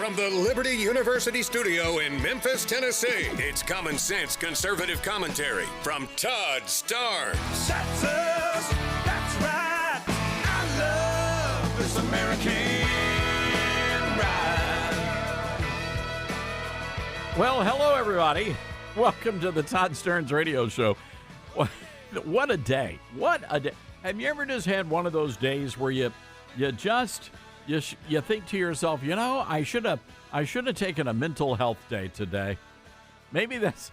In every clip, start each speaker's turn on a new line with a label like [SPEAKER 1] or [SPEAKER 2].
[SPEAKER 1] From the Liberty University studio in Memphis, Tennessee, it's common sense conservative commentary from Todd Starnes.
[SPEAKER 2] That's us. That's right. I love this American ride.
[SPEAKER 3] Well, hello, everybody. Welcome to the Todd Starnes radio show. What a day. What a day. Have you ever just had one of those days where you think to yourself, you know, I should have taken a mental health day today. Maybe that's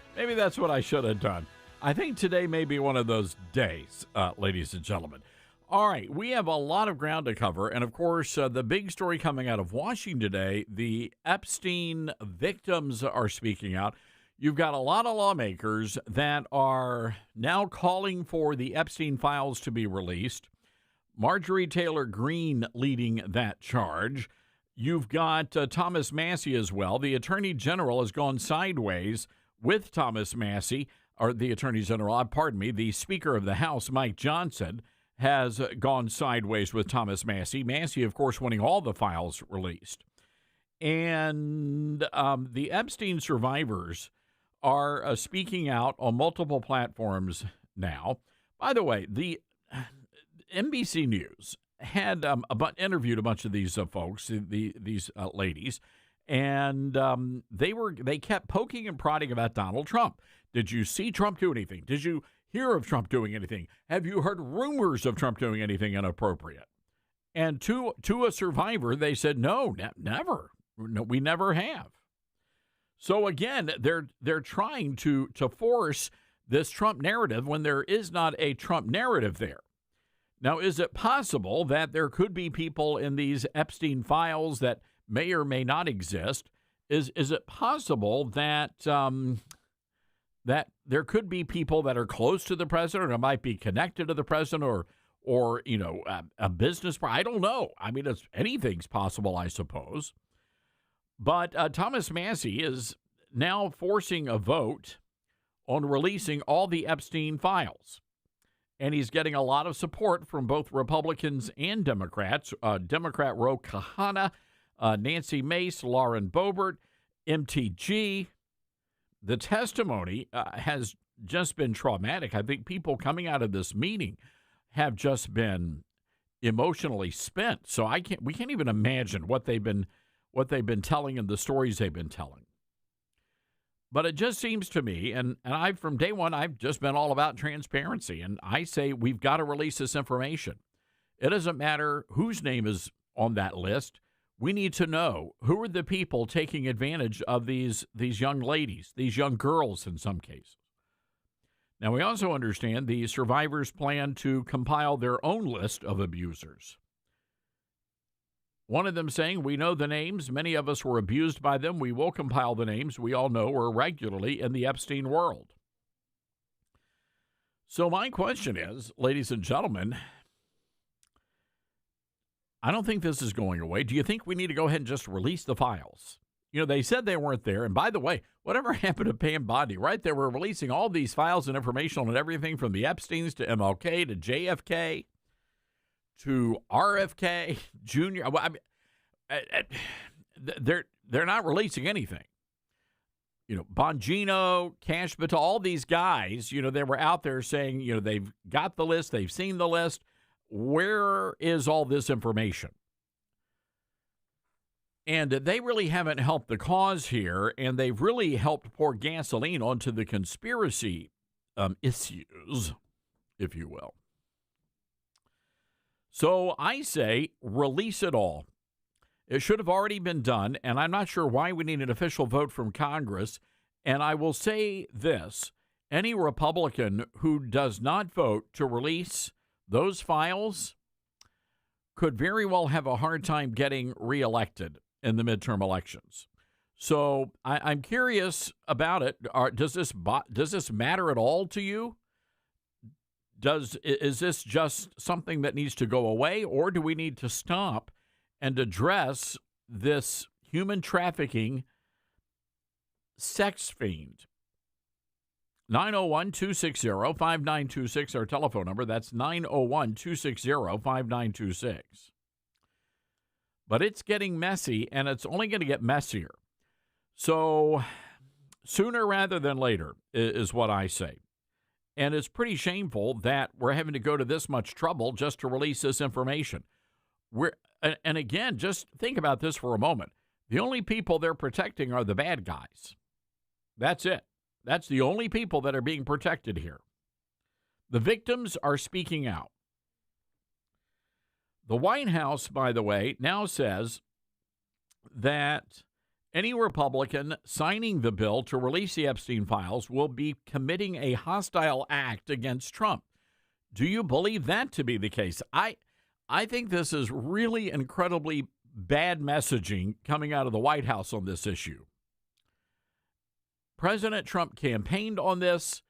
[SPEAKER 3] what I should have done. I think today may be one of those days, ladies and gentlemen. All right, we have a lot of ground to cover, and of course, the big story coming out of Washington today, the Epstein victims are speaking out. You've got a lot of lawmakers that are now calling for the Epstein files to be released. Marjorie Taylor Greene leading that charge. You've got Thomas Massie as well. The Attorney General has gone sideways with Thomas Massie, or the Attorney General, the Speaker of the House, Mike Johnson, has gone sideways with Thomas Massie. Massie, of course, wanting all the files released. And the Epstein survivors are speaking out on multiple platforms now. By the way, the NBC News had interviewed a bunch of these folks, these ladies, and they kept poking and prodding about Donald Trump. Did you see Trump do anything? Did you hear of Trump doing anything? Have you heard rumors of Trump doing anything inappropriate? And to a survivor, they said, no, never. No, we never have. So again, they're trying to force this Trump narrative when there is not a Trump narrative there. Now, is it possible that there could be people in these Epstein files that may or may not exist? Is it possible that that there could be people that are close to the president or might be connected to the president or you know, a business? I don't know. I mean, anything's possible, I suppose. But Thomas Massie is now forcing a vote on releasing all the Epstein files. And he's getting a lot of support from both Republicans and Democrats. Democrat Ro Khanna, Nancy Mace, Lauren Boebert, MTG. The testimony has just been traumatic. I think people coming out of this meeting have just been emotionally spent. So we can't even imagine what they've been telling and the stories they've been telling. But it just seems to me, and from day one, I've just been all about transparency, and I say we've got to release this information. It doesn't matter whose name is on that list. We need to know who are the people taking advantage of these young ladies, these young girls in some cases. Now, we also understand the survivors plan to compile their own list of abusers. One of them saying, we know the names. Many of us were abused by them. We will compile the names we all know were regularly in the Epstein world. So my question is, ladies and gentlemen, I don't think this is going away. Do you think we need to go ahead and just release the files? You know, they said they weren't there. And by the way, whatever happened to Pam Bondi, right? They were releasing all these files and information on everything from the Epsteins to MLK to JFK. To RFK Jr. I mean, they're not releasing anything. You know, Bongino, Cash Patel, all these guys, you know, they were out there saying, you know, they've got the list, they've seen the list. Where is all this information? And they really haven't helped the cause here, and they've really helped pour gasoline onto the conspiracy issues, if you will. So I say release it all. It should have already been done, and I'm not sure why we need an official vote from Congress. And I will say this, any Republican who does not vote to release those files could very well have a hard time getting reelected in the midterm elections. So I'm curious about it. Does this matter at all to you? Is this just something that needs to go away, or do we need to stop and address this human trafficking sex fiend? 901-260-5926, our telephone number. That's 901-260-5926. But it's getting messy, and it's only going to get messier. So sooner rather than later is what I say. And it's pretty shameful that we're having to go to this much trouble just to release this information. And again, just think about this for a moment. The only people they're protecting are the bad guys. That's it. That's the only people that are being protected here. The victims are speaking out. The White House, by the way, now says that any Republican signing the bill to release the Epstein files will be committing a hostile act against Trump. Do you believe that to be the case? I think this is really incredibly bad messaging coming out of the White House on this issue. President Trump campaigned on this,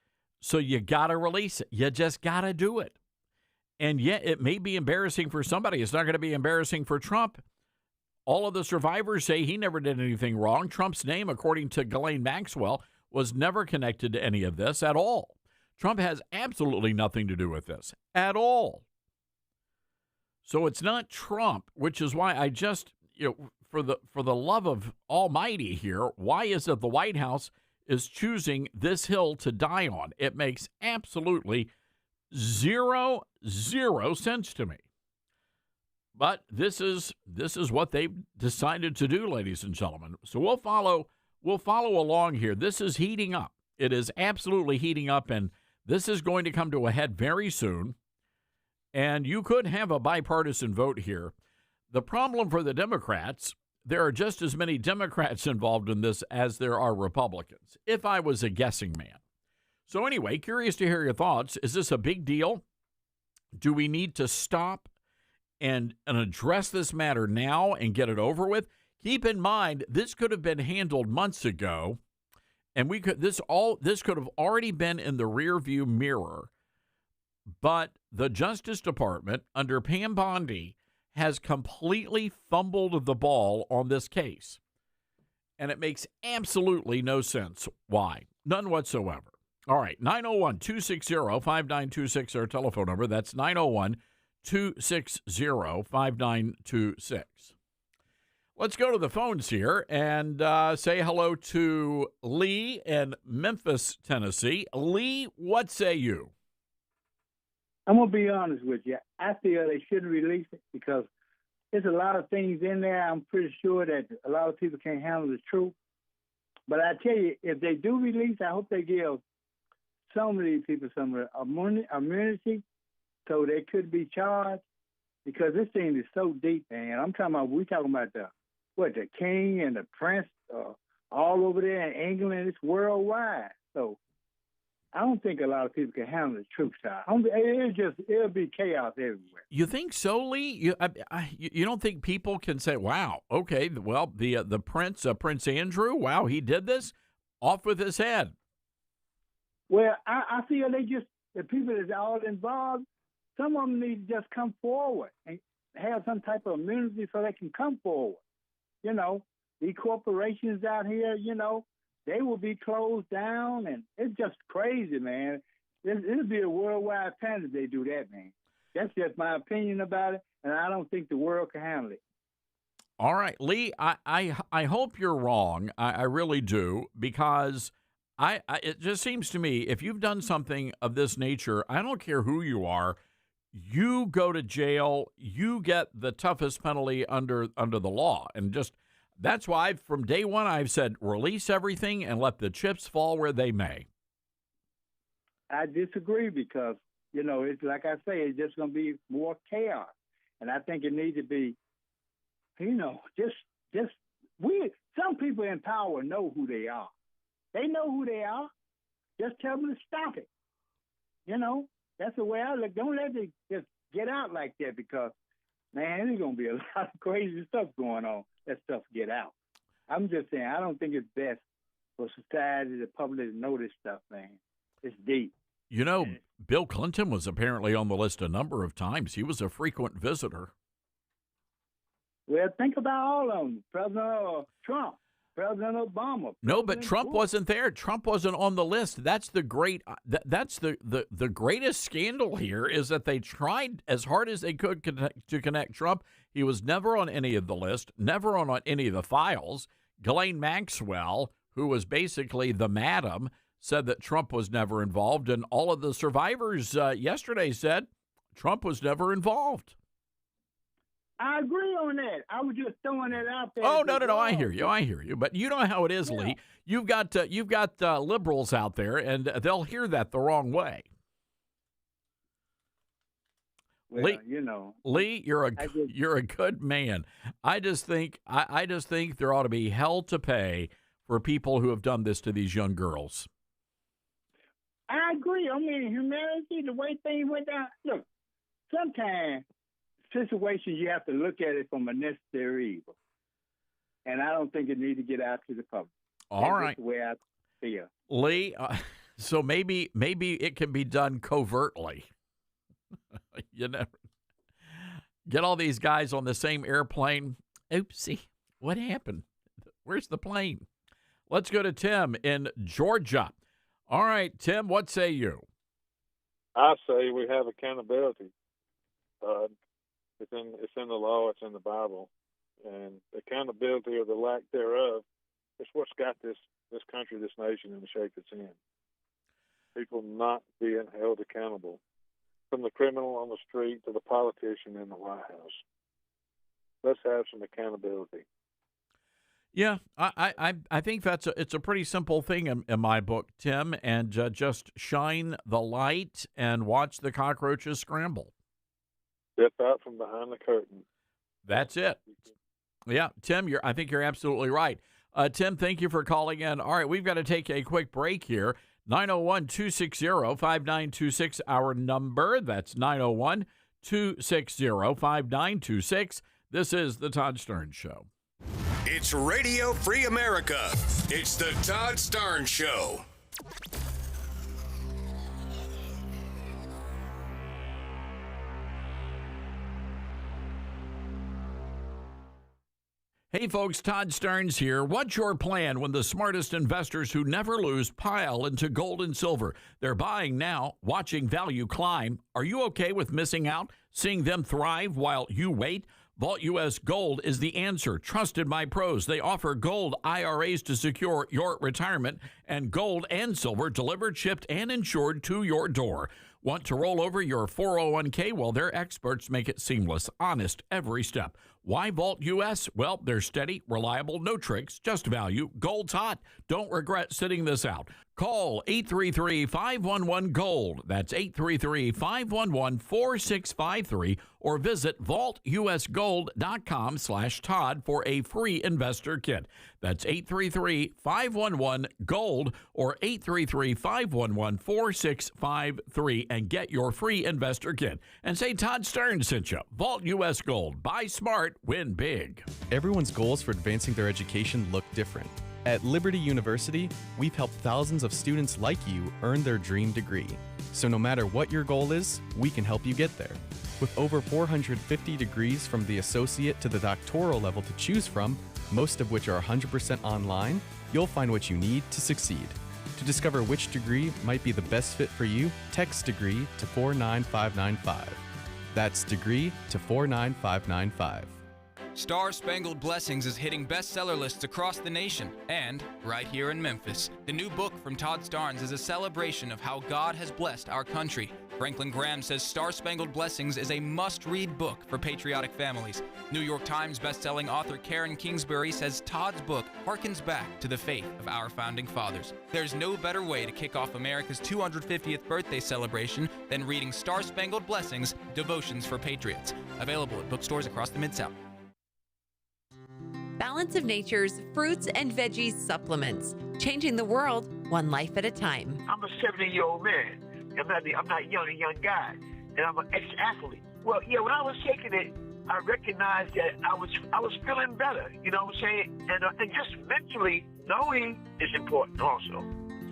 [SPEAKER 3] so you got to release it. You just got to do it. And yet it may be embarrassing for somebody. It's not going to be embarrassing for Trump. All of the survivors say he never did anything wrong. Trump's name, according to Ghislaine Maxwell, was never connected to any of this at all. Trump has absolutely nothing to do with this at all. So it's not Trump, which is why I just, for the love of Almighty here, why is it the White House is choosing this hill to die on? It makes absolutely zero sense to me. But this is what they've decided to do, ladies and gentlemen. So we'll follow along here. This is heating up. It is absolutely heating up, and this is going to come to a head very soon. And you could have a bipartisan vote here. The problem for the Democrats, there are just as many Democrats involved in this as there are Republicans, if I was a guessing man. So anyway, curious to hear your thoughts. Is this a big deal? Do we need to stop and address this matter now and get it over with? Keep in mind, this could have been handled months ago, and this could have already been in the rearview mirror. But the Justice Department, under Pam Bondi, has completely fumbled the ball on this case. And it makes absolutely no sense why. None whatsoever. All right, 901-260-5926, our telephone number. That's 901-260-5926. Let's go to the phones here and say hello to Lee in Memphis, Tennessee. Lee, what say you?
[SPEAKER 4] I'm going to be honest with you. I feel they shouldn't release it because there's a lot of things in there. I'm pretty sure that a lot of people can't handle the truth. But I tell you, if they do release, I hope they give some of these people some immunity so they could be charged, because this thing is so deep, man. We're talking about the king and the prince all over there in England. It's worldwide. So I don't think a lot of people can handle the truth side. It'll be chaos everywhere.
[SPEAKER 3] You think so, Lee? You don't think people can say, "Wow, okay, well, the prince, Prince Andrew, wow, he did this, off with his head."
[SPEAKER 4] Well, I feel the people that's all involved, some of them need to just come forward and have some type of immunity so they can come forward. These corporations out here, they will be closed down, and it's just crazy, man. It'll be a worldwide panic if they do that, man. That's just my opinion about it, and I don't think the world can handle it.
[SPEAKER 3] All right, Lee, I hope you're wrong. I really do, because it just seems to me, if you've done something of this nature, I don't care who you are, you go to jail, you get the toughest penalty under the law. And that's why from day one I've said release everything and let the chips fall where they may.
[SPEAKER 4] I disagree because, it's like I say, it's just going to be more chaos. And I think it needs to be, some people in power know who they are. They know who they are. Just tell them to stop it. That's the way I look. Don't let it just get out like that, because, man, there's going to be a lot of crazy stuff going on. That stuff get out. I'm just saying, I don't think it's best for society, the public, to know this stuff, man. It's deep.
[SPEAKER 3] Bill Clinton was apparently on the list a number of times. He was a frequent visitor.
[SPEAKER 4] Well, think about all of them. President Trump. President Obama.
[SPEAKER 3] No, but
[SPEAKER 4] President
[SPEAKER 3] Trump
[SPEAKER 4] Bush.
[SPEAKER 3] wasn't there. Trump wasn't on the list. That's the great. That's the greatest scandal here is that they tried as hard as they could to connect Trump. He was never on any of the list, never on any of the files. Ghislaine Maxwell, who was basically the madam, said that Trump was never involved, and all of the survivors yesterday said Trump was never involved.
[SPEAKER 4] I agree on that. I was just throwing that out there.
[SPEAKER 3] Oh, no. I hear you. But you know how it is,
[SPEAKER 4] Yeah.
[SPEAKER 3] Lee. You've got liberals out there, and they'll hear that the wrong way.
[SPEAKER 4] Well,
[SPEAKER 3] Lee,
[SPEAKER 4] you know,
[SPEAKER 3] Lee, you're a good man. I just think there ought to be hell to pay for people who have done this to these young girls.
[SPEAKER 4] I agree. I mean, humanity, the way things went down. Look, sometimes situations you have to look at it from a necessary evil, and I don't think it needs to get out to the public.
[SPEAKER 3] All right,
[SPEAKER 4] That's the way I feel.
[SPEAKER 3] Lee. So maybe it can be done covertly. You know, get all these guys on the same airplane. Oopsie, what happened? Where's the plane? Let's go to Tim in Georgia. All right, Tim, what say you?
[SPEAKER 5] I say we have accountability. It's in the law. It's in the Bible, and accountability or the lack thereof is what's got this country, this nation, in the shape it's in. People not being held accountable, from the criminal on the street to the politician in the White House. Let's have some accountability.
[SPEAKER 3] Yeah, I think it's a pretty simple thing in my book, Tim, and just shine the light and watch the cockroaches scramble.
[SPEAKER 5] Step out from behind the curtain.
[SPEAKER 3] That's it. Yeah, Tim, I think you're absolutely right. Tim, thank you for calling in. All right, we've got to take a quick break here. 901-260-5926, our number. That's 901-260-5926. This is the Todd Stern Show.
[SPEAKER 1] It's Radio Free America. It's the Todd Stern Show.
[SPEAKER 3] Hey folks, Todd Stearns here. What's your plan when the smartest investors who never lose pile into gold and silver? They're buying now, watching value climb. Are you okay with missing out, seeing them thrive while you wait? Vault U.S. Gold is the answer, trusted by pros. They offer gold IRAs to secure your retirement and gold and silver delivered, shipped, and insured to your door. Want to roll over your 401k? Well, their experts make it seamless, honest every step. Why Vault U.S.? Well, they're steady, reliable, no tricks, just value. Gold's hot. Don't regret sitting this out. Call 833-511-GOLD. That's 833-511-4653 or visit vaultusgold.com/Todd for a free investor kit. That's 833-511-GOLD or 833-511-4653 and get your free investor kit. And say Todd Stern sent you. Vault U.S. Gold. Buy smart, win big.
[SPEAKER 6] Everyone's goals for advancing their education look different. At Liberty University, we've helped thousands of students like you earn their dream degree. So no matter what your goal is, we can help you get there. With over 450 degrees from the associate to the doctoral level to choose from, most of which are 100% online, you'll find what you need to succeed. To discover which degree might be the best fit for you, text degree to 49595. That's degree to 49595.
[SPEAKER 7] Star Spangled Blessings is hitting bestseller lists across the nation and right here in Memphis. The new book from Todd Starnes is a celebration of how God has blessed our country. Franklin Graham says Star Spangled Blessings is a must-read book for patriotic families. New York Times bestselling author Karen Kingsbury says Todd's book harkens back to the faith of our founding fathers. There's no better way to kick off America's 250th birthday celebration than reading Star Spangled Blessings, Devotions for Patriots. Available at bookstores across the Mid-South.
[SPEAKER 8] Balance of Nature's fruits and veggies supplements, changing the world one life at a time.
[SPEAKER 9] I'm a 70-year-old man. I'm not a young guy, and I'm an ex-athlete. Well, yeah, when I was taking it, I recognized that I was feeling better. You know what I'm saying? And just mentally knowing is important also.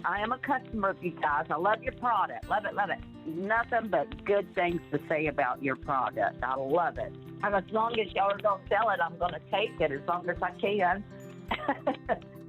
[SPEAKER 10] I am a customer of you guys. I love your product. Love it, love it. Nothing but good things to say about your product. I love it. And as long as y'all are going to sell it, I'm going to take it as long as I can.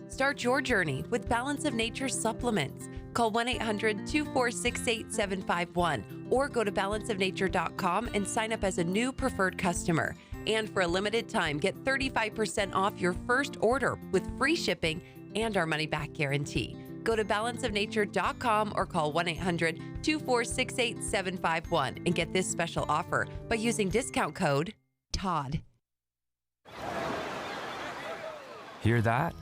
[SPEAKER 8] Start your journey with Balance of Nature supplements. Call 1-800-246-8751 or go to balanceofnature.com and sign up as a new preferred customer. And for a limited time, get 35% off your first order with free shipping and our money-back guarantee. Go to balanceofnature.com or call 1-800-246-8751 and get this special offer by using discount code TODD.
[SPEAKER 11] Hear that?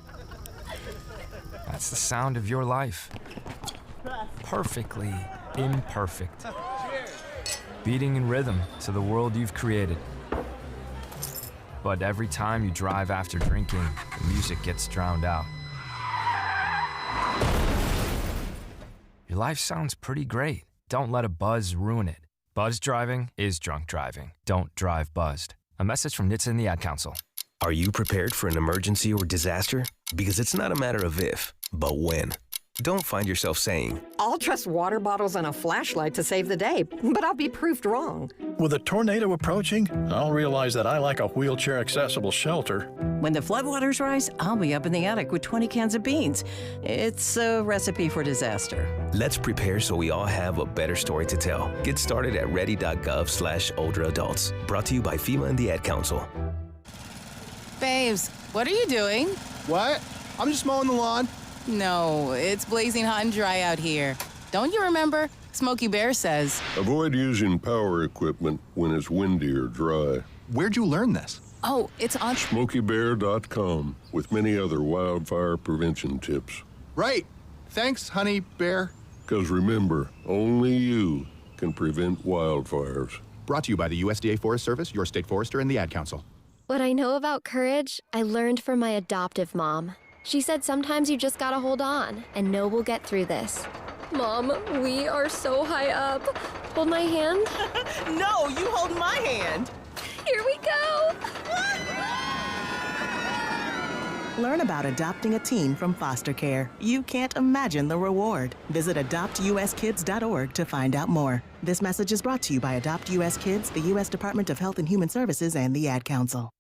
[SPEAKER 11] That's the sound of your life. Perfectly imperfect. Beating in rhythm to the world you've created. But every time you drive after drinking, the music gets drowned out. Your life sounds pretty great. Don't let a buzz ruin it. Buzz driving is drunk driving. Don't drive buzzed. A message from NHTSA and the Ad Council.
[SPEAKER 12] Are you prepared for an emergency or disaster? Because it's not a matter of if, but when. Don't find yourself saying,
[SPEAKER 13] I'll trust water bottles and a flashlight to save the day, but I'll be proved wrong.
[SPEAKER 14] With a tornado approaching, I'll realize that I like a wheelchair-accessible shelter.
[SPEAKER 15] When the floodwaters rise, I'll be up in the attic with 20 cans of beans. It's a recipe for disaster.
[SPEAKER 12] Let's prepare so we all have a better story to tell. Get started at ready.gov/older adults. Brought to you by FEMA and the Ad Council.
[SPEAKER 16] Babes, what are you doing?
[SPEAKER 17] What? I'm just mowing the lawn.
[SPEAKER 16] No, it's blazing hot and dry out here. Don't you remember? Smokey Bear says,
[SPEAKER 18] avoid using power equipment when it's windy or dry.
[SPEAKER 17] Where'd you learn this?
[SPEAKER 16] oh, it's on
[SPEAKER 18] SmokeyBear.com with many other wildfire prevention tips.
[SPEAKER 17] Right. Thanks, Honey Bear.
[SPEAKER 18] Because remember, only you can prevent wildfires.
[SPEAKER 17] Brought to you by the USDA Forest Service, your state forester, and the Ad Council.
[SPEAKER 19] What I know about courage, I learned from my adoptive mom. She said sometimes you just gotta hold on and know we'll get through this. Mom, we are so high up. Hold my hand.
[SPEAKER 20] No, you hold my hand.
[SPEAKER 19] Here we go.
[SPEAKER 20] Learn about adopting a teen from foster care. You can't imagine the reward. Visit adoptuskids.org to find out more. This message is brought to you by Adopt US Kids, the U.S. Department of Health and Human Services, and the Ad Council.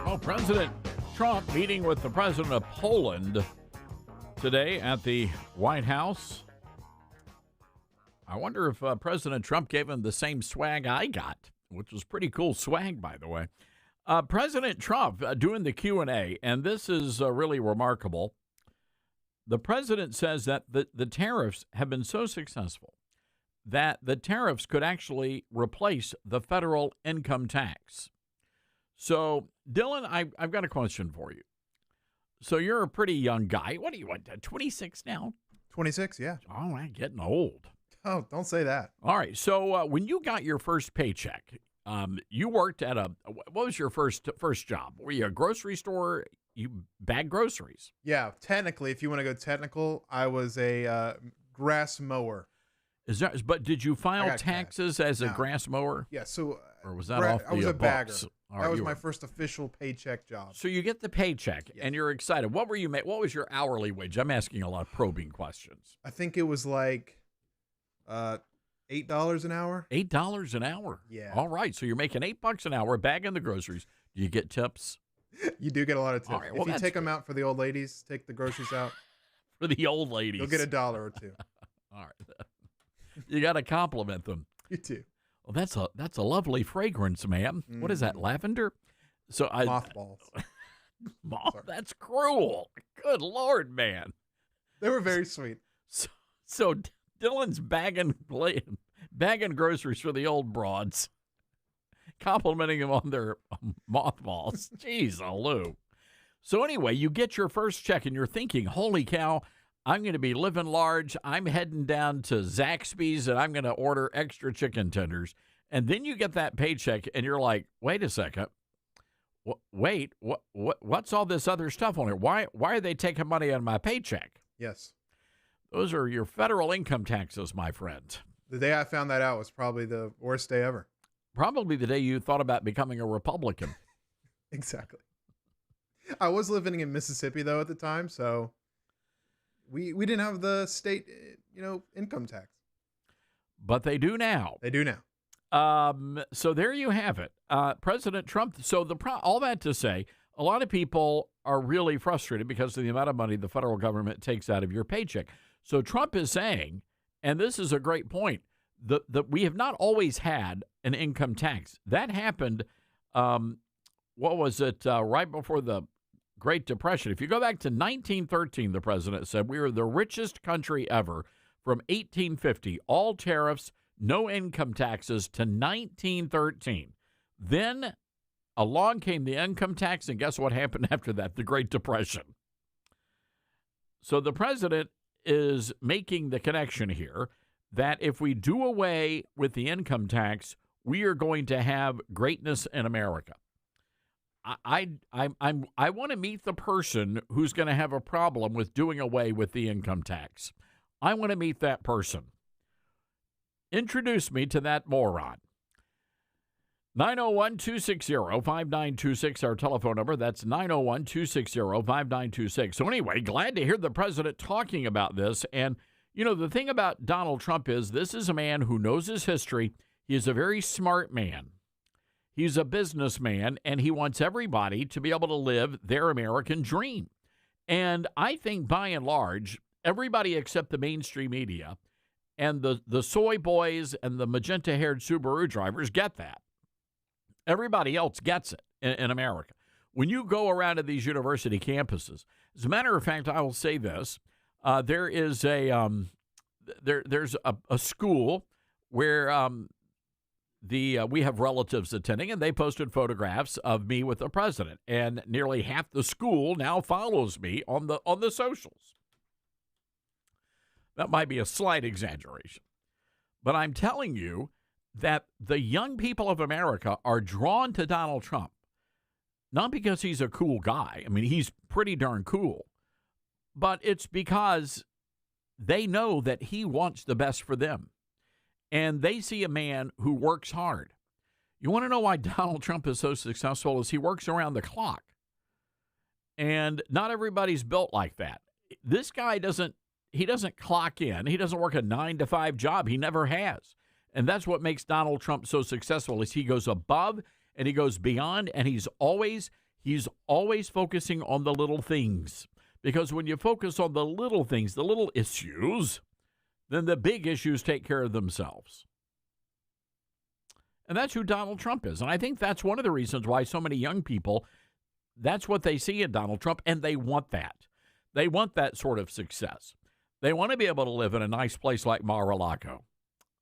[SPEAKER 3] Oh, President Trump meeting with the president of Poland today at the White House. I wonder if President Trump gave him the same swag I got, which was pretty cool swag, by the way. President Trump doing the Q&A, and this is really remarkable. The president says that the tariffs have been so successful that the tariffs could actually replace the federal income tax. So, Dylan, I've got a question for you. So you're a pretty young guy. What are you, 26 now?
[SPEAKER 21] 26, yeah.
[SPEAKER 3] All right, getting old.
[SPEAKER 21] Oh, don't say that.
[SPEAKER 3] All right, so when you got your first paycheck, you worked at what was your first job? Were you a grocery store? You bagged groceries?
[SPEAKER 21] Yeah, technically, if you want to go technical, I was a grass mower.
[SPEAKER 3] But did you file taxes as a grass mower?
[SPEAKER 21] Yeah, so
[SPEAKER 3] or was that off the
[SPEAKER 21] I was a bagger.
[SPEAKER 3] Right,
[SPEAKER 21] that was my first official paycheck job.
[SPEAKER 3] So you get the paycheck, and you're excited. What were you? What was your hourly wage? I'm asking a lot of probing questions.
[SPEAKER 21] I think it was like $8 an hour.
[SPEAKER 3] $8 an hour.
[SPEAKER 21] Yeah.
[SPEAKER 3] All right. So you're making $8 an hour bagging the groceries. Do you get tips?
[SPEAKER 21] You do get a lot of tips.
[SPEAKER 3] All right, well,
[SPEAKER 21] if you take them out for the old ladies, take the groceries out.
[SPEAKER 3] For the old ladies.
[SPEAKER 21] You'll get $1 or $2.
[SPEAKER 3] All right. You got to compliment them.
[SPEAKER 21] You do.
[SPEAKER 3] Well, that's a lovely fragrance, ma'am. Mm. What is that, lavender? So
[SPEAKER 21] mothballs.
[SPEAKER 3] That's cruel. Good Lord, man.
[SPEAKER 21] They were very sweet.
[SPEAKER 3] So Dylan's bagging groceries for the old broads, complimenting them on their mothballs. Jeez, Lou. So anyway, you get your first check, and you're thinking, holy cow, I'm going to be living large. I'm heading down to Zaxby's, and I'm going to order extra chicken tenders. And then you get that paycheck, and you're like, wait a second. What's all this other stuff on here? Why are they taking money out of my paycheck?
[SPEAKER 21] Yes.
[SPEAKER 3] Those are your federal income taxes, my friend.
[SPEAKER 21] The day I found that out was probably the worst day ever.
[SPEAKER 3] Probably the day you thought about becoming a Republican.
[SPEAKER 21] Exactly. I was living in Mississippi, though, at the time, so We didn't have the state, income tax.
[SPEAKER 3] But they do now.
[SPEAKER 21] They do now.
[SPEAKER 3] So there you have it. President Trump. So all that to say, a lot of people are really frustrated because of the amount of money the federal government takes out of your paycheck. So Trump is saying, and this is a great point, that we have not always had an income tax. That happened, right before the Great Depression. If you go back to 1913, the president said, we were the richest country ever from 1850, all tariffs, no income taxes, to 1913. Then along came the income tax, and guess what happened after that? The Great Depression. So the president is making the connection here that if we do away with the income tax, we are going to have greatness in America. I want to meet the person who's going to have a problem with doing away with the income tax. I want to meet that person. Introduce me to that moron. 901-260-5926, our telephone number. That's 901-260-5926. So anyway, glad to hear the president talking about this. And, the thing about Donald Trump is this is a man who knows his history. He is a very smart man. He's a businessman, and he wants everybody to be able to live their American dream. And I think, by and large, everybody except the mainstream media and the soy boys and the magenta-haired Subaru drivers get that. Everybody else gets it in America. When you go around to these university campuses, as a matter of fact, I will say this: there is there's a school where we have relatives attending, and they posted photographs of me with the president, and nearly half the school now follows me on the socials. That might be a slight exaggeration, but I'm telling you that the young people of America are drawn to Donald Trump, not because he's a cool guy. I mean, he's pretty darn cool, but it's because they know that he wants the best for them. And they see a man who works hard. You want to know why Donald Trump is so successful? Is he works around the clock. And not everybody's built like that. This guy doesn't clock in. He doesn't work a 9-to-5 job. He never has. And that's what makes Donald Trump so successful is he goes above and he goes beyond, and he's always focusing on the little things. Because when you focus on the little things, the little issues, then the big issues take care of themselves. And that's who Donald Trump is. And I think that's one of the reasons why so many young people, that's what they see in Donald Trump, and they want that. They want that sort of success. They want to be able to live in a nice place like Mar-a-Lago.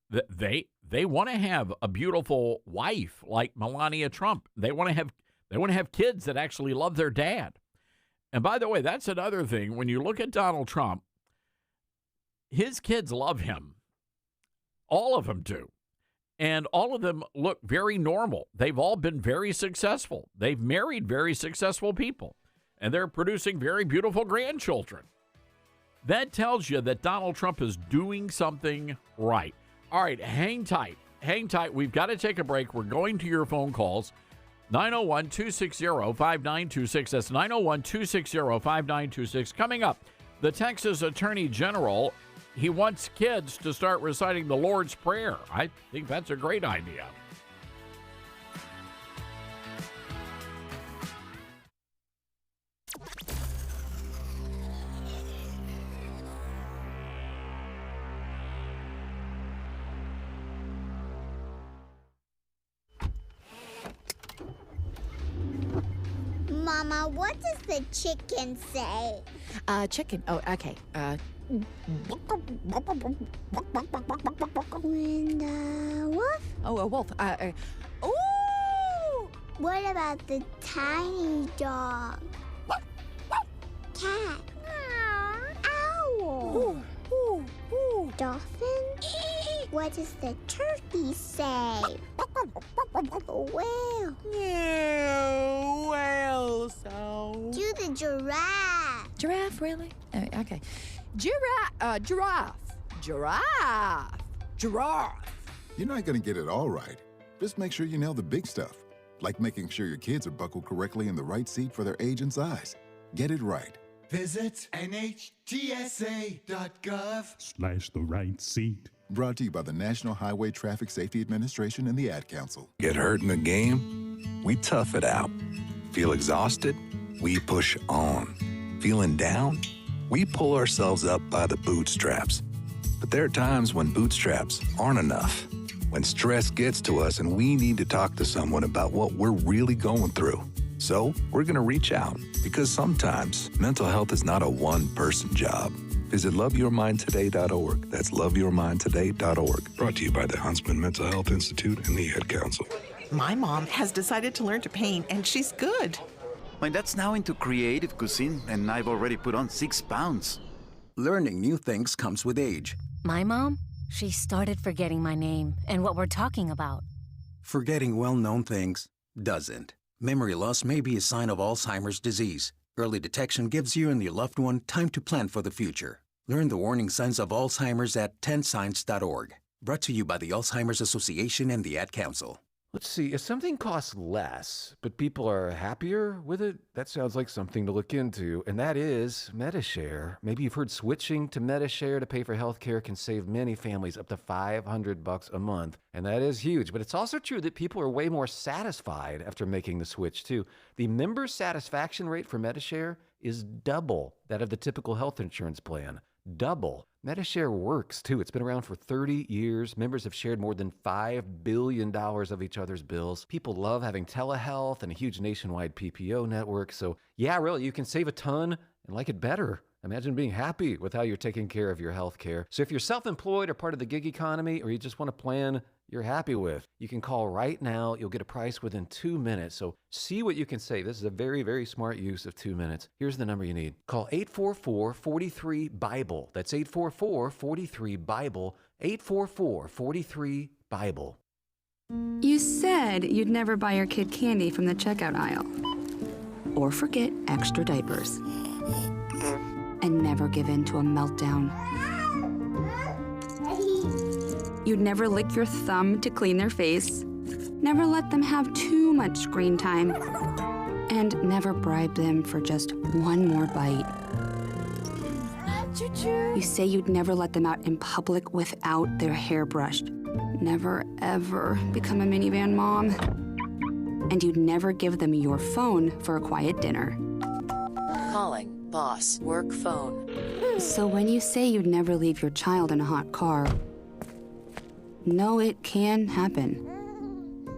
[SPEAKER 3] They want to have a beautiful wife like Melania Trump. They want to have kids that actually love their dad. And by the way, that's another thing. When you look at Donald Trump, his kids love him. All of them do. And all of them look very normal. They've all been very successful. They've married very successful people. And they're producing very beautiful grandchildren. That tells you that Donald Trump is doing something right. All right, hang tight. Hang tight. We've got to take a break. We're going to your phone calls. 901-260-5926. That's 901-260-5926. Coming up, the Texas Attorney General, he wants kids to start reciting the Lord's Prayer. I think that's a great idea.
[SPEAKER 2] Mama, what does the chicken say?
[SPEAKER 22] Chicken. Oh, okay.
[SPEAKER 2] And the wolf?
[SPEAKER 22] Oh, a wolf. Ooh!
[SPEAKER 2] What about the tiny dog? Cat? Owl? Dolphin? What does the turkey say? Whale?
[SPEAKER 22] Yeah, whale sound.
[SPEAKER 2] Do the giraffe.
[SPEAKER 22] Giraffe, really? Okay. Giraffe.
[SPEAKER 23] You're not going to get it all right. Just make sure you nail the big stuff, like making sure your kids are buckled correctly in the right seat for their age and size. Get it right.
[SPEAKER 1] Visit NHTSA.gov/the right seat.
[SPEAKER 23] Brought to you by the National Highway Traffic Safety Administration and the Ad Council.
[SPEAKER 4] Get hurt in a game? We tough it out. Feel exhausted? We push on. Feeling down? We pull ourselves up by the bootstraps. But there are times when bootstraps aren't enough. When stress gets to us and we need to talk to someone about what we're really going through. So we're going to reach out because sometimes mental health is not a one-person job. Visit loveyourmindtoday.org. That's loveyourmindtoday.org. Brought to you by the Huntsman Mental Health Institute and the Ad Council.
[SPEAKER 5] My mom has decided to learn to paint, and she's good.
[SPEAKER 24] My dad's now into creative cuisine, and I've already put on 6 pounds.
[SPEAKER 25] Learning new things comes with age.
[SPEAKER 26] My mom, she started forgetting my name and what we're talking about.
[SPEAKER 25] Forgetting well-known things doesn't. Memory loss may be a sign of Alzheimer's disease. Early detection gives you and your loved one time to plan for the future. Learn the warning signs of Alzheimer's at 10signs.org. Brought to you by the Alzheimer's Association and the Ad Council.
[SPEAKER 27] Let's see, if something costs less, but people are happier with it, that sounds like something to look into, and that is MediShare. Maybe you've heard switching to MediShare to pay for healthcare can save many families up to $500 a month, and that is huge. But it's also true that people are way more satisfied after making the switch, too. The member satisfaction rate for MediShare is double that of the typical health insurance plan. Double. MediShare works, too. It's been around for 30 years. Members have shared more than $5 billion of each other's bills. People love having telehealth and a huge nationwide PPO network. So, yeah, really, you can save a ton and like it better. Imagine being happy with how you're taking care of your health care. So if you're self-employed or part of the gig economy, or you just want a plan you're happy with, you can call right now. You'll get a price within 2 minutes. So see what you can save. This is a very, very smart use of 2 minutes. Here's the number you need. Call 844-43-BIBLE. That's 844-43-BIBLE. 844-43-BIBLE.
[SPEAKER 28] You said you'd never buy your kid candy from the checkout aisle. Or forget extra diapers. And never give in to a meltdown. You'd never lick your thumb to clean their face, never let them have too much screen time, and never bribe them for just one more bite. You say you'd never let them out in public without their hair brushed, never ever become a minivan mom, and you'd never give them your phone for a quiet dinner.
[SPEAKER 29] Calling boss work phone.
[SPEAKER 28] So when you say you'd never leave your child in a hot car, no, it can happen.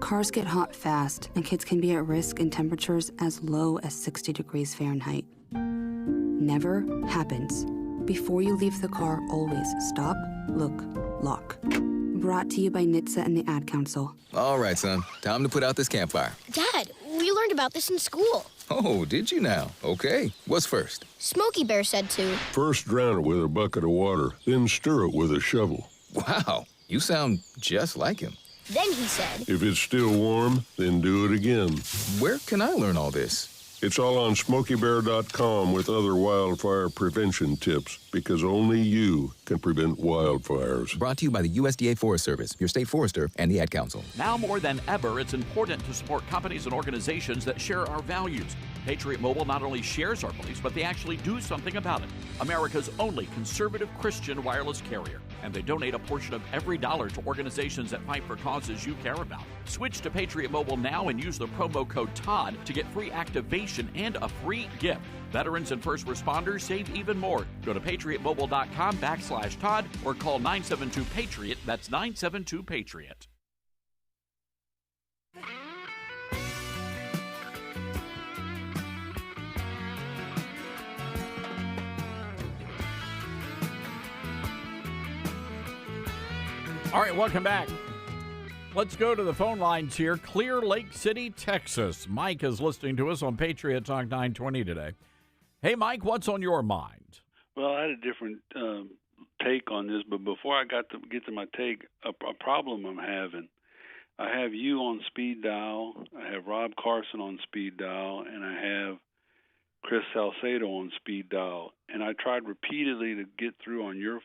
[SPEAKER 28] Cars get hot fast, and kids can be at risk in temperatures as low as 60 degrees Fahrenheit. Never happens. Before you leave the car, always stop, look, lock. Brought to you by NHTSA and the Ad Council.
[SPEAKER 30] All right, son. Time to put out this campfire.
[SPEAKER 2] Dad, we learned about this in school.
[SPEAKER 30] Oh, did you now? Okay. What's first?
[SPEAKER 2] Smokey Bear said to.
[SPEAKER 18] First drown it with a bucket of water, then stir it with a shovel.
[SPEAKER 30] Wow. You sound just like him.
[SPEAKER 2] Then he said,
[SPEAKER 18] If it's still warm, then do it again.
[SPEAKER 30] Where can I learn all this?
[SPEAKER 18] It's all on SmokeyBear.com with other wildfire prevention tips, because only you can prevent wildfires.
[SPEAKER 30] Brought to you by the USDA Forest Service, your state forester, and the Ad Council.
[SPEAKER 3] Now more than ever, it's important to support companies and organizations that share our values. Patriot Mobile not only shares our beliefs, but they actually do something about it. America's only conservative Christian wireless carrier. And they donate a portion of every dollar to organizations that fight for causes you care about. Switch to Patriot Mobile now and use the promo code Todd to get free activation and a free gift. Veterans and first responders save even more. Go to patriotmobile.com/Todd or call 972-PATRIOT. That's 972-PATRIOT. All right, welcome back. Let's go to the phone lines here. Clear Lake City, Texas. Mike is listening to us on Patriot Talk 920 today. Hey, Mike, what's on your mind?
[SPEAKER 31] Well, I had a different take on this, but before I get to my take, a problem I'm having. I have you on speed dial. I have Rob Carson on speed dial, and I have Chris Salcedo on speed dial. And I tried repeatedly to get through on your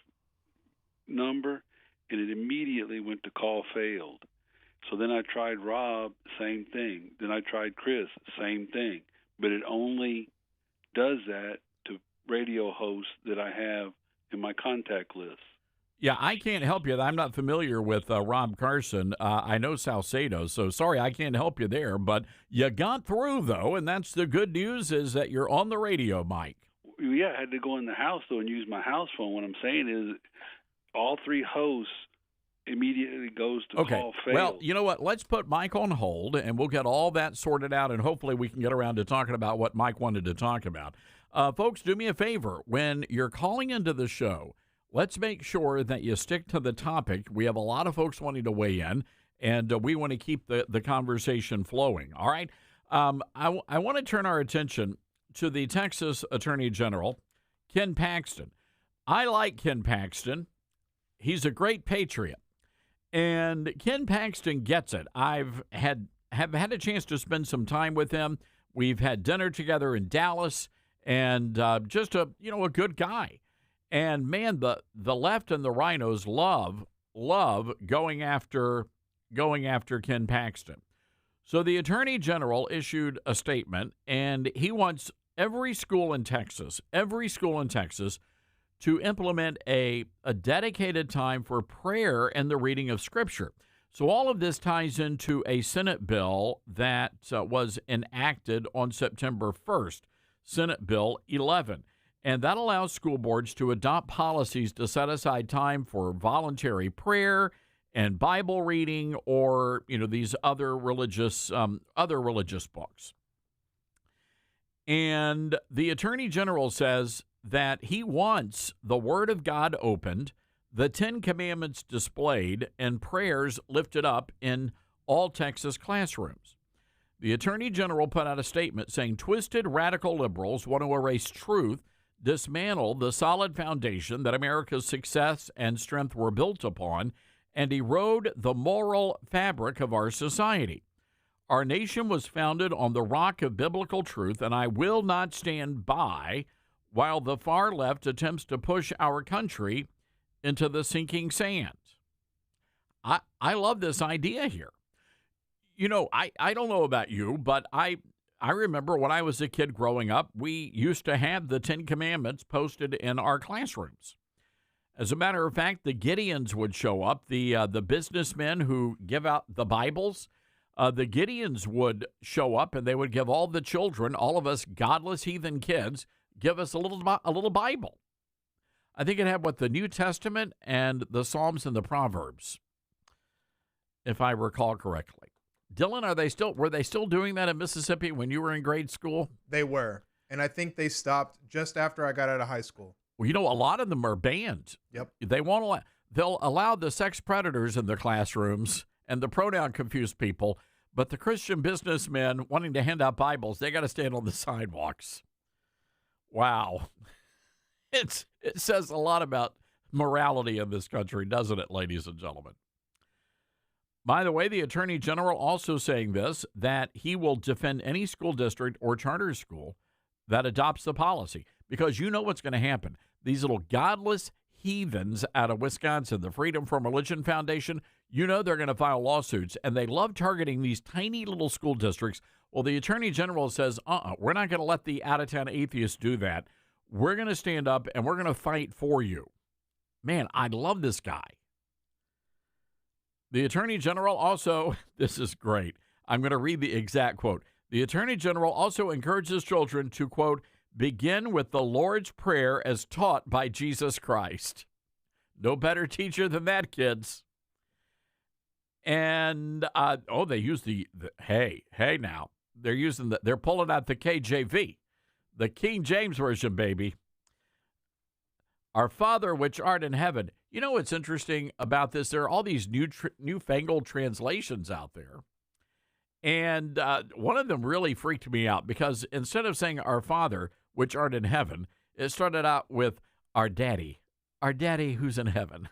[SPEAKER 31] number, and it immediately went to call failed. So then I tried Rob, same thing. Then I tried Chris, same thing. But it only does that to radio hosts that I have in my contact list.
[SPEAKER 3] Yeah, I can't help you. I'm not familiar with Rob Carson. I know Salcedo, so sorry I can't help you there. But you got through, though, and that's the good news is that you're on the radio, Mike.
[SPEAKER 31] Yeah, I had to go in the house, though, and use my house phone. What I'm saying is all three hosts immediately goes to call failed.
[SPEAKER 3] Well, you know what? Let's put Mike on hold, and we'll get all that sorted out, and hopefully we can get around to talking about what Mike wanted to talk about. Folks, do me a favor. When you're calling into the show, let's make sure that you stick to the topic. We have a lot of folks wanting to weigh in, and we want to keep the conversation flowing. All right? I want to turn our attention to the Texas Attorney General, Ken Paxton. I like Ken Paxton. He's a great patriot. And Ken Paxton gets it. Have had a chance to spend some time with him. We've had dinner together in Dallas, and just a good guy. And man, the left and the rhinos love going after Ken Paxton. So the Attorney General issued a statement, and he wants every school in Texas to implement a dedicated time for prayer and the reading of Scripture. So all of this ties into a Senate bill that was enacted on September 1st, Senate Bill 11. And that allows school boards to adopt policies to set aside time for voluntary prayer and Bible reading or, these other religious books. And the Attorney General says that he wants the Word of God opened, the Ten Commandments displayed, and prayers lifted up in all Texas classrooms. The Attorney General put out a statement saying twisted radical liberals want to erase truth, dismantle the solid foundation that America's success and strength were built upon, and erode the moral fabric of our society. Our nation was founded on the rock of biblical truth, and I will not stand by while the far left attempts to push our country into the sinking sand. I love this idea here. I don't know about you, but I remember when I was a kid growing up, we used to have the Ten Commandments posted in our classrooms. As a matter of fact, the Gideons would show up, the businessmen who give out the Bibles. The Gideons would show up, and they would give all the children, all of us godless heathen kids, give us a little Bible. I think it had the New Testament and the Psalms and the Proverbs, if I recall correctly. Dylan, were they still doing that in Mississippi when you were in grade school?
[SPEAKER 21] They were, and I think they stopped just after I got out of high school.
[SPEAKER 3] Well, a lot of them are banned.
[SPEAKER 21] Yep.
[SPEAKER 3] They'll allow the sex predators in the classrooms and the pronoun confused people, but the Christian businessmen wanting to hand out Bibles, they got to stand on the sidewalks. Wow. It says a lot about morality in this country, doesn't it, ladies and gentlemen? By the way, the Attorney General also saying this, that he will defend any school district or charter school that adopts the policy, because you know what's going to happen. These little godless heathens out of Wisconsin, the Freedom from Religion Foundation, they're going to file lawsuits, and they love targeting these tiny little school districts. Well, the Attorney General says, we're not going to let the out-of-town atheists do that. We're going to stand up, and we're going to fight for you. Man, I love this guy. The Attorney General also, this is great. I'm going to read the exact quote. The Attorney General also encourages children to, quote, begin with the Lord's Prayer as taught by Jesus Christ. No better teacher than that, kids. And, they use the hey now. They're pulling out the KJV, the King James Version, baby. Our Father which art in heaven. You know what's interesting about this? There are all these newfangled translations out there. And one of them really freaked me out because instead of saying our Father which art in heaven, it started out with our Daddy who's in heaven.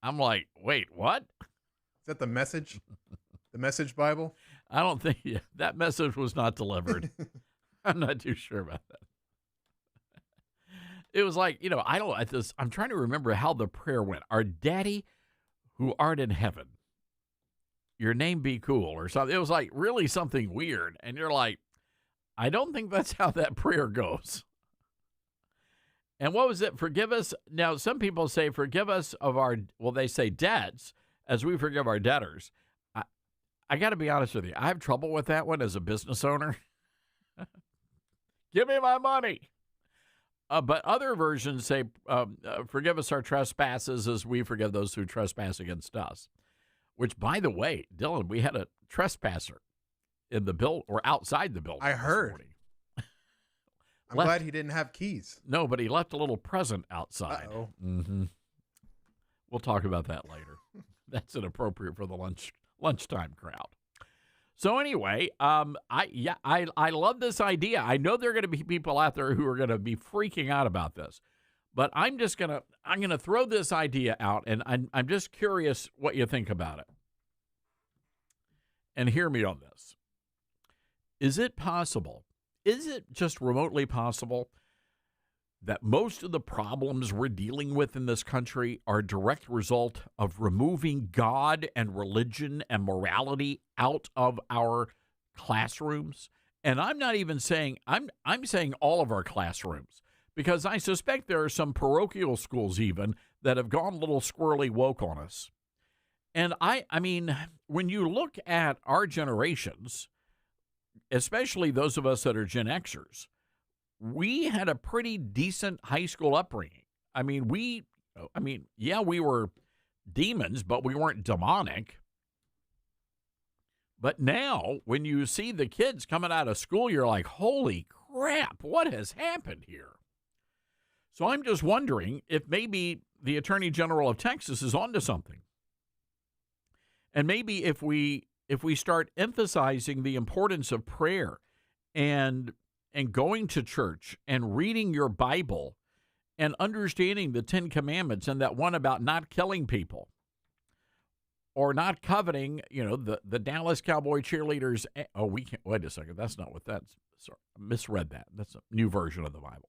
[SPEAKER 3] I'm like, wait, what?
[SPEAKER 21] Is that the Message? The Message Bible?
[SPEAKER 3] I don't think that message was not delivered. I'm not too sure about that. It was like, I'm trying to remember how the prayer went. Our Daddy who art in heaven, your name be cool or something. It was like really something weird. And you're like, I don't think that's how that prayer goes. And what was it? Forgive us. Now, some people say, forgive us of our, well, they say debts as we forgive our debtors. I got to be honest with you. I have trouble with that one as a business owner. Give me my money. But other versions say, forgive us our trespasses as we forgive those who trespass against us. Which, by the way, Dylan, we had a trespasser in the or outside the building.
[SPEAKER 21] I heard. I'm glad he didn't have keys.
[SPEAKER 3] No, but he left a little present outside.
[SPEAKER 21] Uh-oh.
[SPEAKER 3] Mm-hmm. We'll talk about that later. That's inappropriate for the lunchtime crowd. So anyway, I love this idea. I know there are going to be people out there who are going to be freaking out about this, but I'm gonna throw this idea out, and I'm just curious what you think about it. And hear me on this. Is it possible? Is it just remotely possible that most of the problems we're dealing with in this country are a direct result of removing God and religion and morality out of our classrooms? And I'm not even saying, I'm saying all of our classrooms, because I suspect there are some parochial schools even that have gone a little squirrely woke on us. And I mean, when you look at our generations, especially those of us that are Gen Xers, we had a pretty decent high school upbringing. I mean, we were demons, but we weren't demonic. But now, when you see the kids coming out of school, you're like, holy crap, what has happened here? So I'm just wondering if maybe the Attorney General of Texas is onto something. And maybe if we start emphasizing the importance of prayer and going to church and reading your Bible and understanding the 10 Commandments and that one about not killing people or not coveting, the Dallas Cowboy cheerleaders. Oh, we can't. Wait a second. That's not what that's. Sorry, I misread that. That's a new version of the Bible.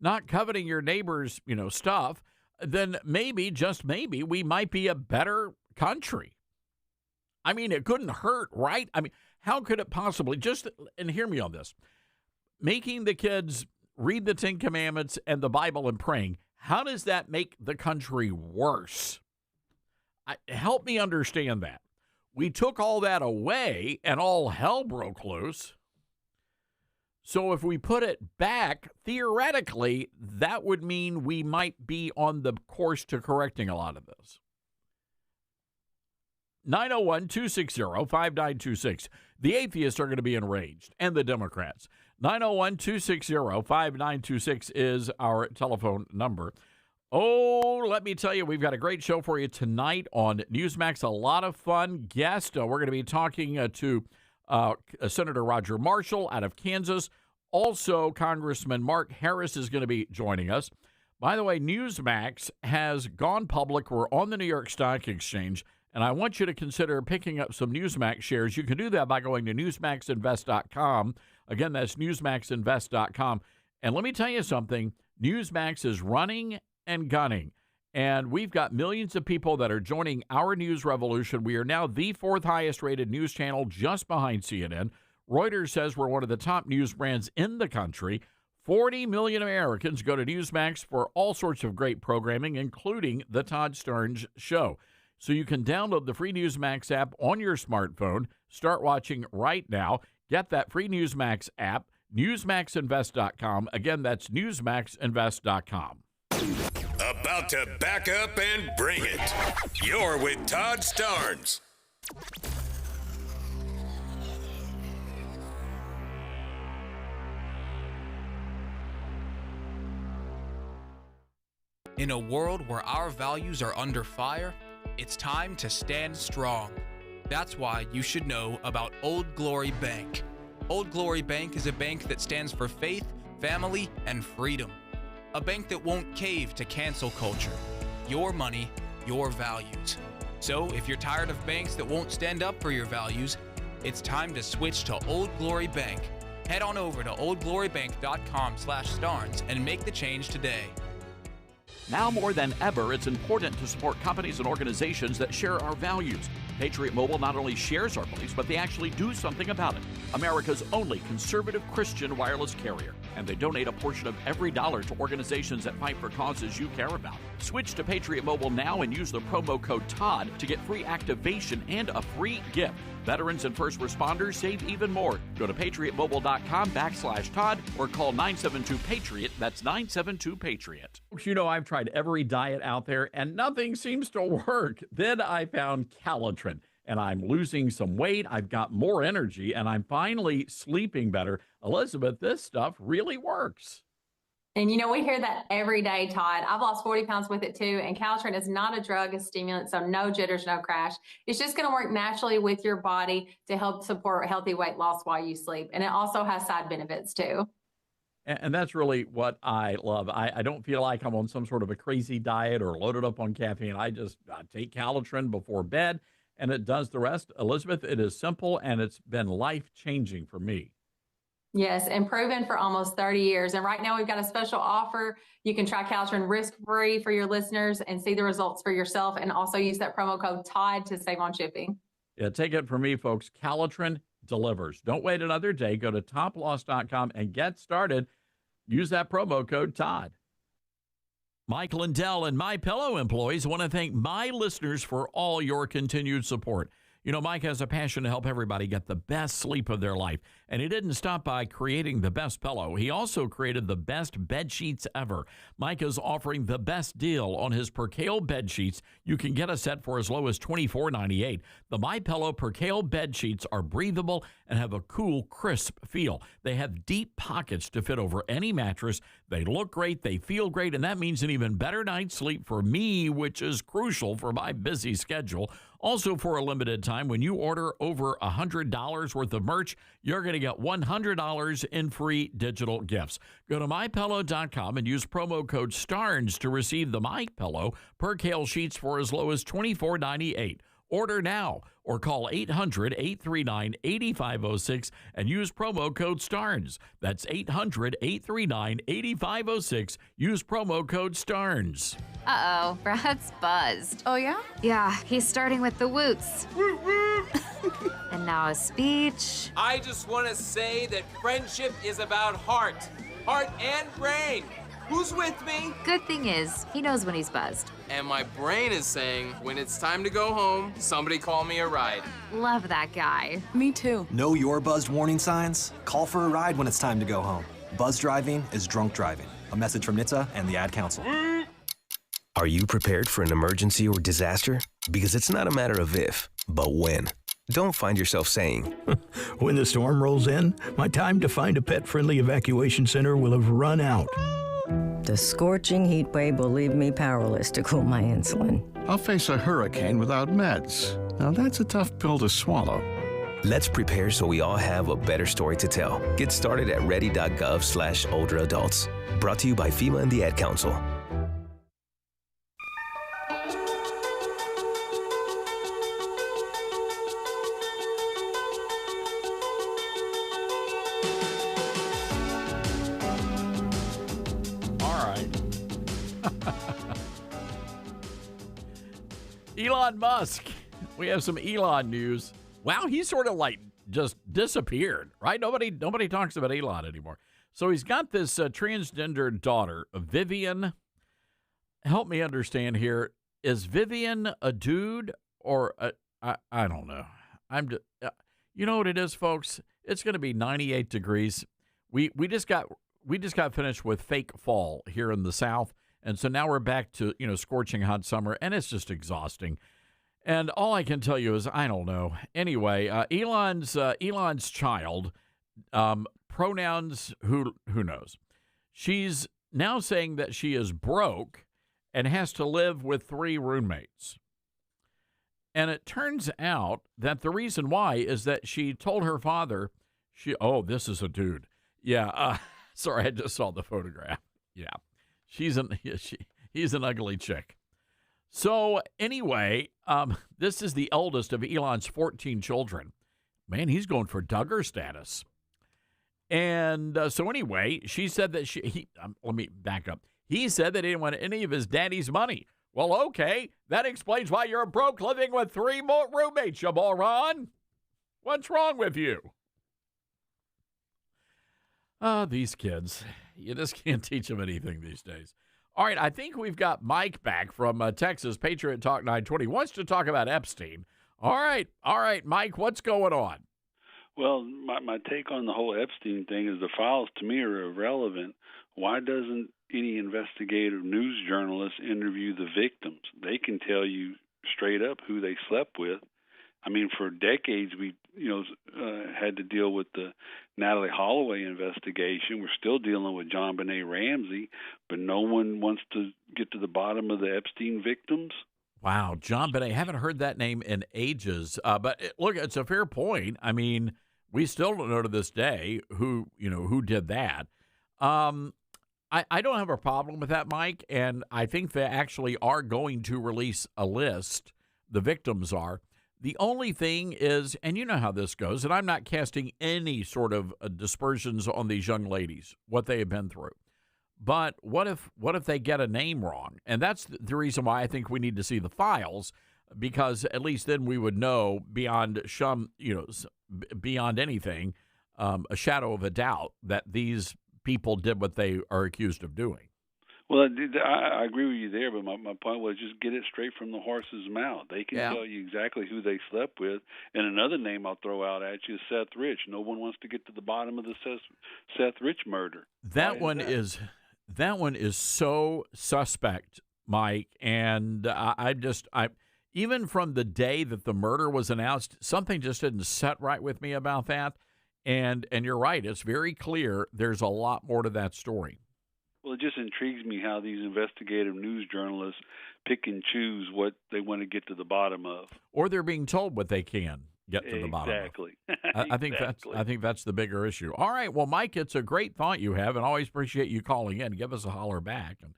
[SPEAKER 3] Not coveting your neighbor's, stuff. Then maybe, just maybe, we might be a better country. I mean, it couldn't hurt, right? I mean, how could it possibly? And hear me on this. Making the kids read the 10 Commandments and the Bible and praying, how does that make the country worse? Help me understand that. We took all that away and all hell broke loose. So if we put it back, theoretically, that would mean we might be on the course to correcting a lot of this. 901-260-5926. The atheists are going to be enraged, and the Democrats. 901-260-5926 is our telephone number. Oh, let me tell you, we've got a great show for you tonight on Newsmax. A lot of fun guests. We're going to be talking to Senator Roger Marshall out of Kansas. Also, Congressman Mark Harris is going to be joining us. By the way, Newsmax has gone public. We're on the New York Stock Exchange, and I want you to consider picking up some Newsmax shares. You can do that by going to newsmaxinvest.com. Again, that's newsmaxinvest.com. And let me tell you something. Newsmax is running and gunning, and we've got millions of people that are joining our news revolution. We are now the 4th highest rated news channel, just behind CNN. Reuters says we're one of the top news brands in the country. 40 million Americans go to Newsmax for all sorts of great programming, including the Todd Stearns Show. So you can download the free Newsmax app on your smartphone. Start watching right now. Get that free Newsmax app, newsmaxinvest.com. Again, that's newsmaxinvest.com.
[SPEAKER 6] About to back up and bring it. You're with Todd Stearns.
[SPEAKER 7] In a world where our values are under fire, it's time to stand strong. That's why you should know about Old Glory Bank. Old Glory Bank is a bank that stands for faith, family, and freedom. A bank that won't cave to cancel culture. Your money, your values. So if you're tired of banks that won't stand up for your values, it's time to switch to Old Glory Bank. Head on over to oldglorybank.com/Starnes and make the change today.
[SPEAKER 3] Now more than ever, it's important to support companies and organizations that share our values. Patriot Mobile not only shares our beliefs, but they actually do something about it. America's only conservative Christian wireless carrier. and they donate a portion of every dollar to organizations that fight for causes you care about. Switch to Patriot Mobile now and use the promo code TODD to get free activation and a free gift. Veterans and first responders save even more. Go to patriotmobile.com/Todd or call 972-PATRIOT. That's 972-PATRIOT. You know, I've tried every diet out there and nothing seems to work. Then I found Calitrin and I'm losing some weight. I've got more energy and I'm finally sleeping better. Elizabeth, this stuff really works.
[SPEAKER 8] And you know, we hear that every day, Todd. I've lost 40 pounds with it too. And Calitrin is not a drug, a stimulant, so no jitters, no crash. It's just going to work naturally with your body to help support healthy weight loss while you sleep. And it also has side benefits too.
[SPEAKER 3] And that's really what I love. I don't feel like I'm on some sort of a crazy diet or loaded up on caffeine. I take Calitrin before bed and it does the rest. Elizabeth, it is simple and it's been life-changing for me.
[SPEAKER 8] Yes, and proven for almost 30 years. And right now we've got a special offer. You can try Calitrin risk-free for your listeners and see the results for yourself, and also use that promo code TODD to save on shipping.
[SPEAKER 3] Yeah, take it from me, folks. Calitrin delivers. Don't wait another day. Go to toploss.com and get started. Use that promo code TODD. Mike Lindell and MyPillow employees want to thank my listeners for all your continued support. You know, Mike has a passion to help everybody get the best sleep of their life. And he didn't stop by creating the best pillow. He also created the best bed sheets ever. Mike is offering the best deal on his Percale bed sheets. You can get a set for as low as $24.98. The MyPillow Percale bed sheets are breathable and have a cool, crisp feel. They have deep pockets to fit over any mattress. They look great, they feel great, and that means an even better night's sleep for me, which is crucial for my busy schedule. Also, for a limited time, when you order over $100 worth of merch, you're going to get $100 in free digital gifts. Go to MyPillow.com and use promo code STARNS to receive the MyPillow Percale sheets for as low as $24.98. Order now or call 800-839-8506 and use promo code STARNS. That's 800-839-8506. Use promo code STARNS.
[SPEAKER 9] Uh-oh, Brad's buzzed.
[SPEAKER 22] Oh, yeah?
[SPEAKER 9] Yeah, he's starting with the woots. And now a speech.
[SPEAKER 10] I just want to say that friendship is about heart and brain. Who's with me?
[SPEAKER 9] Good thing is, he knows when he's buzzed.
[SPEAKER 10] And my brain is saying, when it's time to go home, somebody call me a ride.
[SPEAKER 9] Love that guy.
[SPEAKER 22] Me too.
[SPEAKER 11] Know your buzzed warning signs? Call for a ride when it's time to go home. Buzz driving is drunk driving. A message from NHTSA and the Ad Council.
[SPEAKER 12] Are you prepared for an emergency or disaster? Because it's not a matter of if, but when. Don't find yourself saying,
[SPEAKER 13] when the storm rolls in, my time to find a pet-friendly evacuation center will have run out.
[SPEAKER 14] The scorching heat wave will leave me powerless to cool my insulin.
[SPEAKER 15] I'll face a hurricane without meds. Now that's a tough pill to swallow.
[SPEAKER 12] Let's prepare so we all have a better story to tell. Get started at ready.gov/older adults. Brought to you by FEMA and the Ad Council.
[SPEAKER 3] Elon Musk. We have some Elon news. Wow, he sort of like just disappeared, right? Nobody talks about Elon anymore. So he's got this transgender daughter, Vivian. Help me understand here. Is Vivian a dude or I don't know. You know what it is, folks? It's going to be 98 degrees. We just got finished with fake fall here in the South. And so now we're back to, scorching hot summer, and it's just exhausting. And all I can tell you is, I don't know. Anyway, Elon's child, pronouns, who knows? She's now saying that she is broke and has to live with 3 roommates. And it turns out that the reason why is that she told her father, this is a dude. Yeah, sorry, I just saw the photograph. Yeah. He's an ugly chick. So anyway, this is the eldest of Elon's 14 children. Man, he's going for Duggar status. And so anyway, she said that let me back up. He said that he didn't want any of his daddy's money. Well, okay, that explains why you're broke living with 3 more roommates, you moron. What's wrong with you? These kids. You just can't teach them anything these days. All right, I think we've got Mike back from Texas, Patriot Talk 920. Wants to talk about Epstein. All right, Mike, what's going on?
[SPEAKER 31] Well, my take on the whole Epstein thing is the files to me are irrelevant. Why doesn't any investigative news journalist interview the victims? They can tell you straight up who they slept with. I mean, for decades we, had to deal with the Natalie Holloway investigation. We're still dealing with John Benet Ramsey, but no one wants to get to the bottom of the Epstein victims.
[SPEAKER 3] Wow, John Benet. Haven't heard that name in ages. But look, it's a fair point. I mean, we still don't know to this day who did that. I don't have a problem with that, Mike, and I think they actually are going to release a list. The victims are. The only thing is, and you know how this goes, and I'm not casting any sort of dispersions on these young ladies, what they have been through. But what if they get a name wrong? And that's the reason why I think we need to see the files, because at least then we would know beyond anything, a shadow of a doubt that these people did what they are accused of doing.
[SPEAKER 31] Well, I agree with you there, but my point was just get it straight from the horse's mouth. They can tell you exactly who they slept with. And another name I'll throw out at you is Seth Rich. No one wants to get to the bottom of the Seth Rich murder.
[SPEAKER 3] That one is so suspect, Mike. And I even from the day that the murder was announced, something just didn't set right with me about that. And you're right. It's very clear there's a lot more to that story.
[SPEAKER 31] Well, it just intrigues me how these investigative news journalists pick and choose what they want to get to the bottom of.
[SPEAKER 3] Or they're being told what they can get to the bottom of.
[SPEAKER 31] Exactly.
[SPEAKER 3] I think that's the bigger issue. All right. Well, Mike, it's a great thought you have, and always appreciate you calling in. Give us a holler back, and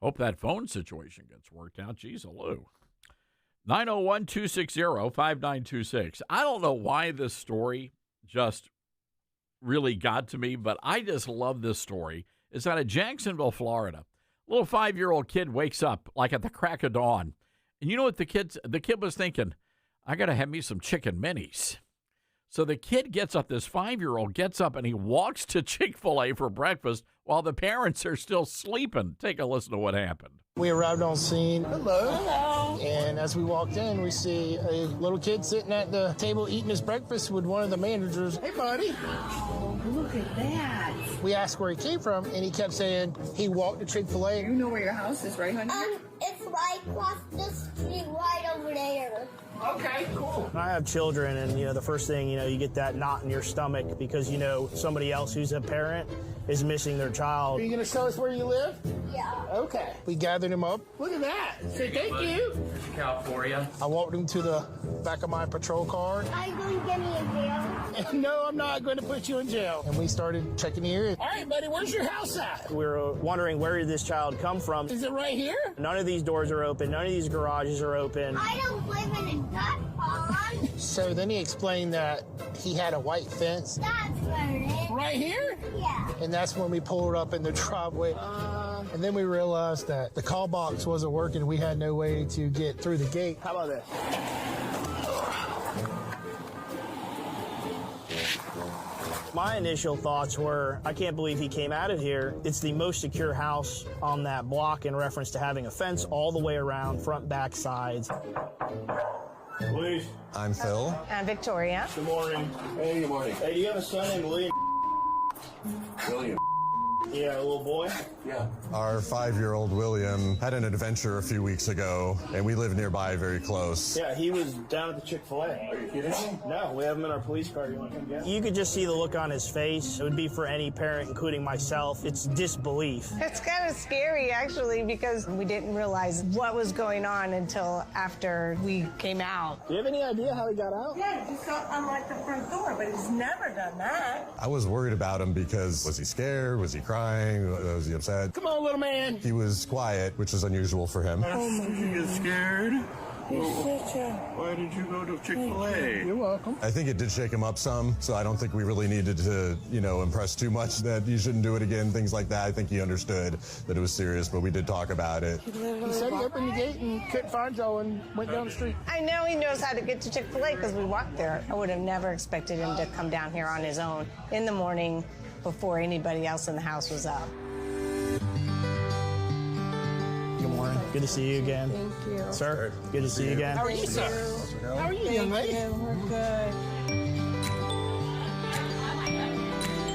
[SPEAKER 3] hope that phone situation gets worked out. Jeez, hello. 901-260-5926. I don't know why this story just really got to me, but I just love this story. It's out of Jacksonville, Florida. A little 5-year-old kid wakes up like at the crack of dawn. And you know what the kid was thinking? I got to have me some chicken minis. So the kid gets up, this 5-year-old gets up, and he walks to Chick-fil-A for breakfast while the parents are still sleeping. Take a listen to what happened.
[SPEAKER 1] We arrived on scene. Hello. And as we walked in, we see a little kid sitting at the table eating his breakfast with one of the managers. Hey, buddy.
[SPEAKER 4] Oh, look at that.
[SPEAKER 1] We asked where he came from, and he kept saying he walked to Chick-fil-A.
[SPEAKER 4] You know where your house is, right, honey? It's right across the street, right over there. Okay, cool.
[SPEAKER 1] I have children, and the first thing, you get that knot in your stomach because somebody else who's a parent is missing their child. Are you going to show us where you live?
[SPEAKER 4] Yeah.
[SPEAKER 1] Okay. We gathered him up. Look at that. Say thank you.
[SPEAKER 10] Look out for you.
[SPEAKER 1] I walked him to the back of my patrol car.
[SPEAKER 4] Are you going to get me in jail?
[SPEAKER 1] No, I'm not going to put you in jail. And we started checking the area. All right, buddy, where's your house at? We were wondering where did this child come from. Is it right here? None of these doors are open. None of these garages are open.
[SPEAKER 4] I don't live in that pond.
[SPEAKER 1] So then he explained that he had a white fence.
[SPEAKER 4] That's where it is.
[SPEAKER 1] Right here?
[SPEAKER 4] Yeah.
[SPEAKER 1] And that's when we pulled up in the driveway. And then we realized that the call box wasn't working. We had no way to get through the gate. How about that? My initial thoughts were, I can't believe he came out of here. It's the most secure house on that block in reference to having a fence all the way around, front, back, sides. Please.
[SPEAKER 5] I'm Phil.
[SPEAKER 16] I'm Victoria.
[SPEAKER 1] Good morning.
[SPEAKER 5] Hey, good morning.
[SPEAKER 1] Hey, do you have a son named William?
[SPEAKER 5] William.
[SPEAKER 1] Yeah, a little boy?
[SPEAKER 5] Yeah. Our 5-year-old William had an adventure a few weeks ago, and we live nearby very close.
[SPEAKER 1] Yeah, he was down at the Chick-fil-A. Are you kidding me? No, we have him in our police car. You want to come get him? You could just see the look on his face. It would be for any parent, including myself. It's disbelief.
[SPEAKER 16] It's kind of scary, actually, because we didn't realize what was going on until after we came out.
[SPEAKER 1] Do you have any idea how he got out?
[SPEAKER 16] Yeah, he got unlocked the front door, but he's never done that.
[SPEAKER 5] I was worried about him because was he scared? Was he crying? Was he upset?
[SPEAKER 1] Come on, little man.
[SPEAKER 5] He was quiet, which is unusual for him.
[SPEAKER 1] Oh, my
[SPEAKER 5] Did you get scared?
[SPEAKER 1] Why did you go to Chick-fil-A? You're welcome.
[SPEAKER 5] I think it did shake him up some, so I don't think we really needed to, impress too much that you shouldn't do it again, things like that. I think he understood that it was serious, but we did talk about it.
[SPEAKER 1] He said he opened the gate and couldn't find y'all and went down the street.
[SPEAKER 16] I know he knows how to get to Chick-fil-A because we walked there. I would have never expected him to come down here on his own in the morning before anybody else in the house was up.
[SPEAKER 1] Good morning. Good to see you again.
[SPEAKER 16] Thank you.
[SPEAKER 1] Sir, good to see you again.
[SPEAKER 16] How are you, sir?
[SPEAKER 1] How are you, young lady?
[SPEAKER 16] We're good.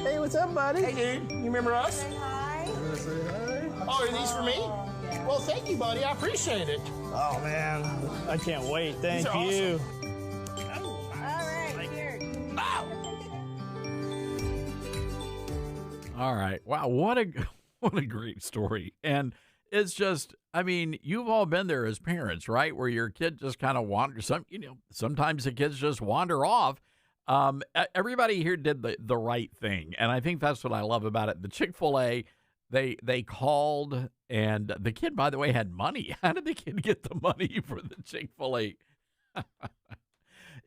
[SPEAKER 1] Hey, what's up, buddy?
[SPEAKER 2] Hey, dude. You remember us?
[SPEAKER 16] Hi.
[SPEAKER 2] Oh, are these for me? Well, thank you, buddy. I appreciate it.
[SPEAKER 1] Oh, man. I can't wait. Thank
[SPEAKER 2] These are
[SPEAKER 1] you.
[SPEAKER 16] All right, here.
[SPEAKER 3] All right. Wow, what a great story. And it's just, I mean, you've all been there as parents, right? Where your kid just kind of wanders. Sometimes the kids just wander off. Everybody here did the right thing, and I think that's what I love about it. The Chick-fil-A, they called, and the kid, by the way, had money. How did the kid get the money for the Chick-fil-A?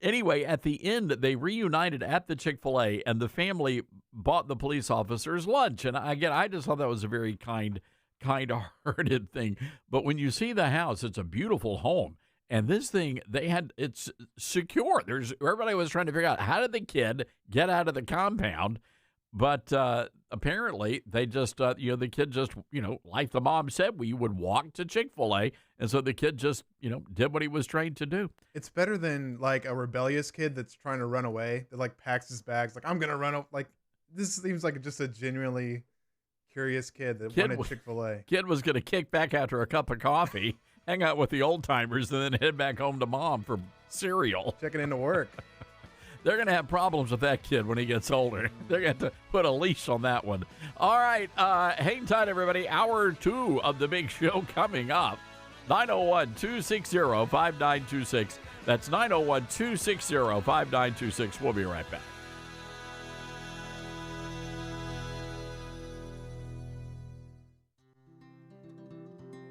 [SPEAKER 3] Anyway, at the end, they reunited at the Chick-fil-A, and the bought the police officers lunch. And again, I just thought that was a very kind-hearted thing. But when you see the house, it's a beautiful home. And this thing, it's secure. Everybody was trying to figure out, how did the kid get out of the compound? But apparently, they just, the kid just, like the mom said, we would walk to Chick-fil-A. And so the kid just, did what he was trained to do.
[SPEAKER 21] It's better than like a rebellious kid that's trying to run away, that like packs his bags, like, I'm going to run. Like, this seems like just a genuinely curious kid that wanted Chick-fil-A.
[SPEAKER 3] Kid was going to kick back after a cup of coffee, hang out with the old timers, and then head back home to mom for cereal.
[SPEAKER 21] Checking into work.
[SPEAKER 3] They're going to have problems with that kid when he gets older. They're going to have to put a leash on that one. All right. Hang tight, everybody. Hour 2 of the big show coming up. 901-260-5926. That's 901-260-5926. We'll be right back.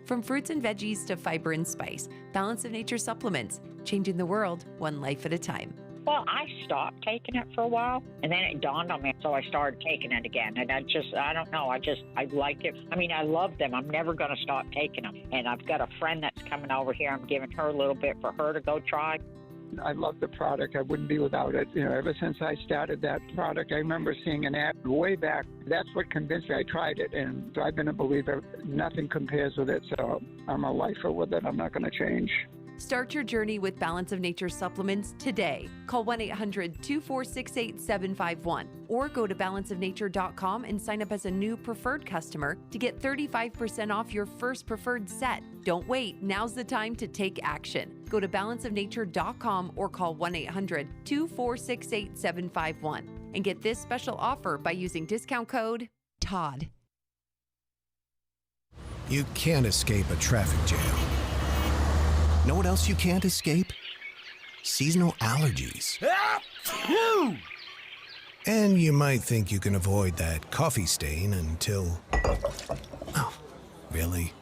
[SPEAKER 17] From fruits and veggies to fiber and spice, Balance of Nature supplements, changing the world one life at a time.
[SPEAKER 19] Well, I stopped taking it for a while, and then it dawned on me, so I started taking it again. And I don't know, I like it. I mean, I love them. I'm never going to stop taking them. And I've got a friend that's coming over here. I'm giving her a little bit for her to go try.
[SPEAKER 20] I love the product. I wouldn't be without it. Ever since I started that product, I remember seeing an ad way back. That's what convinced me. I tried it, and I've been a believer. Nothing compares with it, so I'm a lifer with it. I'm not going to change.
[SPEAKER 17] Start your journey with Balance of Nature supplements today. Call 1-800-246-8751 or go to balanceofnature.com and sign up as a new preferred customer to get 35% off your first preferred set. Don't wait. Now's the time to take action. Go to balanceofnature.com or call 1-800-246-8751 and get this special offer by using discount code TODD.
[SPEAKER 23] You can't escape a traffic jam. Know what else you can't escape? Seasonal allergies. And you might think you can avoid that coffee stain until... Oh, really?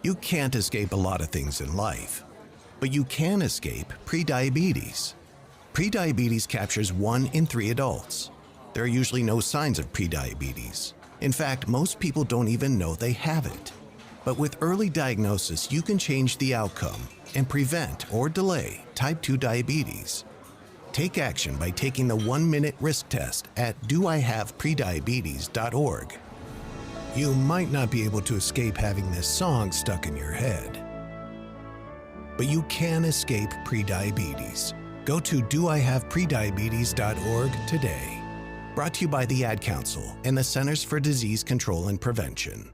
[SPEAKER 23] You can't escape a lot of things in life, but you can escape prediabetes. Prediabetes captures 1 in 3 adults. There are usually no signs of prediabetes. In fact, most people don't even know they have it. But with early diagnosis, you can change the outcome and prevent or delay type 2 diabetes. Take action by taking the 1-minute risk test at doihaveprediabetes.org. You might not be able to escape having this song stuck in your head, but you can escape prediabetes. Go to doihaveprediabetes.org today. Brought to you by the Ad Council and the Centers for Disease Control and Prevention.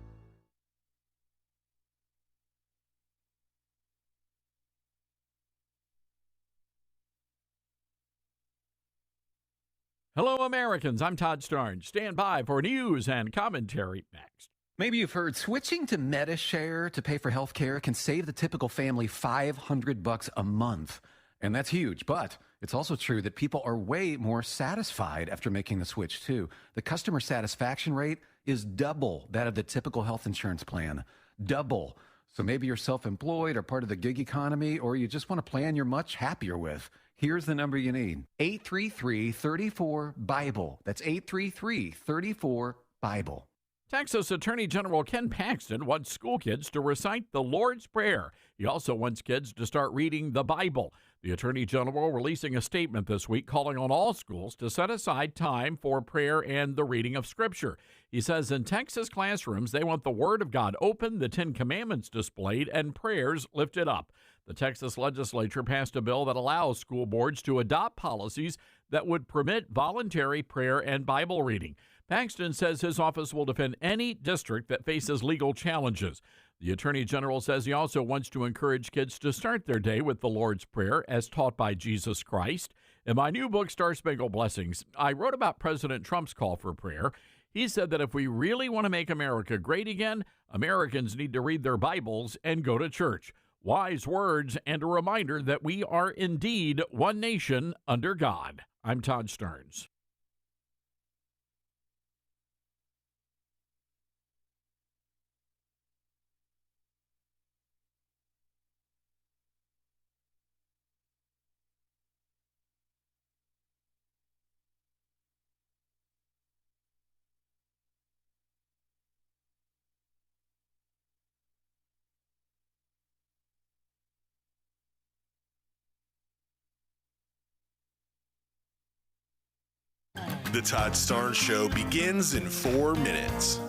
[SPEAKER 3] Hello, Americans. I'm Todd Starnes. Stand by for news and commentary next.
[SPEAKER 24] Maybe you've heard switching to MediShare to pay for health care can save the typical family $500 a month. And that's huge. But it's also true that people are way more satisfied after making the switch, too. The customer satisfaction rate is double that of the typical health insurance plan. Double. So maybe you're self-employed or part of the gig economy, or you just want a plan you're much happier with. Here's the number you need. 833-34-BIBLE. That's 833-34-BIBLE.
[SPEAKER 3] Texas Attorney General Ken Paxton wants school kids to recite the Lord's Prayer. He also wants kids to start reading the Bible. The Attorney General releasing a statement this week calling on all schools to set aside time for prayer and the reading of Scripture. He says in Texas classrooms, they want the Word of God open, the Ten Commandments displayed, and prayers lifted up. The Texas legislature passed a bill that allows school boards to adopt policies that would permit voluntary prayer and Bible reading. Paxton says his office will defend any district that faces legal challenges. The Attorney General says he also wants to encourage kids to start their day with the Lord's Prayer as taught by Jesus Christ. In my new book, Star Spangled Blessings, I wrote about President Trump's call for prayer. He said that if we really want to make America great again, Americans need to read their Bibles and go to church. Wise words and a reminder that we are indeed one nation under God. I'm Todd Stearns.
[SPEAKER 6] The Todd Starnes Show begins in 4 minutes.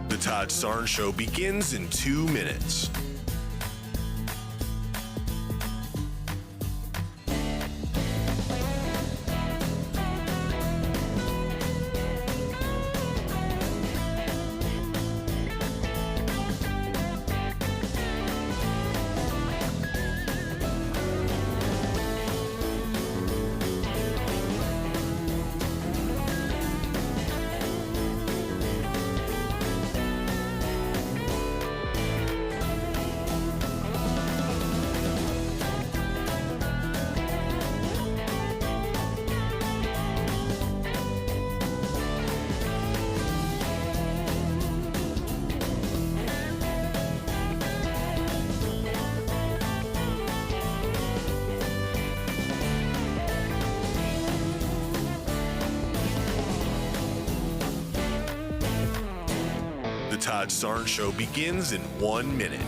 [SPEAKER 6] The Todd Starnes Show begins in 2 minutes. The Todd Starnes Show begins in 1 minute.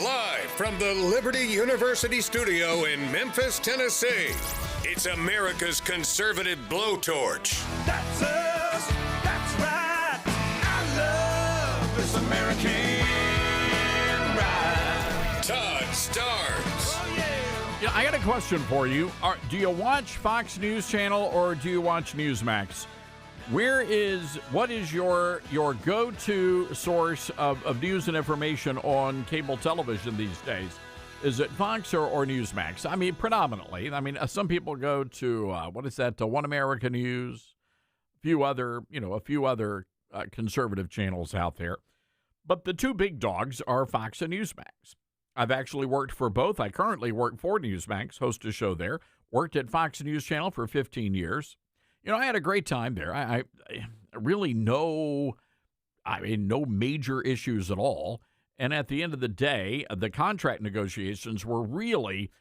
[SPEAKER 7] Live from the Liberty University studio in Memphis, Tennessee, it's America's conservative blowtorch.
[SPEAKER 8] That's us. That's right. I love this American ride.
[SPEAKER 7] Todd Starnes.
[SPEAKER 3] Yeah, I got a question for you. Do you watch Fox News Channel or do you watch Newsmax? What is your go-to source of news and information on cable television these days? Is it Fox or Newsmax? I mean, predominantly. I mean, some people go to One America News, a few other conservative channels out there. But the two big dogs are Fox and Newsmax. I've actually worked for both. I currently work for Newsmax, host a show there. Worked at Fox News Channel for 15 years. I had a great time there. I really no major issues at all. And at the end of the day, the contract negotiations were really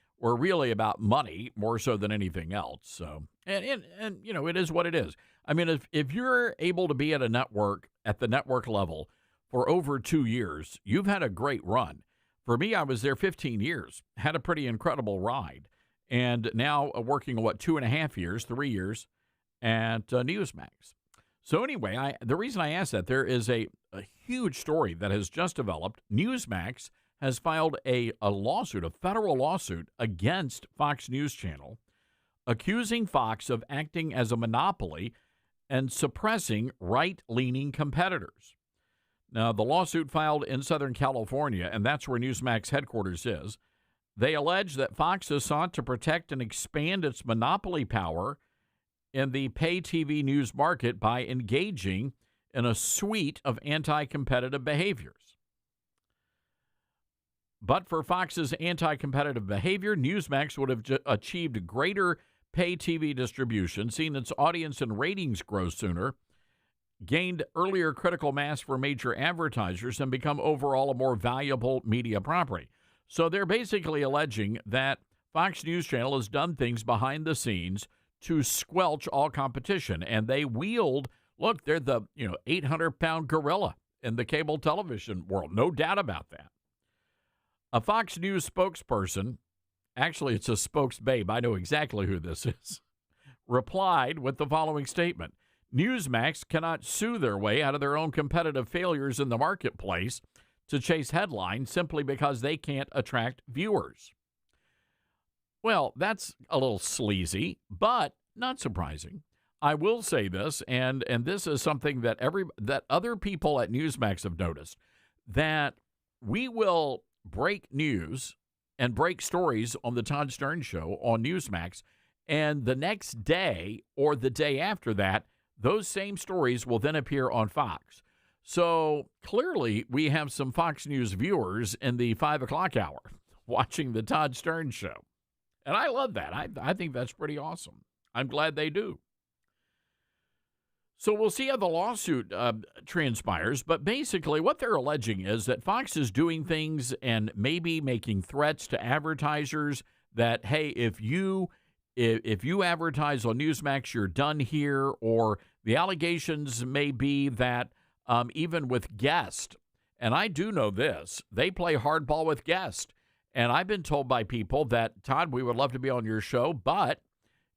[SPEAKER 3] about money more so than anything else. So, and it is what it is. I mean, if you're able to be at a network at the network level for over 2 years, you've had a great run. For me, I was there 15 years, had a pretty incredible ride, and now working 2.5 years, 3 years at Newsmax. So anyway, the reason I asked that, there is a huge story that has just developed. Newsmax has filed a lawsuit, a federal lawsuit against Fox News Channel, accusing Fox of acting as a monopoly and suppressing right-leaning competitors. Now, the lawsuit filed in Southern California, and that's where Newsmax headquarters is. They allege that Fox has sought to protect and expand its monopoly power in the pay TV news market by engaging in a suite of anti-competitive behaviors. But for Fox's anti-competitive behavior, Newsmax would have achieved greater pay TV distribution, seen its audience and ratings grow sooner, gained earlier critical mass for major advertisers, and become overall a more valuable media property. So they're basically alleging that Fox News Channel has done things behind the scenes to squelch all competition. And they wield, look, they're the 800-pound gorilla in the cable television world. No doubt about that. A Fox News spokesperson, actually it's a spokesbabe, I know exactly who this is, replied with the following statement. Newsmax cannot sue their way out of their own competitive failures in the marketplace to chase headlines simply because they can't attract viewers. Well, that's a little sleazy, but not surprising. I will say this, and this is something that that other people at Newsmax have noticed, that we will break news and break stories on the Todd Stern Show on Newsmax, and the next day or the day after that, those same stories will then appear on Fox. So clearly we have some Fox News viewers in the 5 o'clock hour watching the Todd Stern Show. And I love that. I think that's pretty awesome. I'm glad they do. So we'll see how the lawsuit transpires. But basically what they're alleging is that Fox is doing things and maybe making threats to advertisers that, hey, if you advertise on Newsmax, you're done here. Or the allegations may be that even with guests, and I do know this, they play hardball with guests. And I've been told by people that, Todd, we would love to be on your show, but,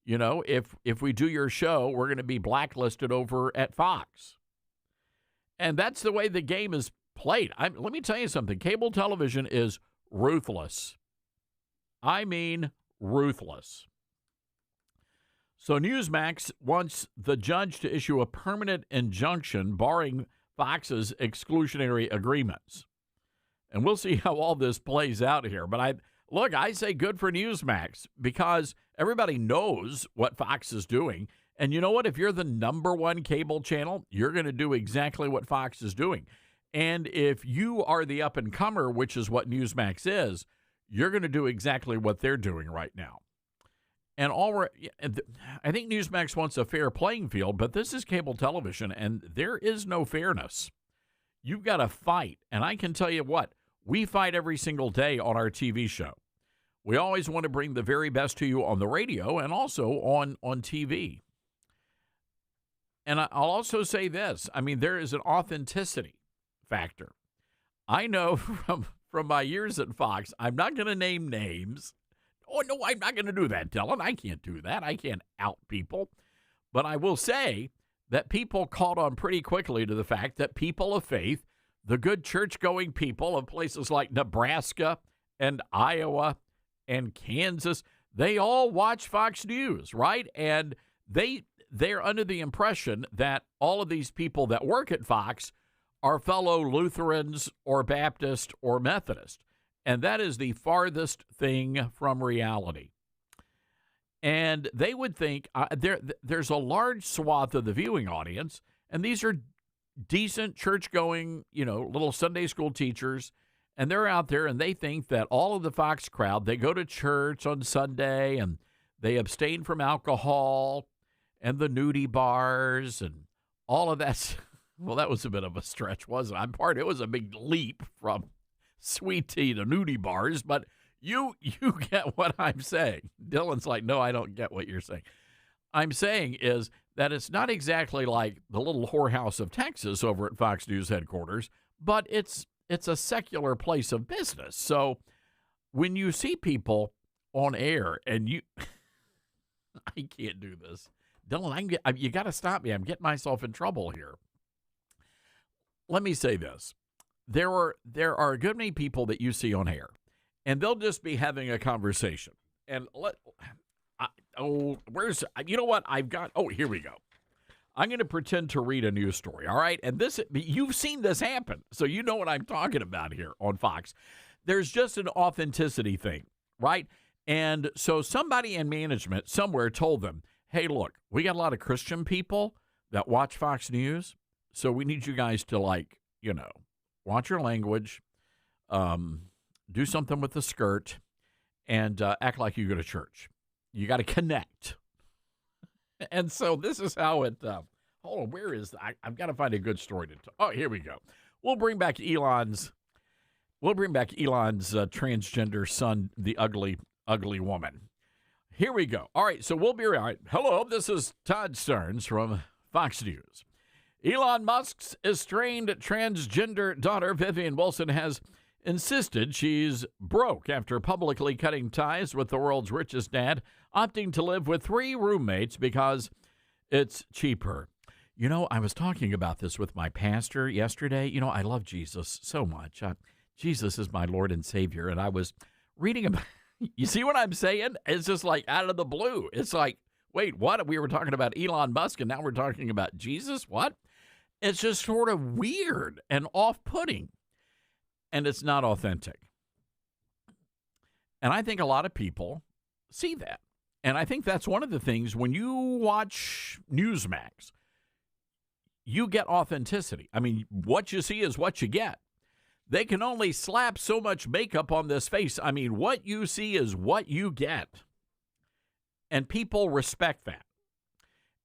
[SPEAKER 3] if we do your show, we're going to be blacklisted over at Fox. And that's the way the game is played. Let me tell you something. Cable television is ruthless. I mean ruthless. So Newsmax wants the judge to issue a permanent injunction barring Fox's exclusionary agreements. And we'll see how all this plays out here. But I say good for Newsmax because everybody knows what Fox is doing. And you know what? If you're the number one cable channel, you're going to do exactly what Fox is doing. And if you are the up-and-comer, which is what Newsmax is, you're going to do exactly what they're doing right now. And I think Newsmax wants a fair playing field, but this is cable television, and there is no fairness. You've got to fight. And I can tell you what, we fight every single day on our TV show. We always want to bring the very best to you on the radio and also on TV. And I'll also say this. I mean, there is an authenticity factor. I know from from my years at Fox. I'm not going to name names. Oh, no, I'm not going to do that, Dylan. I can't do that. I can't out people. But I will say that people caught on pretty quickly to the fact that people of faith, the good church-going people of places like Nebraska and Iowa and Kansas, they all watch Fox News, right? And they're under the impression that all of these people that work at Fox are fellow Lutherans or Baptist or Methodist. And that is the farthest thing from reality. And they would think there's a large swath of the viewing audience, and these are decent church-going, little Sunday school teachers, and they're out there, and they think that all of the Fox crowd, they go to church on Sunday, and they abstain from alcohol and the nudie bars and all of that. Well, that was a bit of a stretch, wasn't it? It was a big leap from sweet tea to nudie bars, but you get what I'm saying. Dylan's like, no, I don't get what you're saying. I'm saying is that it's not exactly like the little whorehouse of Texas over at Fox News headquarters, but it's a secular place of business. So when you see people on air and I can't do this. Dylan, you got to stop me. I'm getting myself in trouble here. Let me say this. There are a good many people that you see on air, and they'll just be having a conversation. And you know what? Here we go. I'm going to pretend to read a news story, all right? And you've seen this happen, so you know what I'm talking about here on Fox. There's just an authenticity thing, right? And so somebody in management somewhere told them, hey, look, we got a lot of Christian people that watch Fox News, so we need you guys to, watch your language, do something with the skirt, and act like you go to church. You got to connect. And so this is how it, hold on, where is, I've got to find a good story to tell. Oh, here we go. We'll bring back Elon's transgender son, the ugly woman. Here we go. All right, so we'll be right. Hello, this is Todd Stearns from Fox News. Elon Musk's estranged transgender daughter, Vivian Wilson, has insisted she's broke after publicly cutting ties with the world's richest dad, opting to live with 3 roommates because it's cheaper. I was talking about this with my pastor yesterday. I love Jesus so much. Jesus is my Lord and Savior, and I was reading about, you see what I'm saying? It's just like out of the blue. It's like, wait, what? We were talking about Elon Musk, and now we're talking about Jesus? What? It's just sort of weird and off-putting, and it's not authentic. And I think a lot of people see that. And I think that's one of the things when you watch Newsmax, you get authenticity. I mean, what you see is what you get. They can only slap so much makeup on this face. I mean, what you see is what you get. And people respect that.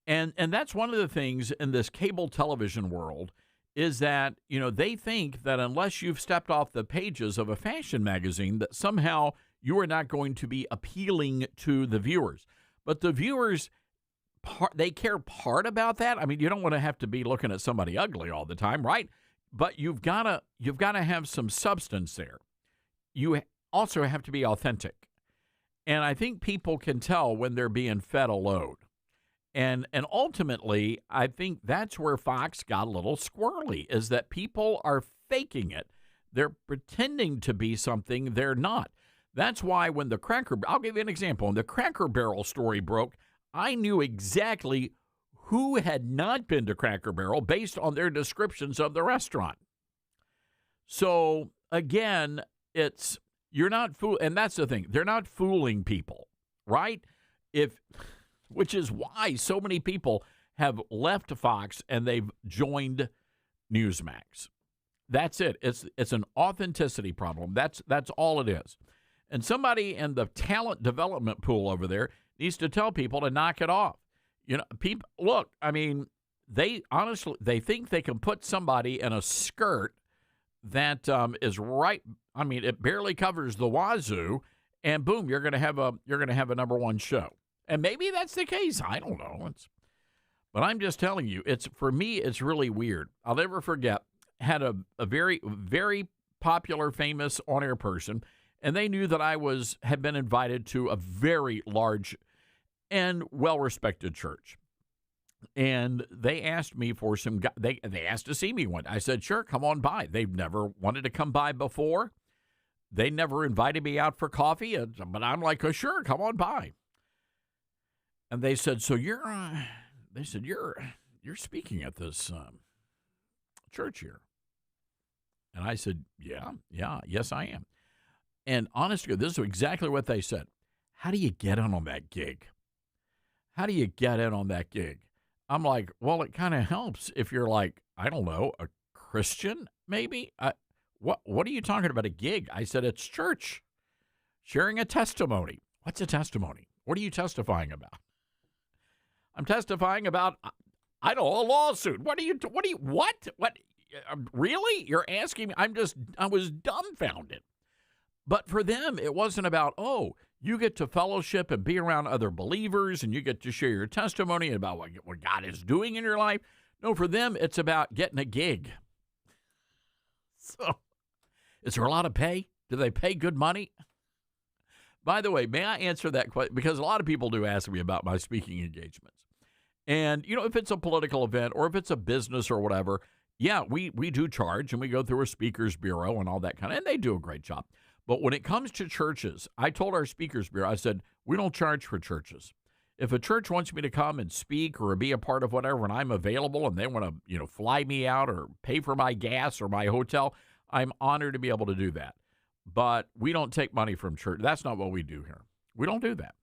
[SPEAKER 3] And that's one of the things in this cable television world is that, they think that unless you've stepped off the pages of a fashion magazine, that somehow you are not going to be appealing to the viewers. But the viewers, they care part about that. I mean, you don't want to have to be looking at somebody ugly all the time, right? But you've got to have some substance there. You also have to be authentic. And I think people can tell when they're being fed a load. And ultimately, I think that's where Fox got a little squirrely, is that people are faking it. They're pretending to be something they're not. That's why when I'll give you an example. When the Cracker Barrel story broke, I knew exactly who had not been to Cracker Barrel based on their descriptions of the restaurant. So, again, you're not and that's the thing. They're not fooling people, right? Which is why so many people have left Fox and they've joined Newsmax. That's it. It's an authenticity problem. That's all it is. And somebody in the talent development pool over there needs to tell people to knock it off. People, look, I mean, they think they can put somebody in a skirt that is right. I mean, it barely covers the wazoo, and boom, you're going to have a number one show. And maybe that's the case. I don't know. But I'm just telling you, for me, it's really weird. I'll never forget, had a very, very popular, famous on-air person, and they knew that I had been invited to a very large and well-respected church. And they asked me for some, they asked to see me one. I said, sure, come on by. They've never wanted to come by before. They never invited me out for coffee, but I'm like, oh, sure, come on by. And they said, so you're speaking at this church here. And I said, yes, I am. And honestly, this is exactly what they said. How do you get in on that gig? How do you get in on that gig? I'm like, well, it kind of helps if you're like, I don't know, a Christian, maybe? What are you talking about, a gig? I said, it's church. Sharing a testimony. What's a testimony? What are you testifying about? I'm testifying about, I don't know, a lawsuit. What? Really? You're asking me? I was dumbfounded. But for them, it wasn't about, oh, you get to fellowship and be around other believers and you get to share your testimony about what God is doing in your life. No, for them, it's about getting a gig. So, is there a lot of pay? Do they pay good money? By the way, may I answer that question? Because a lot of people do ask me about my speaking engagements. And, if it's a political event or if it's a business or whatever, yeah, we do charge and we go through a speakers bureau and all that kind of, and they do a great job. But when it comes to churches, I told our speakers bureau, I said, we don't charge for churches. If a church wants me to come and speak or be a part of whatever and I'm available and they want to, fly me out or pay for my gas or my hotel, I'm honored to be able to do that. But we don't take money from church. That's not what we do here. We don't do that.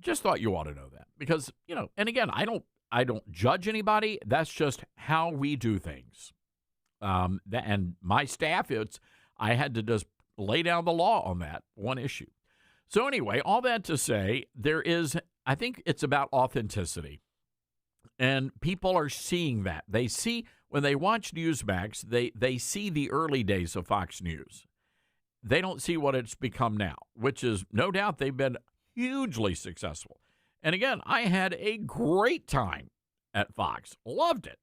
[SPEAKER 3] Just thought you ought to know that because, and again, I don't judge anybody. That's just how we do things. And my staff, I had to just lay down the law on that one issue. So anyway, all that to say, I think it's about authenticity. And people are seeing that. They see, when they watch Newsmax, they see the early days of Fox News. They don't see what it's become now, which is no doubt they've been hugely successful. And again, I had a great time at Fox. Loved it.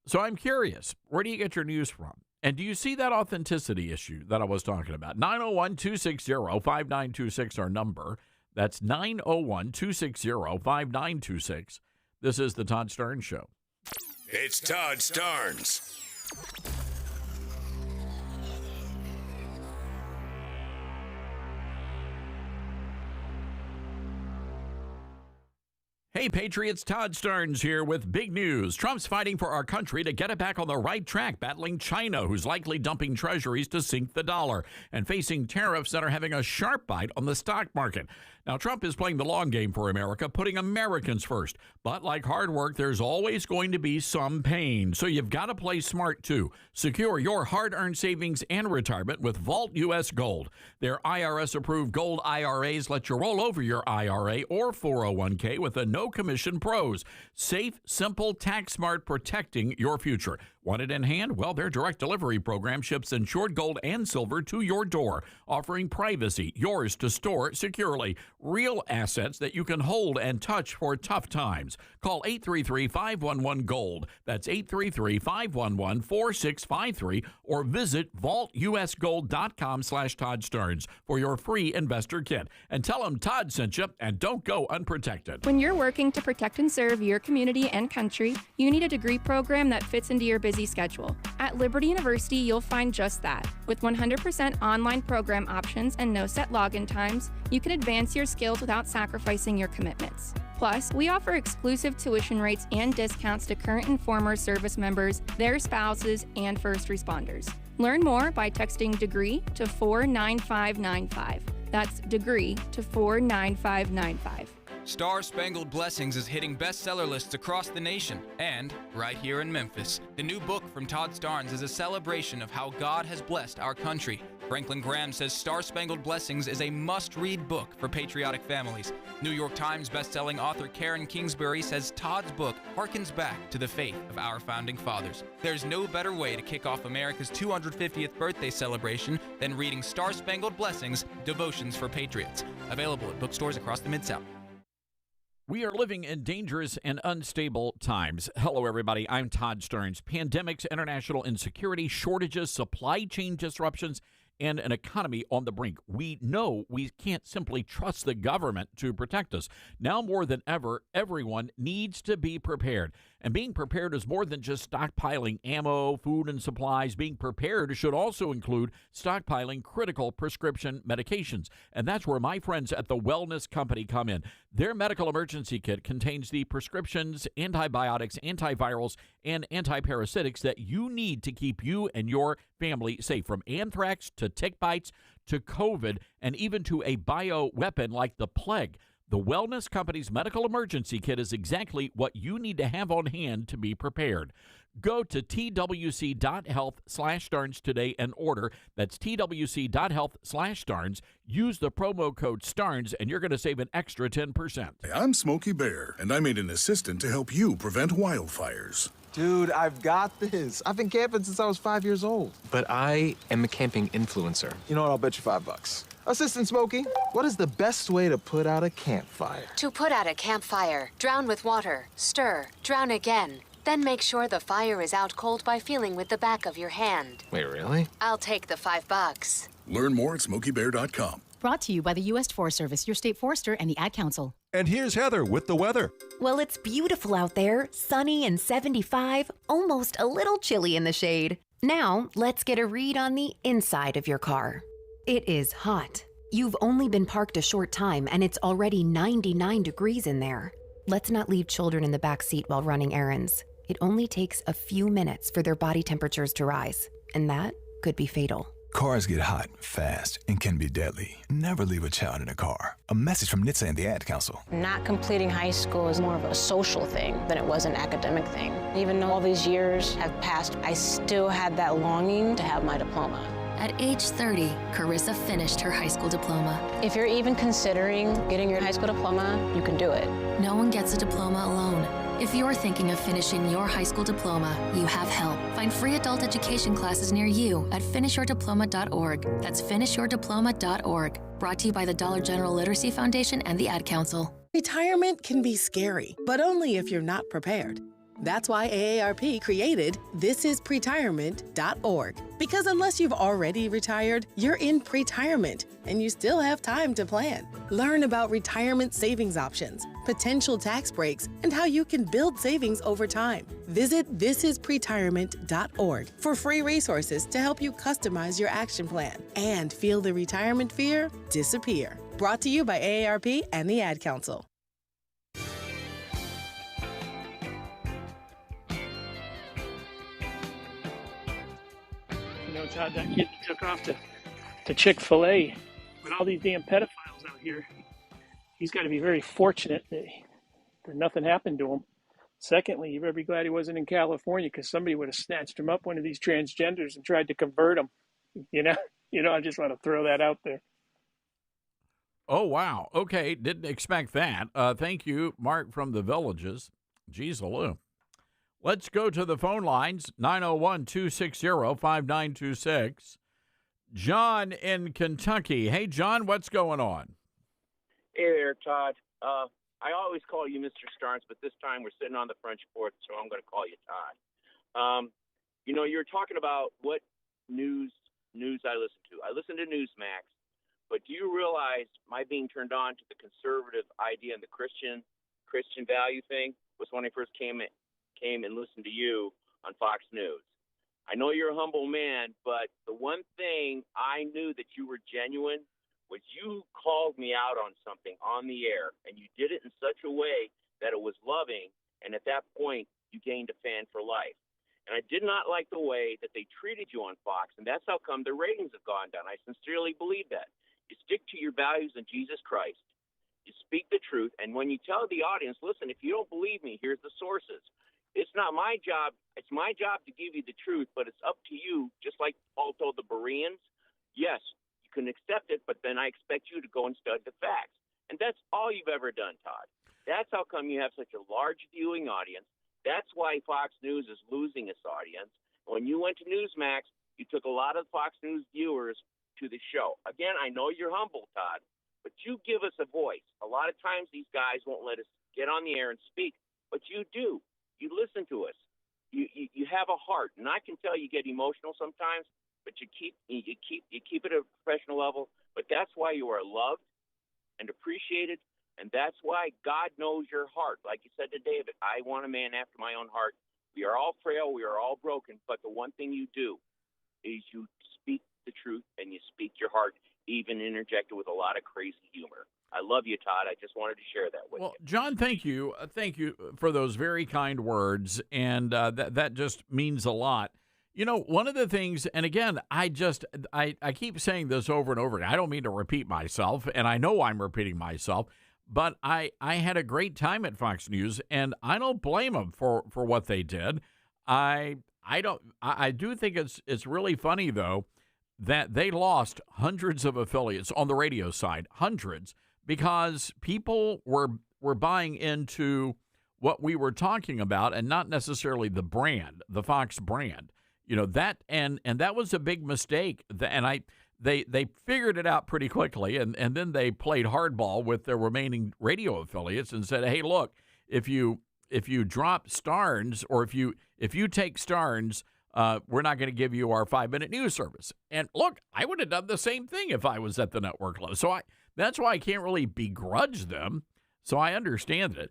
[SPEAKER 3] So I'm curious, where do you get your news from? And do you see that authenticity issue that I was talking about? 901-260-5926, our number. That's 901-260-5926. This is the Todd Starnes Show.
[SPEAKER 7] It's Todd Starnes.
[SPEAKER 3] Hey, Patriots, Todd Starnes here with big news. Trump's fighting for our country to get it back on the right track, battling China, who's likely dumping treasuries to sink the dollar, and facing tariffs that are having a sharp bite on the stock market. Now, Trump is playing the long game for America, putting Americans first. But like hard work, there's always going to be some pain. So you've got to play smart, too. Secure your hard-earned savings and retirement with Vault U.S. Gold. Their IRS-approved gold IRAs let you roll over your IRA or 401k with a no-commission pros. Safe, simple, tax-smart, protecting your future. Want it in hand? Well, their direct delivery program ships insured gold and silver to your door, offering privacy, yours to store securely. Real assets that you can hold and touch for tough times. Call 833-511-GOLD. That's 833-511-4653 or visit vaultusgold.com/Todd Starnes for your free investor kit. And tell them Todd sent you and don't go unprotected.
[SPEAKER 9] When you're working to protect and serve your community and country, you need a degree program that fits into your busy schedule. At Liberty University, you'll find just that. With 100% online program options and no set login times, you can advance your skills without sacrificing your commitments. Plus, we offer exclusive tuition rates and discounts to current and former service members, their spouses, and first responders. Learn more by texting DEGREE to 49595. That's DEGREE to 49595.
[SPEAKER 11] Star Spangled Blessings is hitting bestseller lists across the nation and right here in Memphis. The new book from Todd Starnes is a celebration of how God has blessed our country. Franklin Graham says Star Spangled Blessings is a must-read book for patriotic families. New York Times bestselling author Karen Kingsbury says Todd's book harkens back to the faith of our founding fathers. There's no better way to kick off America's 250th birthday celebration than reading Star Spangled Blessings, Devotions for Patriots. Available at bookstores across the Mid-South.
[SPEAKER 3] We are living in dangerous and unstable times. Hello, everybody. I'm Todd Stearns. Pandemics, international insecurity, shortages, supply chain disruptions, and an economy on the brink. We know we can't simply trust the government to protect us. Now more than ever, everyone needs to be prepared. And being prepared is more than just stockpiling ammo, food, and supplies. Being prepared should also include stockpiling critical prescription medications. And that's where my friends at the Wellness Company come in. Their medical emergency kit contains the prescriptions, antibiotics, antivirals, and antiparasitics that you need to keep you and your family safe, from anthrax to tick bites to COVID and even to a bioweapon like the plague. The Wellness Company's medical emergency kit is exactly what you need to have on hand to be prepared. Go to twc.health/Starnes today and order. That's twc.health/Starnes. Use the promo code Starnes, and you're going to save an extra 10%.
[SPEAKER 13] Hey, I'm Smokey Bear, and I made an assistant to help you prevent wildfires.
[SPEAKER 14] Dude, I've got this. I've been camping since I was 5 years old.
[SPEAKER 15] But I am a camping influencer.
[SPEAKER 14] You know what? I'll bet you $5. Assistant Smokey, what is the best way to put out a campfire?
[SPEAKER 18] To put out a campfire, drown with water, stir, drown again. Then make sure the fire is out cold by feeling with the back of your hand.
[SPEAKER 15] Wait, really?
[SPEAKER 18] I'll take the $5.
[SPEAKER 13] Learn more at SmokeyBear.com.
[SPEAKER 22] Brought to you by the U.S. Forest Service, your state forester, and the Ad Council.
[SPEAKER 25] And here's Heather with the weather.
[SPEAKER 26] Well, it's beautiful out there, sunny and 75, almost a little chilly in the shade. Now, let's get a read on the inside of your car. It is hot. You've only been parked a short time, and it's already 99 degrees in there. Let's not leave children in the back seat while running errands. It only takes a few minutes for their body temperatures to rise, and that could be fatal.
[SPEAKER 27] Cars get hot, fast, and can be deadly. Never leave a child in a car. A message from NHTSA and the Ad Council.
[SPEAKER 16] Not completing high school is more of a social thing than it was an academic thing. Even though all these years have passed, I still had that longing to have my diploma.
[SPEAKER 28] At age 30, Carissa finished her high school diploma.
[SPEAKER 16] If you're even considering getting your high school diploma, you can do it.
[SPEAKER 28] No one gets a diploma alone. If you're thinking of finishing your high school diploma, you have help. Find free adult education classes near you at finishyourdiploma.org. That's finishyourdiploma.org. Brought to you by the Dollar General Literacy Foundation and the Ad Council.
[SPEAKER 29] Retirement can be scary, but only if you're not prepared. That's why AARP created thisispretirement.org. Because unless you've already retired, you're in pretirement, and you still have time to plan. Learn about retirement savings options, potential tax breaks, and how you can build savings over time. Visit thisispretirement.org for free resources to help you customize your action plan and feel the retirement fear disappear. Brought to you by AARP and the Ad Council.
[SPEAKER 30] Todd, that kid took off to Chick-fil-A with all these damn pedophiles out here. He's got to be very fortunate that nothing happened to him. Secondly, you better be glad he wasn't in California, because somebody would have snatched him up, one of these transgenders, and tried to convert him. You know, I just want to throw that out there.
[SPEAKER 3] Oh, wow. Okay, didn't expect that. Thank you, Mark from the Villages. Jeez, Lou. Let's go to the phone lines, 901-260-5926. John in Kentucky. Hey, John, what's going on?
[SPEAKER 32] Hey there, Todd. I always call you Mr. Starnes, but this time we're sitting on the French porch, so I'm going to call you Todd. You were talking about what news I listen to. I listen to Newsmax, but do you realize my being turned on to the conservative idea and the Christian value thing was when I first came and listened to you on Fox News. I know you're a humble man, but the one thing I knew that you were genuine was you called me out on something on the air, and you did it in such a way that it was loving, and at that point, you gained a fan for life. And I did not like the way that they treated you on Fox, and that's how come the ratings have gone down. I sincerely believe that. You stick to your values in Jesus Christ. You speak the truth, and when you tell the audience, listen, if you don't believe me, here's the sources. It's not my job. It's my job to give you the truth, but it's up to you, just like Paul told the Bereans. Yes, you can accept it, but then I expect you to go and study the facts. And that's all you've ever done, Todd. That's how come you have such a large viewing audience. That's why Fox News is losing its audience. When you went to Newsmax, you took a lot of Fox News viewers to the show. Again, I know you're humble, Todd, but you give us a voice. A lot of times these guys won't let us get on the air and speak, but you do. You listen to us. You have a heart, and I can tell you get emotional sometimes, but you keep it at a professional level. But that's why you are loved and appreciated, and that's why God knows your heart. Like you said to David, I want a man after my own heart. We are all frail, we are all broken, but the one thing you do is you speak the truth and you speak your heart, even interjected with a lot of crazy humor. I love you, Todd. I just wanted to share that with you.
[SPEAKER 3] Well, John, thank you. Thank you for those very kind words, and that just means a lot. You know, one of the things, and again, I keep saying this over and over again. I don't mean to repeat myself, and I know I'm repeating myself, but I had a great time at Fox News, and I don't blame them for what they did. I do think it's really funny, though, that they lost hundreds of affiliates on the radio side, hundreds, because people were buying into what we were talking about and not necessarily the brand, the Fox brand. You know, that and that was a big mistake. And they figured it out pretty quickly, and then they played hardball with their remaining radio affiliates and said, "Hey, look, if you drop Starnes, or if you take Starnes, we're not going to give you our 5-minute news service." And look, I would have done the same thing if I was at the network level. So that's why I can't really begrudge them. So I understand it.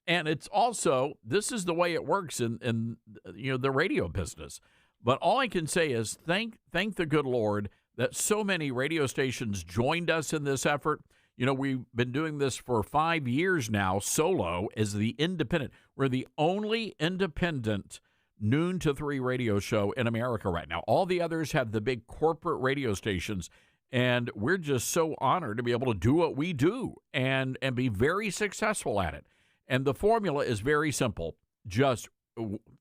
[SPEAKER 3] And it's also, this is the way it works in the radio business. But all I can say is thank the good Lord that so many radio stations joined us in this effort. You know, we've been doing this for 5 years now, solo, as the independent. We're the only independent noon to 3 radio show in America right now. All the others have the big corporate radio stations, and we're just so honored to be able to do what we do and be very successful at it. And the formula is very simple. Just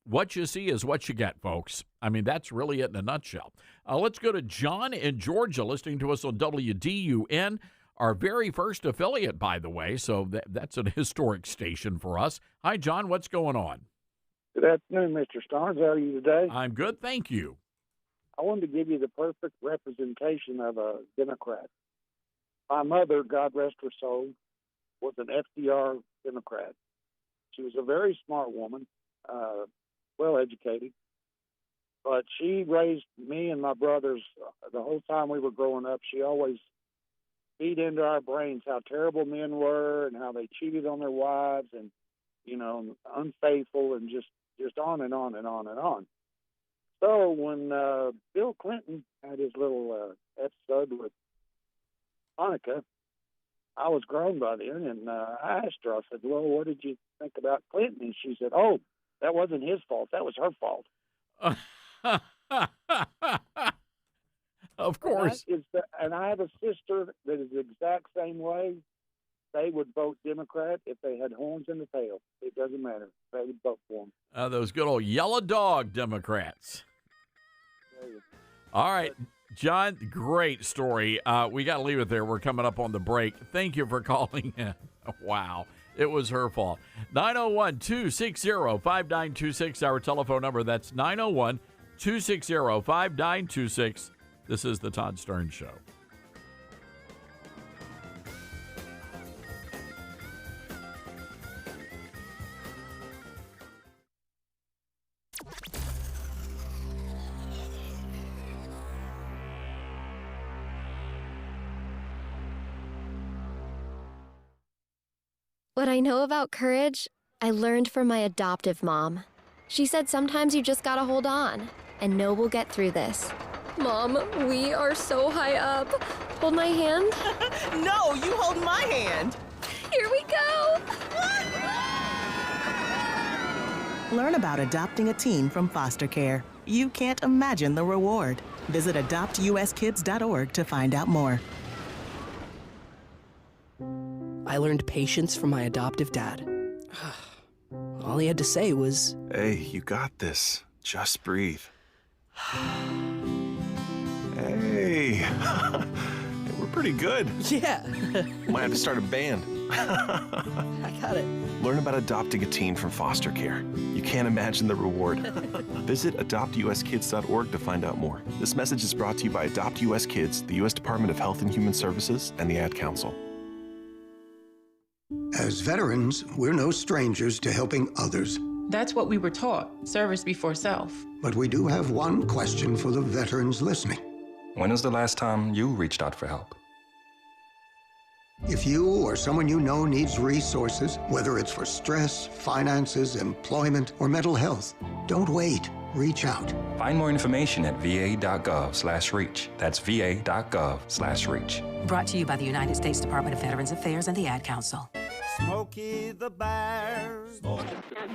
[SPEAKER 3] what you see is what you get, folks. I mean, that's really it in a nutshell. Let's go to John in Georgia, listening to us on WDUN, our very first affiliate, by the way. So that's an historic station for us. Hi, John. What's going on?
[SPEAKER 1] Good afternoon, Mr. Starnes. How are you today?
[SPEAKER 3] I'm good, thank you.
[SPEAKER 1] I wanted to give you the perfect representation of a Democrat. My mother, God rest her soul, was an FDR Democrat. She was a very smart woman, well-educated, but she raised me and my brothers the whole time we were growing up. She always feed into our brains how terrible men were and how they cheated on their wives and, you know, unfaithful, and just on and on and on and on. So when Bill Clinton had his little episode with Monica, I was grown by then, and I asked her, I said, well, what did you think about Clinton? And she said, oh, that wasn't his fault. That was her fault.
[SPEAKER 3] Of course.
[SPEAKER 1] And I have a sister that is the exact same way. They would vote Democrat if they had horns in the tail. It doesn't matter. They would vote for them.
[SPEAKER 3] Those good old yellow dog Democrats. All right, John, great story. We got to leave it there. We're coming up on the break. Thank you for calling in. Wow, it was her fault. 901-260-5926, our telephone number. That's 901-260-5926. This is the Todd Starnes Show.
[SPEAKER 2] What I know about courage, I learned from my adoptive mom. She said sometimes you just gotta hold on and know we'll get through this. Mom, we are so high up. Hold my hand.
[SPEAKER 4] No, you hold my hand.
[SPEAKER 2] Here we go.
[SPEAKER 4] Learn about adopting a teen from foster care. You can't imagine the reward. Visit adoptuskids.org to find out more.
[SPEAKER 5] I learned patience from my adoptive dad. All he had to say was,
[SPEAKER 25] "Hey, you got this. Just breathe." Hey, we're pretty good.
[SPEAKER 5] Yeah.
[SPEAKER 25] Might have to start a band.
[SPEAKER 5] I got it.
[SPEAKER 25] Learn about adopting a teen from foster care. You can't imagine the reward. Visit adoptuskids.org to find out more. This message is brought to you by Adopt US Kids, the U.S. Department of Health and Human Services, and the Ad Council.
[SPEAKER 6] As veterans, we're no strangers to helping others.
[SPEAKER 7] That's what we were taught, service before self.
[SPEAKER 6] But we do have one question for the veterans listening.
[SPEAKER 15] When was the last time you reached out for help?
[SPEAKER 6] If you or someone you know needs resources, whether it's for stress, finances, employment, or mental health, don't wait. Reach out.
[SPEAKER 15] Find more information at va.gov/reach. That's va.gov/reach.
[SPEAKER 22] Brought to you by the United States Department of Veterans Affairs and the Ad Council.
[SPEAKER 8] Smokey the Bear.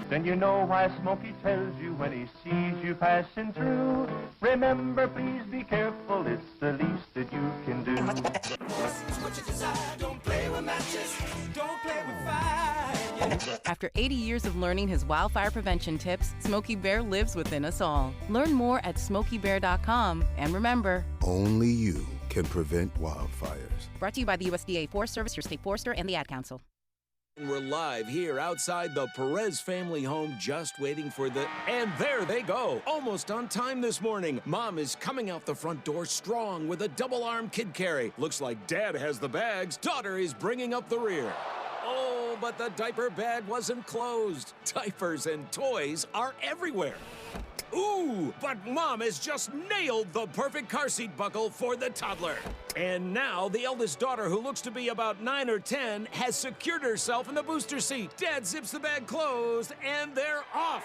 [SPEAKER 8] Then you know why Smokey tells you when he sees you passing through. Remember, please be careful, it's the least that you can do. What you desire, don't play with matches, don't play with fire.
[SPEAKER 10] After 80 years of learning his wildfire prevention tips, Smokey Bear lives within us all. Learn more at SmokeyBear.com. And remember,
[SPEAKER 12] only you can prevent wildfires.
[SPEAKER 22] Brought to you by the USDA Forest Service, your state forester, and the Ad Council.
[SPEAKER 17] We're live here outside the Perez family home, just waiting for the... And there they go! Almost on time this morning. Mom is coming out the front door strong with a double-arm kid carry. Looks like Dad has the bags. Daughter is bringing up the rear. Oh, but the diaper bag wasn't closed. Diapers and toys are everywhere. Ooh, but Mom has just nailed the perfect car seat buckle for the toddler. And now the eldest daughter, who looks to be about 9 or 10, has secured herself in the booster seat. Dad zips the bag closed, and they're off.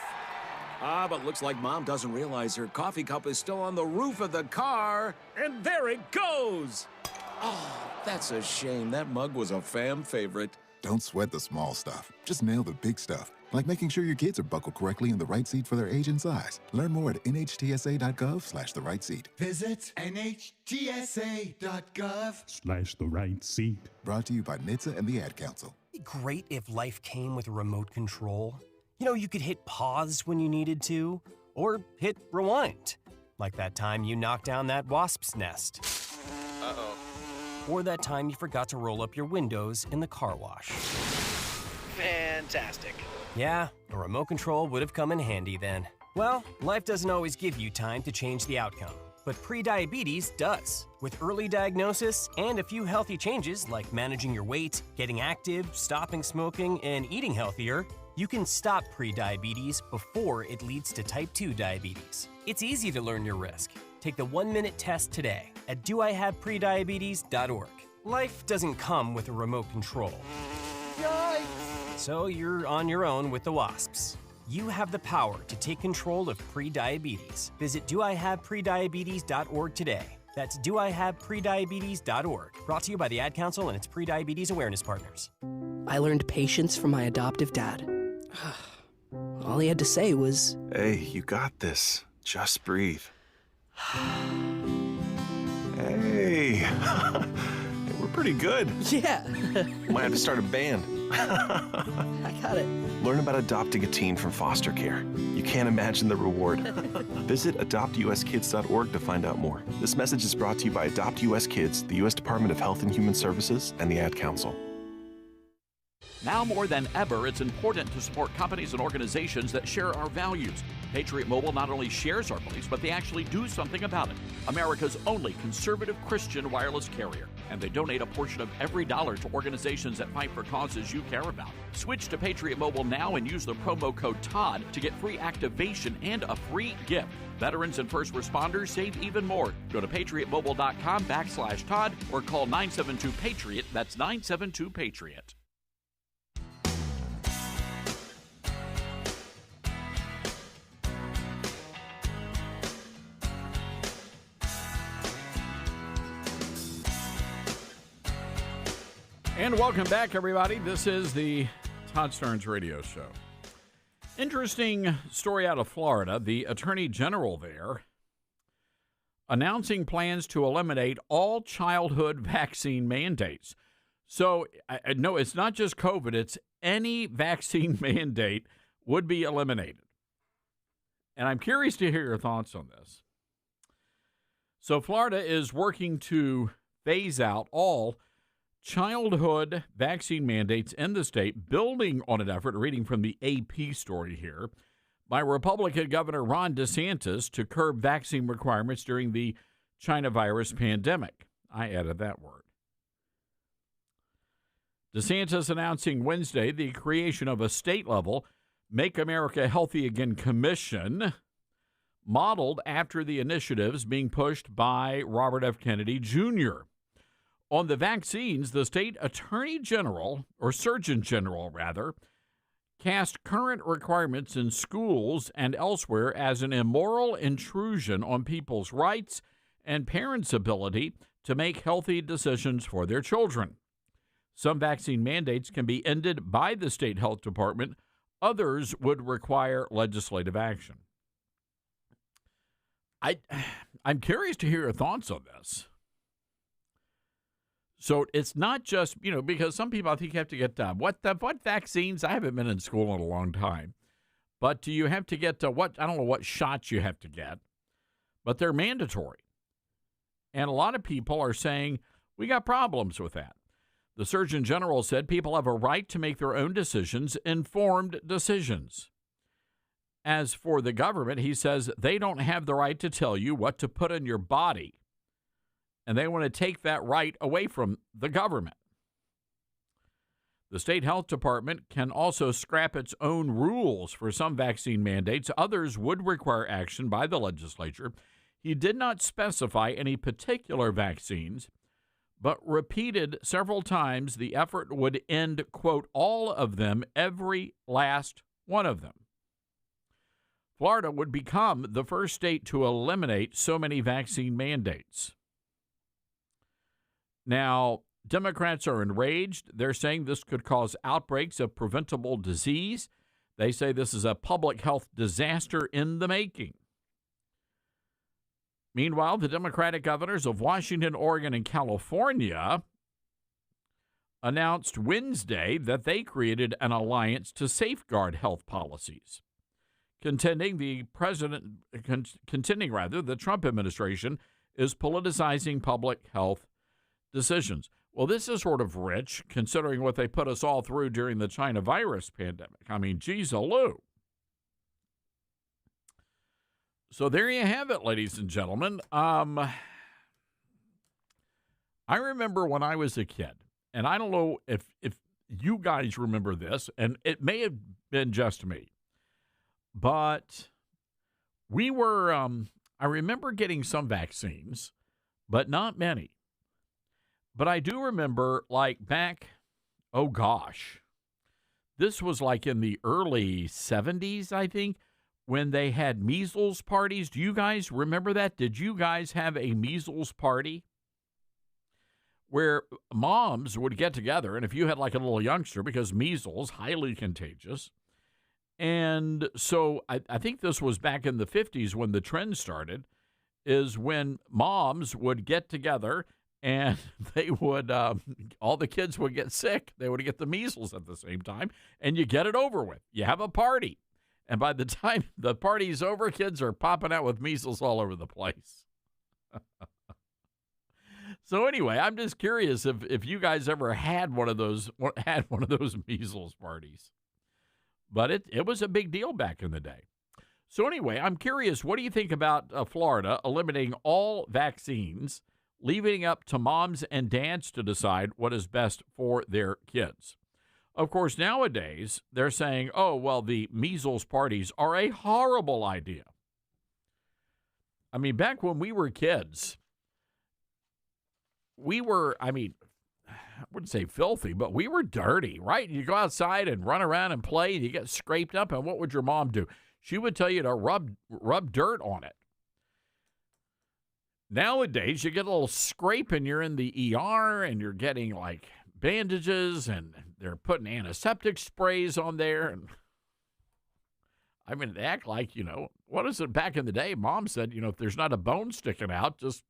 [SPEAKER 17] But looks like Mom doesn't realize her coffee cup is still on the roof of the car. And there it goes. Oh, that's a shame. That mug was a fam favorite.
[SPEAKER 27] Don't sweat the small stuff. Just nail the big stuff, like making sure your kids are buckled correctly in the right seat for their age and size. Learn more at nhtsa.gov/the right seat.
[SPEAKER 8] Visit nhtsa.gov/the
[SPEAKER 27] right seat. Brought to you by NHTSA and the Ad Council.
[SPEAKER 19] It'd be great if life came with a remote control. You know, you could hit pause when you needed to, or hit rewind. Like that time you knocked down that wasp's nest.
[SPEAKER 17] Uh-oh.
[SPEAKER 19] Or that time you forgot to roll up your windows in the car wash.
[SPEAKER 17] Fantastic.
[SPEAKER 19] Yeah, a remote control would have come in handy then. Well, life doesn't always give you time to change the outcome, but prediabetes does. With early diagnosis and a few healthy changes like managing your weight, getting active, stopping smoking, and eating healthier, you can stop prediabetes before it leads to type 2 diabetes. It's easy to learn your risk. Take the 1-minute test today at doihaveprediabetes.org. Life doesn't come with a remote control.
[SPEAKER 8] Yikes!
[SPEAKER 19] So you're on your own with the wasps. You have the power to take control of prediabetes. Visit doihaveprediabetes.org today. That's doihaveprediabetes.org. Brought to you by the Ad Council and its Prediabetes Awareness Partners.
[SPEAKER 5] I learned patience from my adoptive dad. All he had to say was,
[SPEAKER 25] "Hey, you got this. Just breathe." Hey, we're pretty good.
[SPEAKER 5] Yeah.
[SPEAKER 25] Might have to start a band.
[SPEAKER 5] I got it.
[SPEAKER 25] Learn about adopting a teen from foster care. You can't imagine the reward. Visit adoptuskids.org to find out more. This message is brought to you by Adopt US Kids, the U.S. Department of Health and Human Services, and the Ad Council.
[SPEAKER 3] Now more than ever, it's important to support companies and organizations that share our values. Patriot Mobile not only shares our beliefs, but they actually do something about it. America's only conservative Christian wireless carrier. And they donate a portion of every dollar to organizations that fight for causes you care about. Switch to Patriot Mobile now and use the promo code Todd to get free activation and a free gift. Veterans and first responders save even more. Go to patriotmobile.com/Todd or call 972-PATRIOT. That's 972-PATRIOT. And welcome back, everybody. This is the Todd Starnes Radio Show. Interesting story out of Florida. The Attorney General there announcing plans to eliminate all childhood vaccine mandates. So, no, it's not just COVID. It's any vaccine mandate would be eliminated. And I'm curious to hear your thoughts on this. So, Florida is working to phase out all childhood vaccine mandates in the state, building on an effort, reading from the AP story here, by Republican Governor Ron DeSantis to curb vaccine requirements during the China virus pandemic. I added that word. DeSantis announcing Wednesday the creation of a state-level Make America Healthy Again Commission, modeled after the initiatives being pushed by Robert F. Kennedy Jr. On the vaccines, the state attorney general, or surgeon general rather, cast current requirements in schools and elsewhere as an immoral intrusion on people's rights and parents' ability to make healthy decisions for their children. Some vaccine mandates can be ended by the state health department. Others would require legislative action. I'm curious to hear your thoughts on this. So it's not just, because some people I think have to get what vaccines? I haven't been in school in a long time. But do you have to get I don't know what shots you have to get, but they're mandatory. And a lot of people are saying, we got problems with that. The Surgeon General said people have a right to make their own decisions, informed decisions. As for the government, he says they don't have the right to tell you what to put in your body. And they want to take that right away from the government. The state health department can also scrap its own rules for some vaccine mandates. Others would require action by the legislature. He did not specify any particular vaccines, but repeated several times the effort would end, quote, all of them, every last one of them. Florida would become the first state to eliminate so many vaccine mandates. Now, Democrats are enraged. They're saying this could cause outbreaks of preventable disease. They say this is a public health disaster in the making. Meanwhile, the Democratic governors of Washington, Oregon, and California announced Wednesday that they created an alliance to safeguard health policies, contending the Trump administration is politicizing public health decisions. Well, this is sort of rich, considering what they put us all through during the China virus pandemic. I mean, geez-a-loo. So there you have it, ladies and gentlemen. I remember when I was a kid, and I don't know if you guys remember this, and it may have been just me, but we were, I remember getting some vaccines, but not many. But I do remember, like, back, oh gosh, this was like in the early 70s, I think, when they had measles parties. Do you guys remember that? Did you guys have a measles party where moms would get together, and if you had like a little youngster, because measles, highly contagious, and so I think this was back in the 50s when the trend started, is when moms would get together and they would, all the kids would get sick. They would get the measles at the same time, and you get it over with. You have a party. And by the time the party's over, kids are popping out with measles all over the place. So anyway, I'm just curious if you guys ever had one of those measles parties. But it was a big deal back in the day. So anyway, I'm curious, what do you think about Florida eliminating all vaccines, leaving it up to moms and dads to decide what is best for their kids? Of course, nowadays, they're saying, oh, well, the measles parties are a horrible idea. I mean, back when we were kids, we were, I wouldn't say filthy, but we were dirty, right? You go outside and run around and play, and you get scraped up, and what would your mom do? She would tell you to rub dirt on it. Nowadays, you get a little scrape, and you're in the ER, and you're getting, like, bandages, and they're putting antiseptic sprays on there. And I mean, they act like, what is it back in the day? Mom said, if there's not a bone sticking out, just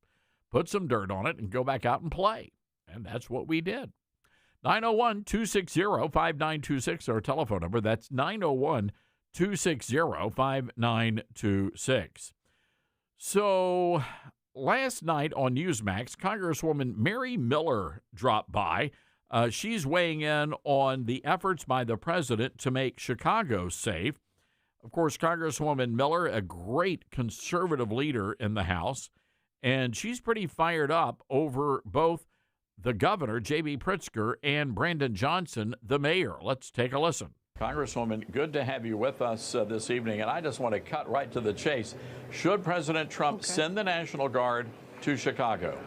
[SPEAKER 3] put some dirt on it and go back out and play. And that's what we did. 901-260-5926, our telephone number. That's 901-260-5926. So last night on Newsmax, Congresswoman Mary Miller dropped by. She's weighing in on the efforts by the president to make Chicago safe. Of course, Congresswoman Miller, a great conservative leader in the House, and she's pretty fired up over both the governor, J.B. Pritzker, and Brandon Johnson, the mayor. Let's take a listen. Congresswoman, good to have you with us this evening, and I just want to cut right to the chase. Should President Trump send the National Guard to Chicago?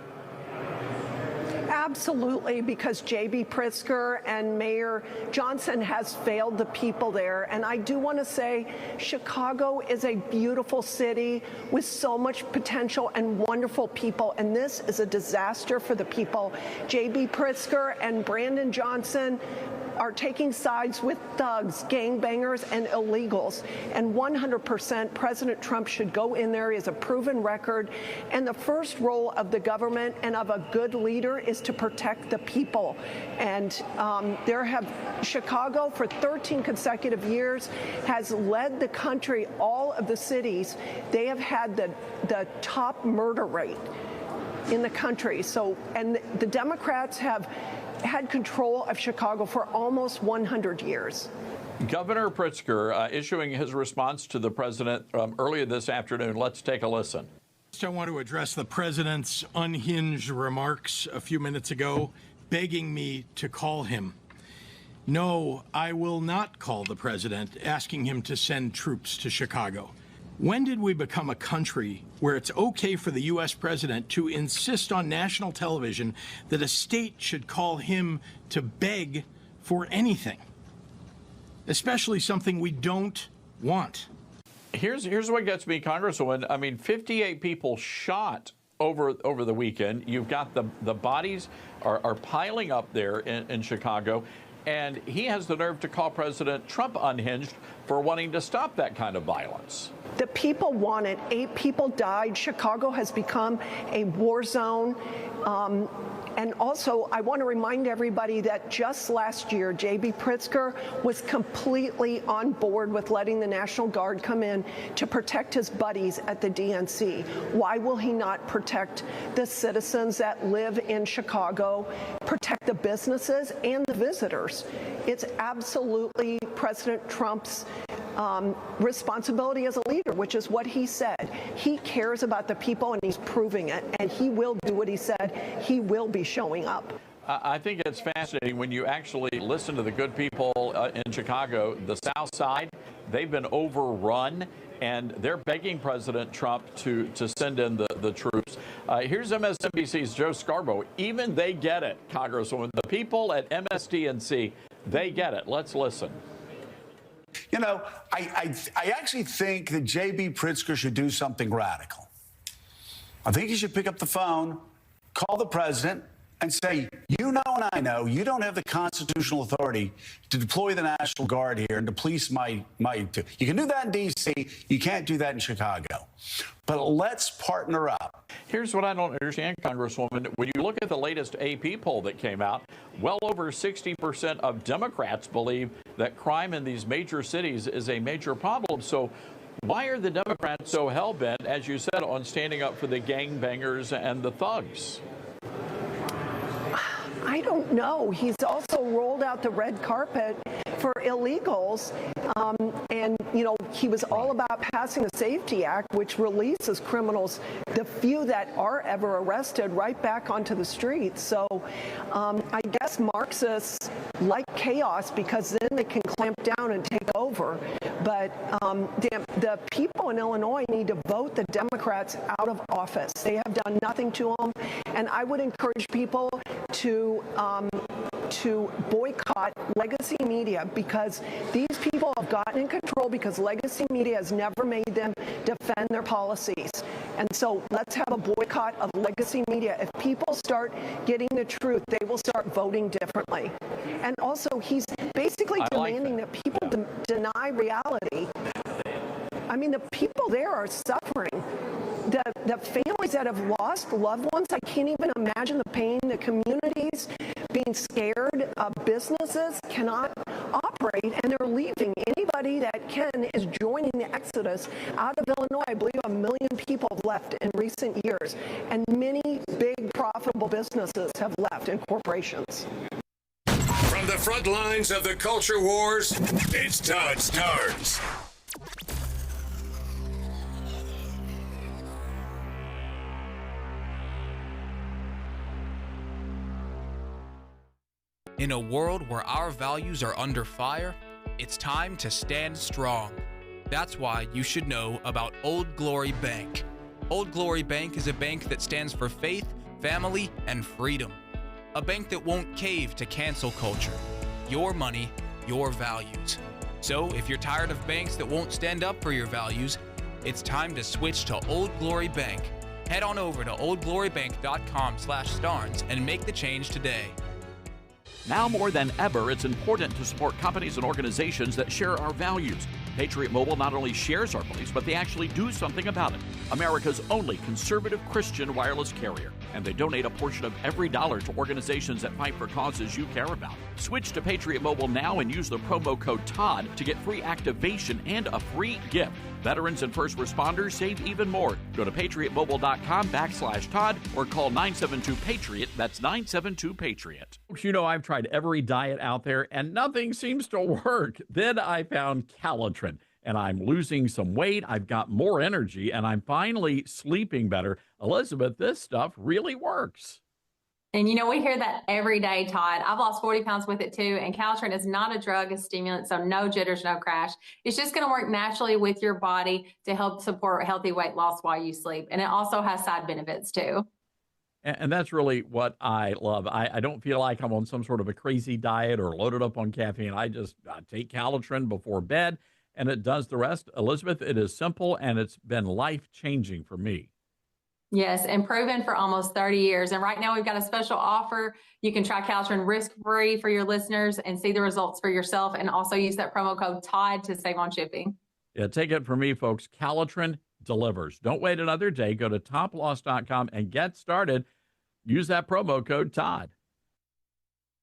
[SPEAKER 9] Absolutely, because J.B. Pritzker and Mayor Johnson has failed the people there. And I do want to say Chicago is a beautiful city with so much potential and wonderful people, and this is a disaster for the people. J.B. Pritzker and Brandon Johnson are taking sides with thugs, gangbangers, and illegals. And 100% President Trump should go in there. He has a proven record. And the first role of the government and of a good leader is to protect the people. And Chicago for 13 consecutive years has led the country, all of the cities. They have had the top murder rate in the country. So, and the Democrats have had control of Chicago for almost 100 years.
[SPEAKER 3] Governor Pritzker issuing his response to the president earlier this afternoon. Let's take a listen.
[SPEAKER 11] I want to address the president's unhinged remarks a few minutes ago, begging me to call him. No, I will not call the president, asking him to send troops to Chicago. When did we become a country where it's okay for the U.S. president to insist on national television that a state should call him to beg for anything, especially something we don't want?
[SPEAKER 3] Here's what gets me, Congresswoman. I mean, 58 people shot over the weekend. You've got the bodies are piling up there in Chicago. And he has the nerve to call President Trump unhinged for wanting to stop that kind of violence.
[SPEAKER 9] The people want it. 8 people died. Chicago has become a war zone. And also, I want to remind everybody that just last year, J.B. Pritzker was completely on board with letting the National Guard come in to protect his buddies at the DNC. Why will he not protect the citizens that live in Chicago, protect the businesses and the visitors? It's absolutely President Trump's responsibility as a leader, which is what he said. He cares about the people, and he's proving it, and he will do what he said. He will be showing up.
[SPEAKER 3] I think it's fascinating when you actually listen to the good people in Chicago. The South Side, they've been overrun, and they're begging President Trump to send in the troops. Here's MSNBC's Joe Scarborough. Even they get it, Congresswoman. The people at MSDNC, they get it. Let's listen.
[SPEAKER 13] You know, I actually think that J.B. Pritzker should do something radical. I think he should pick up the phone, call the president, and say, you know and I know you don't have the constitutional authority to deploy the National Guard here and to police my you can do that in D.C., you can't do that in Chicago. But let's partner up.
[SPEAKER 3] Here's what I don't understand, Congresswoman. When you look at the latest AP poll that came out, well over 60% of Democrats believe that crime in these major cities is a major problem. So why are the Democrats so hell-bent, as you said, on standing up for the gangbangers and the thugs?
[SPEAKER 9] I don't know. He's also rolled out the red carpet for illegals. And, you know, he was all about passing the Safety Act, which releases criminals, the few that are ever arrested, right back onto the streets. So I guess Marxists like chaos because then they can clamp down and take over. But the people in Illinois need to vote the Democrats out of office. They have done nothing to them. And I would encourage people to boycott legacy media, because these people have gotten in control because legacy media has never made them defend their policies. And so let's have a boycott of legacy media. If people start getting the truth, they will start voting differently. And also, he's basically demanding that people deny reality. I mean, the people there are suffering. The families that have lost loved ones, I can't even imagine the pain. The communities being scared, businesses cannot operate, and they're leaving. Anybody that can is joining the exodus out of Illinois. I believe 1 million people have left in recent years, and many big profitable businesses have left, and corporations.
[SPEAKER 14] From the front lines of the culture wars, it's Todd Starnes.
[SPEAKER 16] In a world where our values are under fire, it's time to stand strong. That's why you should know about Old Glory Bank. Old Glory Bank is a bank that stands for faith, family, and freedom. A bank that won't cave to cancel culture. Your money, your values. So if you're tired of banks that won't stand up for your values, it's time to switch to Old Glory Bank. Head on over to oldglorybank.com/starnes and make the change today.
[SPEAKER 18] Now more than ever, it's important to support companies and organizations that share our values. Patriot Mobile not only shares our beliefs, but they actually do something about it. America's only conservative Christian wireless carrier. And they donate a portion of every dollar to organizations that fight for causes you care about. Switch to Patriot Mobile now and use the promo code Todd to get free activation and a free gift. Veterans and first responders save even more. Go to patriotmobile.com/Todd or call 972-PATRIOT. That's 972-PATRIOT.
[SPEAKER 3] You know, I've tried every diet out there and nothing seems to work. Then I found Calitrin and I'm losing some weight. I've got more energy and I'm finally sleeping better. Elizabeth, this stuff really works.
[SPEAKER 20] And you know, we hear that every day, Todd. I've lost 40 pounds with it too. And Calitrin is not a drug, a stimulant, so no jitters, no crash. It's just going to work naturally with your body to help support healthy weight loss while you sleep. And it also has side benefits too.
[SPEAKER 3] And that's really what I love. I don't feel like I'm on some sort of a crazy diet or loaded up on caffeine. I take Calitrin before bed and it does the rest. Elizabeth, it is simple and it's been life-changing for me.
[SPEAKER 20] Yes, and proven for almost 30 years. And right now we've got a special offer. You can try Calitrin risk-free for your listeners and see the results for yourself, and also use that promo code Todd to save on shipping.
[SPEAKER 3] Yeah, take it from me, folks. Calitrin delivers. Don't wait another day. Go to toploss.com and get started. Use that promo code Todd.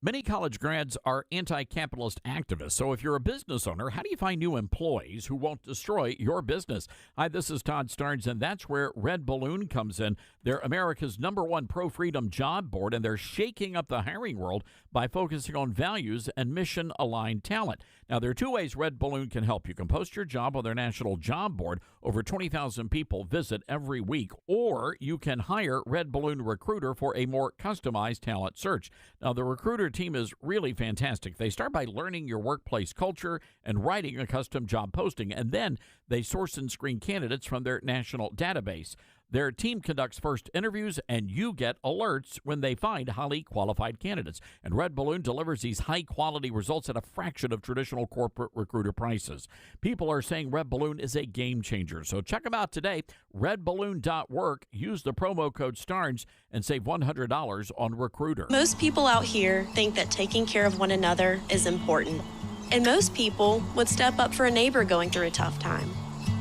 [SPEAKER 3] Many college grads are anti-capitalist activists, so if you're a business owner, how do you find new employees who won't destroy your business? Hi, this is Todd Starnes, and that's where Red Balloon comes in. They're America's #1 pro-freedom job board, and they're shaking up the hiring world by focusing on values and mission-aligned talent. Now, there are two ways Red Balloon can help. You can post your job on their national job board. Over 20,000 people visit every week. Or you can hire Red Balloon Recruiter for a more customized talent search. Now, the Recruiter team is really fantastic. They start by learning your workplace culture and writing a custom job posting, and then they source and screen candidates from their national database. Their team conducts first interviews, and you get alerts when they find highly qualified candidates. And Red Balloon delivers these high-quality results at a fraction of traditional corporate recruiter prices. People are saying Red Balloon is a game changer. So check them out today, redballoon.work. Use the promo code STARNS and save $100 on Recruiter.
[SPEAKER 21] Most people out here think that taking care of one another is important. And most people would step up for a neighbor going through a tough time.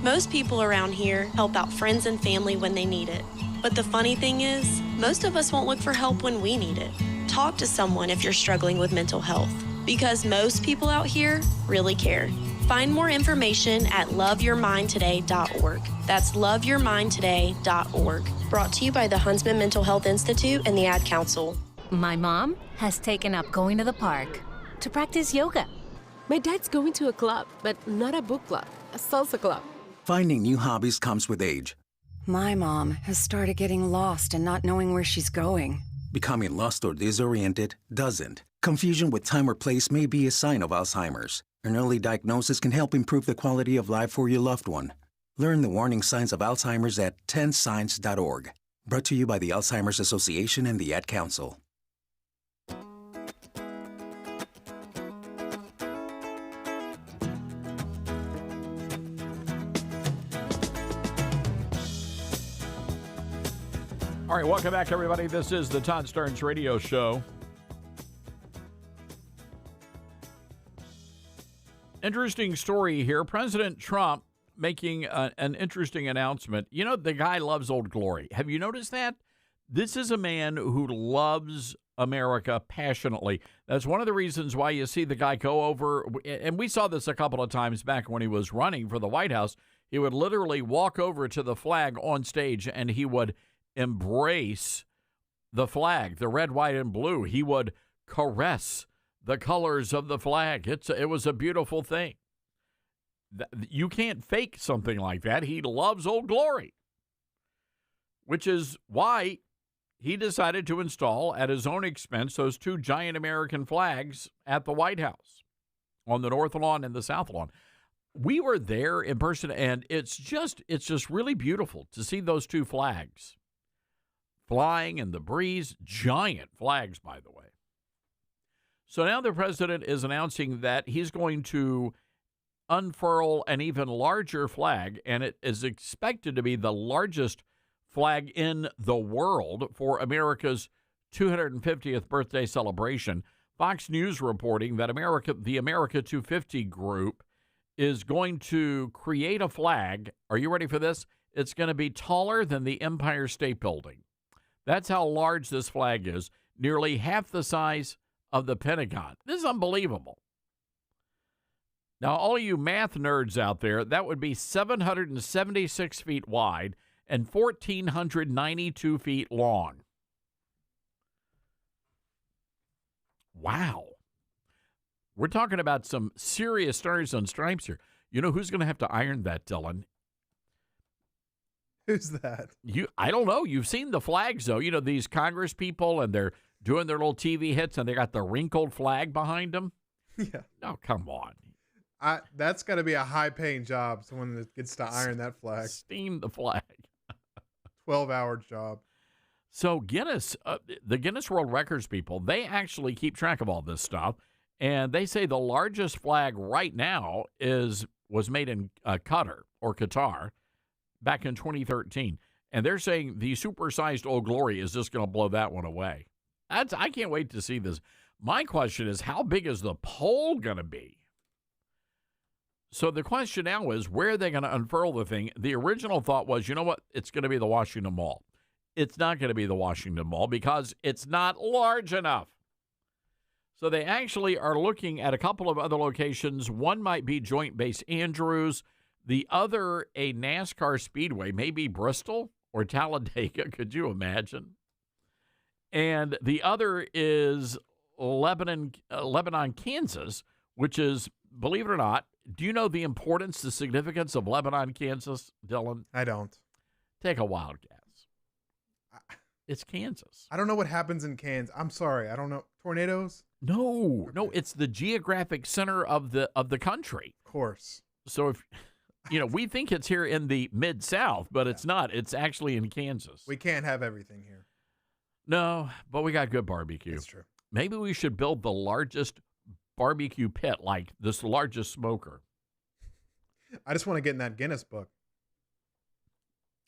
[SPEAKER 21] Most people around here help out friends and family when they need it. But the funny thing is, most of us won't look for help when we need it. Talk to someone if you're struggling with mental health, because most people out here really care. Find more information at loveyourmindtoday.org. That's loveyourmindtoday.org. Brought to you by the Huntsman Mental Health Institute and the Ad Council.
[SPEAKER 23] My mom has taken up going to the park to practice yoga. My dad's going to a club, but not a book club, a salsa club.
[SPEAKER 24] Finding new hobbies comes with age.
[SPEAKER 26] My mom has started getting lost and not knowing where she's going.
[SPEAKER 24] Becoming lost or disoriented doesn't. Confusion with time or place may be a sign of Alzheimer's. An early diagnosis can help improve the quality of life for your loved one. Learn the warning signs of Alzheimer's at 10signs.org. Brought to you by the Alzheimer's Association and the Ad Council.
[SPEAKER 3] All right, welcome back, everybody. This is the Todd Starnes Radio Show. Interesting story here. President Trump making an interesting announcement. You know, the guy loves Old Glory. Have you noticed that? This is a man who loves America passionately. That's one of the reasons why you see the guy go over, and we saw this a couple of times back when he was running for the White House. He would literally walk over to the flag on stage, and he would embrace the flag, the red, white, and blue. He would caress the colors of the flag. It was a beautiful thing. You can't fake something like that. He loves Old Glory, which is why he decided to install at his own expense those two giant American flags at the White House on the North Lawn and the South Lawn. We were there in person, and it's just really beautiful to see those two flags flying in the breeze. Giant flags, by the way. So now the president is announcing that he's going to unfurl an even larger flag, and it is expected to be the largest flag in the world for America's 250th birthday celebration. Fox News reporting that the America 250 group is going to create a flag. Are you ready for this? It's going to be taller than the Empire State Building. That's how large this flag is, nearly half the size of the Pentagon. This is unbelievable. Now, all you math nerds out there, that would be 776 feet wide and 1,492 feet long. Wow. We're talking about some serious stars and stripes here. You know who's going to have to iron that, Dylan?
[SPEAKER 1] Who's that?
[SPEAKER 3] I don't know. You've seen the flags, though. You know, these Congress people, and they're doing their little TV hits, and they got the wrinkled flag behind them.
[SPEAKER 1] Yeah.
[SPEAKER 3] Oh, come on.
[SPEAKER 1] That's got to be a high-paying job, someone that gets to iron that flag.
[SPEAKER 3] Steam the flag.
[SPEAKER 1] 12-hour job.
[SPEAKER 3] So Guinness, the Guinness World Records people, they actually keep track of all this stuff, and they say the largest flag right now was made in Qatar back in 2013, and they're saying the supersized Old Glory is just going to blow that one away. I can't wait to see this. My question is, how big is the pole going to be? So the question now is, where are they going to unfurl the thing? The original thought was, you know what? It's going to be the Washington Mall. It's not going to be the Washington Mall because it's not large enough. So they actually are looking at a couple of other locations. One might be Joint Base Andrews. The other, a NASCAR speedway, maybe Bristol or Talladega. Could you imagine? And the other is Lebanon, Kansas, which is, believe it or not, do you know the importance, the significance of Lebanon, Kansas, Dylan?
[SPEAKER 1] I don't.
[SPEAKER 3] Take a wild guess. It's Kansas.
[SPEAKER 1] I don't know what happens in Kansas. I'm sorry. I don't know. Tornadoes?
[SPEAKER 3] No, it's the geographic center of the country.
[SPEAKER 1] Of course.
[SPEAKER 3] So if we think it's here in the Mid-South, but it's not. It's actually in Kansas.
[SPEAKER 1] We can't have everything here.
[SPEAKER 3] No, but we got good barbecue.
[SPEAKER 1] That's true.
[SPEAKER 3] Maybe we should build the largest barbecue pit, like this largest smoker.
[SPEAKER 1] I just want to get in that Guinness book.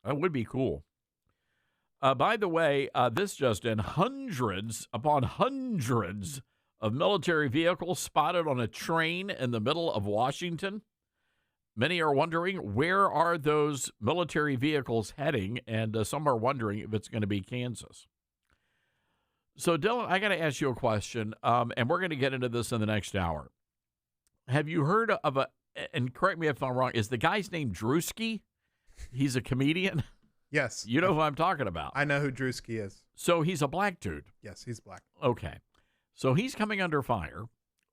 [SPEAKER 3] That would be cool. By the way, this just in, hundreds upon hundreds of military vehicles spotted on a train in the middle of Washington. Many are wondering, where are those military vehicles heading? And some are wondering if it's going to be Kansas. So, Dylan, I got to ask you a question, and we're going to get into this in the next hour. Have you heard of and correct me if I'm wrong, is the guy's name Drewski? He's a comedian?
[SPEAKER 1] Yes.
[SPEAKER 3] You know who I'm talking about.
[SPEAKER 1] I know who Drewski is.
[SPEAKER 3] So he's a black dude.
[SPEAKER 1] Yes, he's black.
[SPEAKER 3] Okay. So he's coming under fire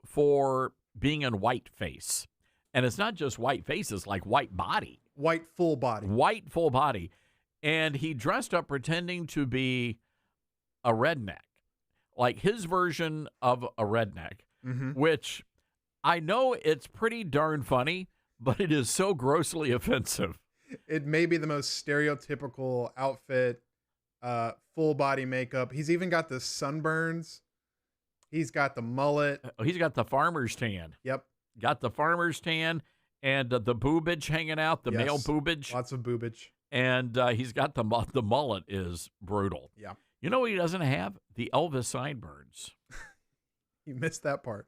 [SPEAKER 3] for being in whiteface. And it's not just white face, it's like white body.
[SPEAKER 1] White full body.
[SPEAKER 3] White full body. And he dressed up pretending to be a redneck. Like his version of a redneck, which I know it's pretty darn funny, but it is so grossly offensive.
[SPEAKER 1] It may be the most stereotypical outfit, full body makeup. He's even got the sunburns. He's got the mullet.
[SPEAKER 3] He's got the farmer's tan.
[SPEAKER 1] Yep.
[SPEAKER 3] Got the farmer's tan and the boobage hanging out, the male boobage.
[SPEAKER 1] Lots of boobage.
[SPEAKER 3] And he's got the mullet is brutal.
[SPEAKER 1] Yeah.
[SPEAKER 3] You know what he doesn't have? The Elvis sideburns.
[SPEAKER 1] You missed that part.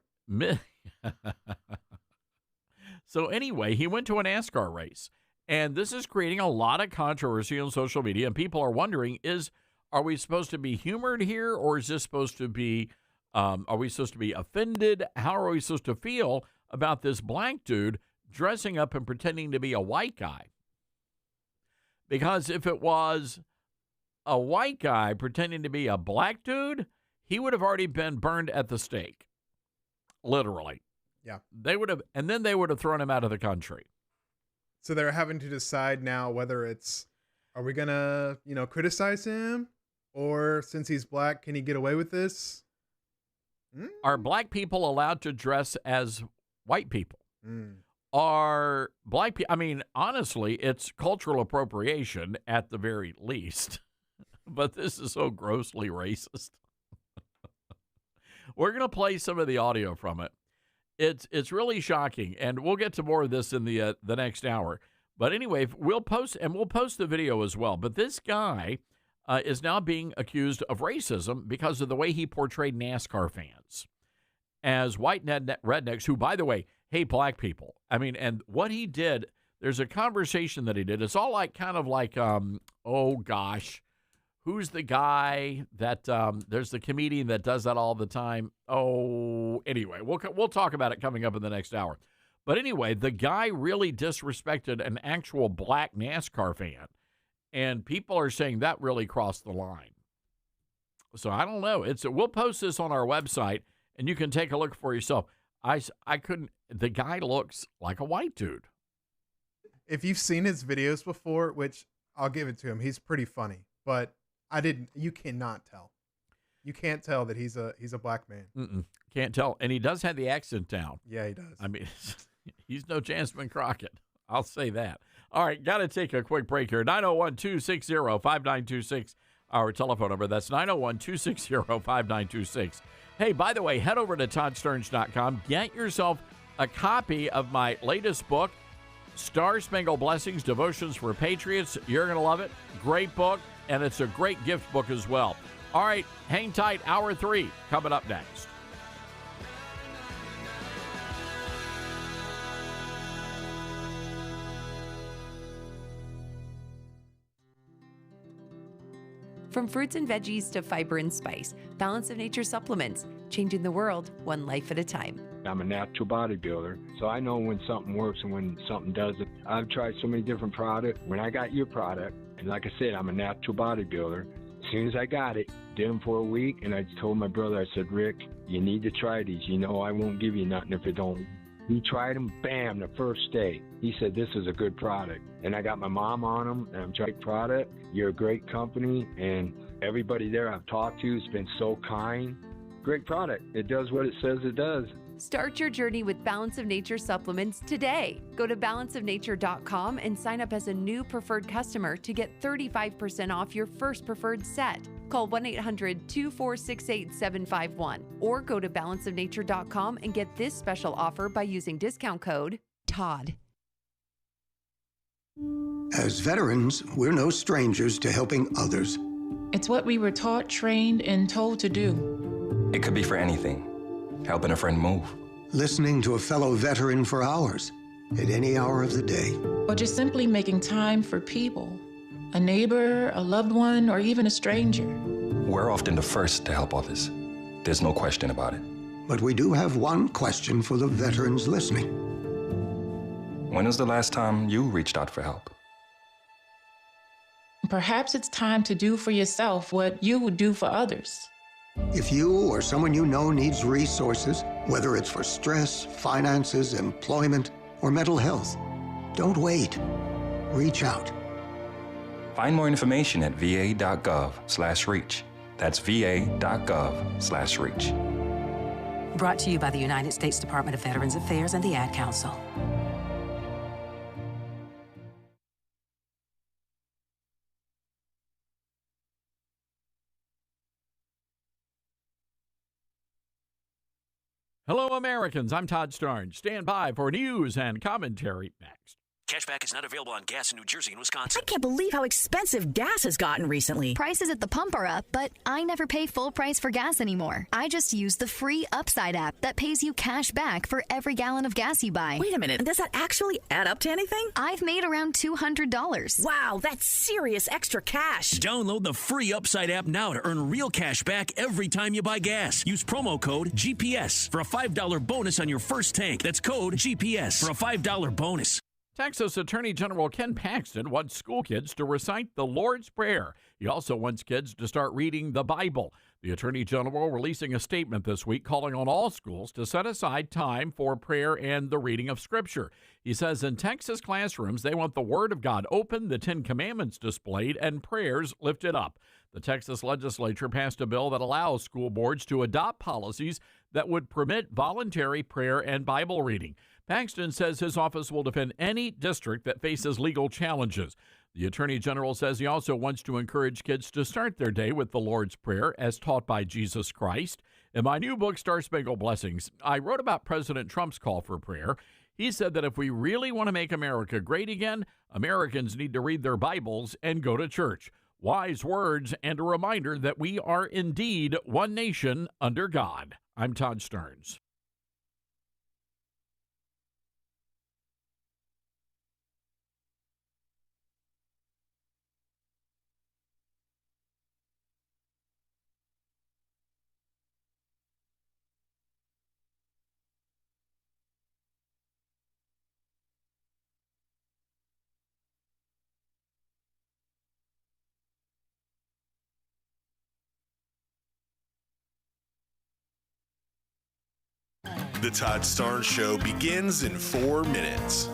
[SPEAKER 3] So anyway, he went to a NASCAR race. And this is creating a lot of controversy on social media. And people are wondering, are we supposed to be humored here? Or is this supposed to be, are we supposed to be offended? How are we supposed to feel about this black dude dressing up and pretending to be a white guy? Because if it was a white guy pretending to be a black dude, he would have already been burned at the stake. Literally.
[SPEAKER 1] Yeah.
[SPEAKER 3] They would have, and then they would have thrown him out of the country.
[SPEAKER 1] So they're having to decide now whether are we going to, criticize him Or since he's black, can he get away with this?
[SPEAKER 3] Are black people allowed to dress as white people? Are black people, I mean, honestly, it's cultural appropriation at the very least. But this is so grossly racist. We're going to play some of the audio from it. It's really shocking, and we'll get to more of this in the next hour. But anyway, we'll post the video as well. But this guy is now being accused of racism because of the way he portrayed NASCAR fans as white rednecks who, by the way, hate black people. I mean, and what he did, there's a conversation that he did. It's all like kind of like, oh gosh, who's the guy that there's the comedian that does that all the time? Oh, anyway, we'll talk about it coming up in the next hour. But anyway, the guy really disrespected an actual black NASCAR fan, and people are saying that really crossed the line. So I don't know. We'll post this on our website, and you can take a look for yourself. I couldn't. The guy looks like a white dude.
[SPEAKER 1] If you've seen his videos before, which I'll give it to him, he's pretty funny. But you cannot tell. You can't tell that he's a black man.
[SPEAKER 3] Can't tell. And he does have the accent down.
[SPEAKER 1] Yeah, he does.
[SPEAKER 3] I mean, he's no Chancellor Crockett. I'll say that. All right, got to take a quick break here. 901-260-5926, our telephone number. That's 901-260-5926. Hey, by the way, head over to ToddStearns.com. Get yourself a copy of my latest book, Star Spangled Blessings, Devotions for Patriots. You're going to love it. Great book, and it's a great gift book as well. All right, hang tight. Hour 3 coming up next.
[SPEAKER 2] From fruits and veggies to fiber and spice, Balance of Nature supplements, changing the world one life at a time.
[SPEAKER 4] I'm a natural bodybuilder, so I know when something works and when something doesn't. I've tried so many different products. When I got your product, and like I said, I'm a natural bodybuilder, as soon as I got it, did them for a week, and I told my brother, I said, Rick, you need to try these. You know I won't give you nothing if it don't. He tried them, bam, the first day. He said, this is a good product. And I got my mom on them, and I'm trying product. You're a great company, and everybody there I've talked to has been so kind. Great product. It does what it says it does.
[SPEAKER 2] Start your journey with Balance of Nature supplements today. Go to balanceofnature.com and sign up as a new preferred customer to get 35% off your first preferred set. Call 1-800-246-8751 or go to balanceofnature.com and get this special offer by using discount code TODD.
[SPEAKER 6] As veterans, we're no strangers to helping others.
[SPEAKER 7] It's what we were taught, trained, and told to do.
[SPEAKER 10] It could be for anything. Helping a friend move.
[SPEAKER 6] Listening to a fellow veteran for hours, at any hour of the day.
[SPEAKER 7] Or just simply making time for people. A neighbor, a loved one, or even a stranger.
[SPEAKER 10] We're often the first to help others. There's no question about it.
[SPEAKER 6] But we do have one question for the veterans listening.
[SPEAKER 10] When was the last time you reached out for help?
[SPEAKER 7] Perhaps it's time to do for yourself what you would do for others.
[SPEAKER 6] If you or someone you know needs resources, whether it's for stress, finances, employment, or mental health, don't wait. Reach out.
[SPEAKER 10] Find more information at va.gov/reach. That's va.gov/reach.
[SPEAKER 12] Brought to you by the United States Department of Veterans Affairs and the Ad Council.
[SPEAKER 3] Hello, Americans. I'm Todd Starnes. Stand by for news and commentary next.
[SPEAKER 15] Cashback is not available on gas in New Jersey and Wisconsin.
[SPEAKER 28] I can't believe how expensive gas has gotten recently.
[SPEAKER 29] Prices at the pump are up, but I never pay full price for gas anymore. I just use the free Upside app that pays you cash back for every gallon of gas you buy.
[SPEAKER 28] Wait a minute. Does that actually add up to anything?
[SPEAKER 29] I've made around $200.
[SPEAKER 28] Wow, that's serious extra cash.
[SPEAKER 15] Download the free Upside app now to earn real cash back every time you buy gas. Use promo code GPS for a $5 bonus on your first tank. That's code GPS for a $5 bonus.
[SPEAKER 3] Texas Attorney General Ken Paxton wants school kids to recite the Lord's Prayer. He also wants kids to start reading the Bible. The Attorney General releasing a statement this week calling on all schools to set aside time for prayer and the reading of Scripture. He says in Texas classrooms, they want the Word of God open, the Ten Commandments displayed, and prayers lifted up. The Texas legislature passed a bill that allows school boards to adopt policies that would permit voluntary prayer and Bible reading. Paxton says his office will defend any district that faces legal challenges. The Attorney General says he also wants to encourage kids to start their day with the Lord's Prayer as taught by Jesus Christ. In my new book, Star Spangled Blessings, I wrote about President Trump's call for prayer. He said that if we really want to make America great again, Americans need to read their Bibles and go to church. Wise words and a reminder that we are indeed one nation under God. I'm Todd Stearns.
[SPEAKER 5] The Todd Starnes Show begins in 4 minutes.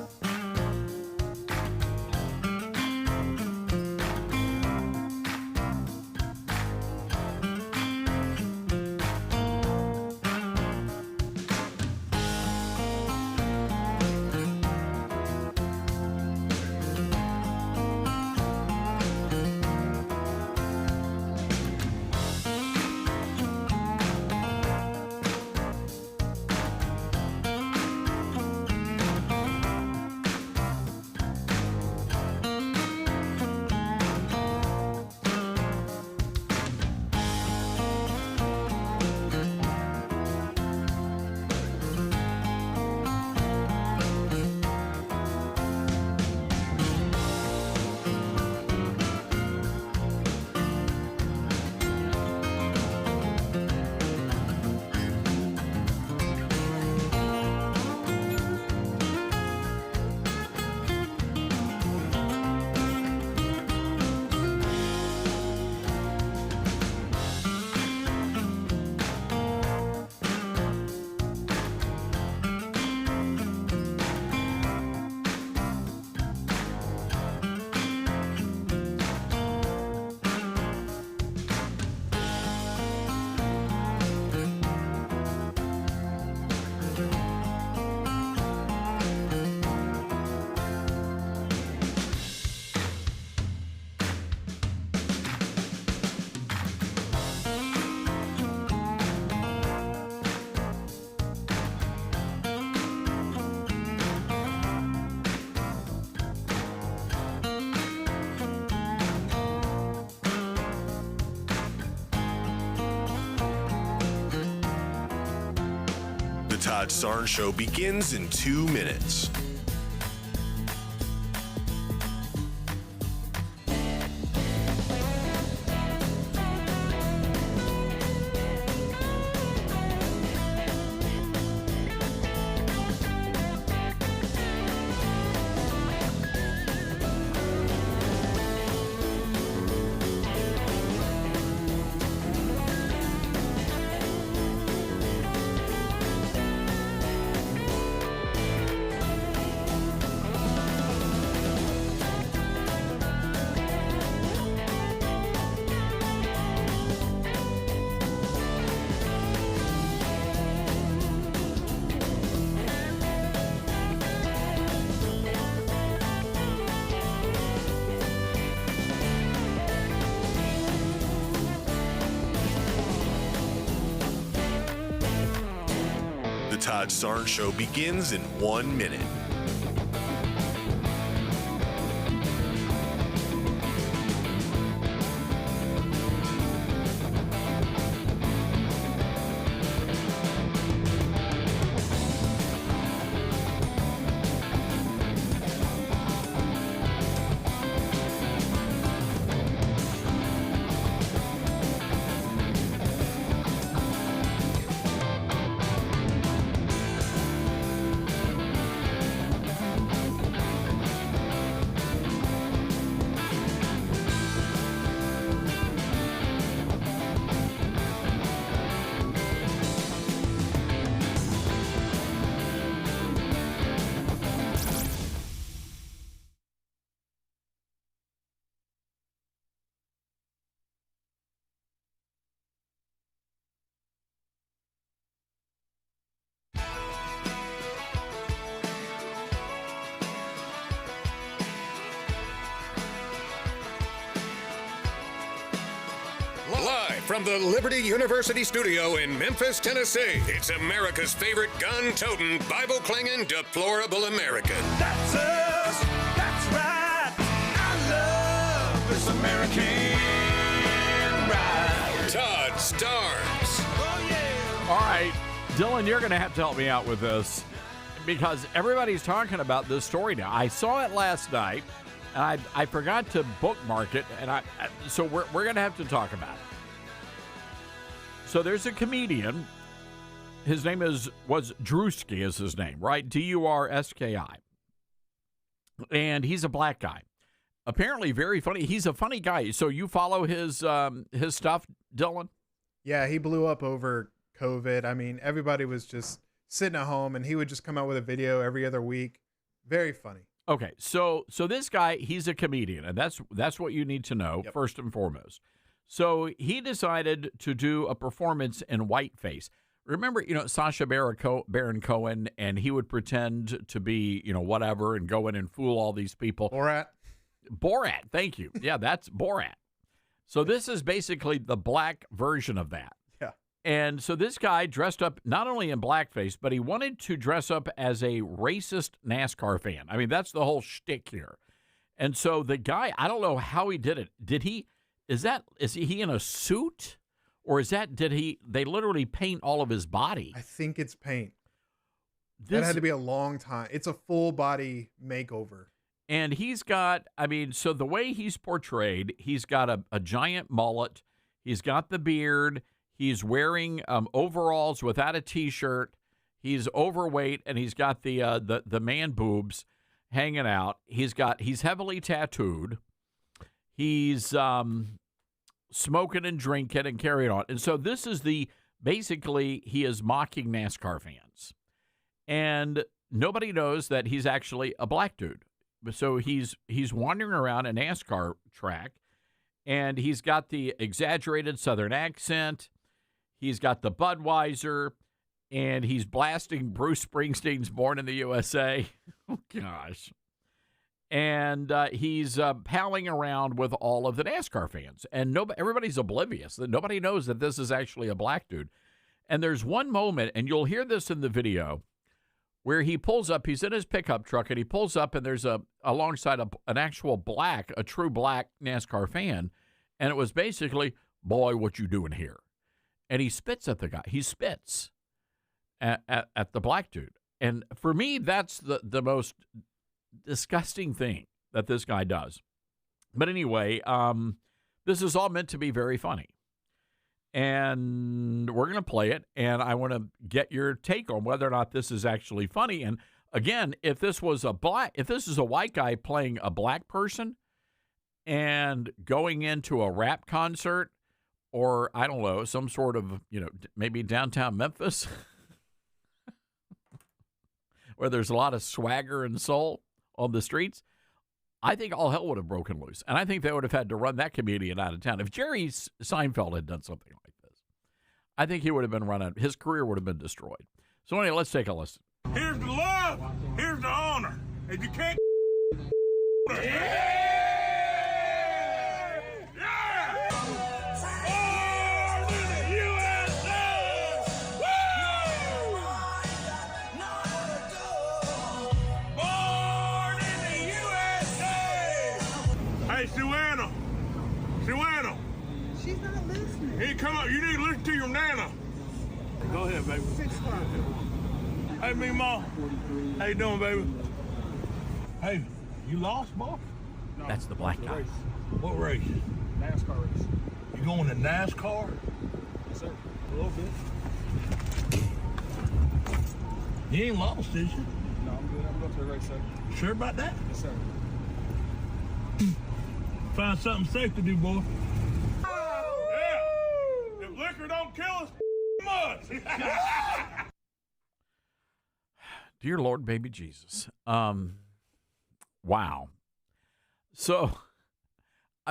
[SPEAKER 5] Todd Starnes Show begins in 2 minutes. Todd Starnes Show begins in 1 minute.
[SPEAKER 14] Live from the Liberty University studio in Memphis, Tennessee, it's America's favorite gun-toting, Bible-clinging, deplorable American.
[SPEAKER 8] That's us. That's right. I love this American ride.
[SPEAKER 14] Todd Starnes.
[SPEAKER 8] Oh, yeah.
[SPEAKER 3] All right, Dylan, you're going to have to help me out with this because everybody's talking about this story now. I saw it last night, and I forgot to bookmark it, and so we're going to have to talk about it. So there's a comedian. His name was Drewski is his name, right? D-U-R-S-K-I. And he's a black guy. Apparently very funny. He's a funny guy. So you follow his stuff, Dylan?
[SPEAKER 1] Yeah, he blew up over COVID. I mean, everybody was just sitting at home, and he would just come out with a video every other week. Very funny.
[SPEAKER 3] Okay, so this guy, he's a comedian, and that's what you need to know, first and foremost. So he decided to do a performance in whiteface. Remember, Sacha Baron Cohen, and he would pretend to be, whatever, and go in and fool all these people. Borat, thank you. Yeah, that's Borat. So this is basically the black version of that.
[SPEAKER 1] Yeah.
[SPEAKER 3] And so this guy dressed up not only in blackface, but he wanted to dress up as a racist NASCAR fan. I mean, that's the whole shtick here. And so the guy, I don't know how he did it. Is he in a suit? Or they literally paint all of his body?
[SPEAKER 1] I think it's paint. That had to be a long time. It's a full body makeover.
[SPEAKER 3] And he's got, so the way he's portrayed, he's got a giant mullet. He's got the beard. He's wearing overalls without a T-shirt. He's overweight, and he's got the man boobs hanging out. He's heavily tattooed. He's smoking and drinking and carrying on. And so this is basically he is mocking NASCAR fans. And nobody knows that he's actually a black dude. So he's wandering around a NASCAR track, and he's got the exaggerated Southern accent. He's got the Budweiser, and he's blasting Bruce Springsteen's Born in the USA. Oh, gosh. And he's palling around with all of the NASCAR fans. And everybody's oblivious that nobody knows that this is actually a black dude. And there's one moment, and you'll hear this in the video, where he pulls up. He's in his pickup truck, and he pulls up, and there's alongside a true black NASCAR fan. And it was basically, boy, what you doing here? And he spits at the guy. He spits at the black dude. And for me, that's the most disgusting thing that this guy does. But anyway, this is all meant to be very funny. And we're going to play it, and I want to get your take on whether or not this is actually funny. And again, if this is a white guy playing a black person and going into a rap concert, or I don't know, some sort of, maybe downtown Memphis, where there's a lot of swagger and soul on the streets, I think all hell would have broken loose. And I think they would have had to run that comedian out of town. If Jerry Seinfeld had done something like this, I think he would have been run out. His career would have been destroyed. So anyway, let's take a listen.
[SPEAKER 8] Here's the love. Here's the honor. If you can't... Hey, Suanna.
[SPEAKER 9] She's not listening.
[SPEAKER 8] Hey, come up. You need to listen to your nana. Go ahead, baby.
[SPEAKER 9] 6 o'clock.
[SPEAKER 8] Hey, me, Ma. How you doing, baby? Hey, you lost, boy?
[SPEAKER 3] No. That's the black guy.
[SPEAKER 8] What race?
[SPEAKER 9] NASCAR race.
[SPEAKER 8] You going to NASCAR?
[SPEAKER 9] Yes, sir. A little bit.
[SPEAKER 8] You ain't lost, is you?
[SPEAKER 9] No, I'm good. I'm going to the race, sir.
[SPEAKER 8] Sure about that?
[SPEAKER 9] Yes, sir.
[SPEAKER 8] Find something safe to do, boy. Yeah. If liquor don't kill us, much.
[SPEAKER 3] Dear Lord, baby Jesus. Wow. So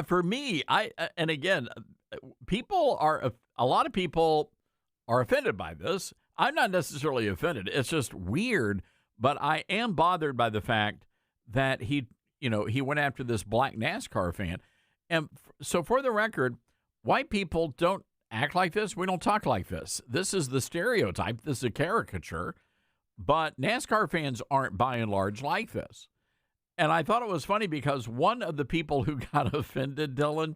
[SPEAKER 3] for me, and again, a lot of people are offended by this. I'm not necessarily offended. It's just weird, but I am bothered by the fact that he went after this black NASCAR fan. And so for the record, white people don't act like this. We don't talk like this. This is the stereotype. This is a caricature. But NASCAR fans aren't by and large like this. And I thought it was funny because one of the people who got offended, Dylan,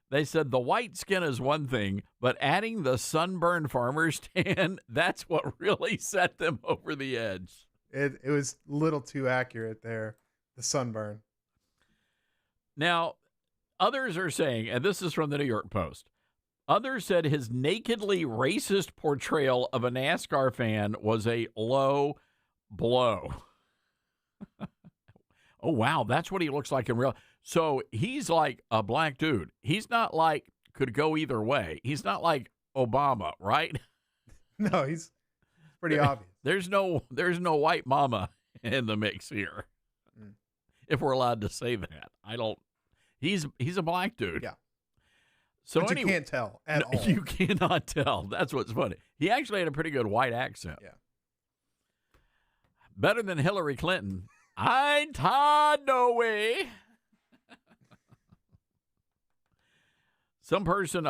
[SPEAKER 3] they said the white skin is one thing, but adding the sunburned farmer's tan, that's what really set them over the edge.
[SPEAKER 1] It was a little too accurate there, the sunburn.
[SPEAKER 3] Now, others are saying, and this is from the New York Post, others said his nakedly racist portrayal of a NASCAR fan was a low blow. Oh, wow, that's what he looks like in real. So he's like a black dude. He's not like could go either way. He's not like Obama, right?
[SPEAKER 1] No, he's pretty obvious.
[SPEAKER 3] There's no white mama in the mix here. If we're allowed to say that. I don't. He's a black dude.
[SPEAKER 1] Yeah.
[SPEAKER 3] So
[SPEAKER 1] but
[SPEAKER 3] anyway,
[SPEAKER 1] you can't tell at all.
[SPEAKER 3] You cannot tell. That's what's funny. He actually had a pretty good white accent.
[SPEAKER 1] Yeah.
[SPEAKER 3] Better than Hillary Clinton. I'm Todd, no way. Some person,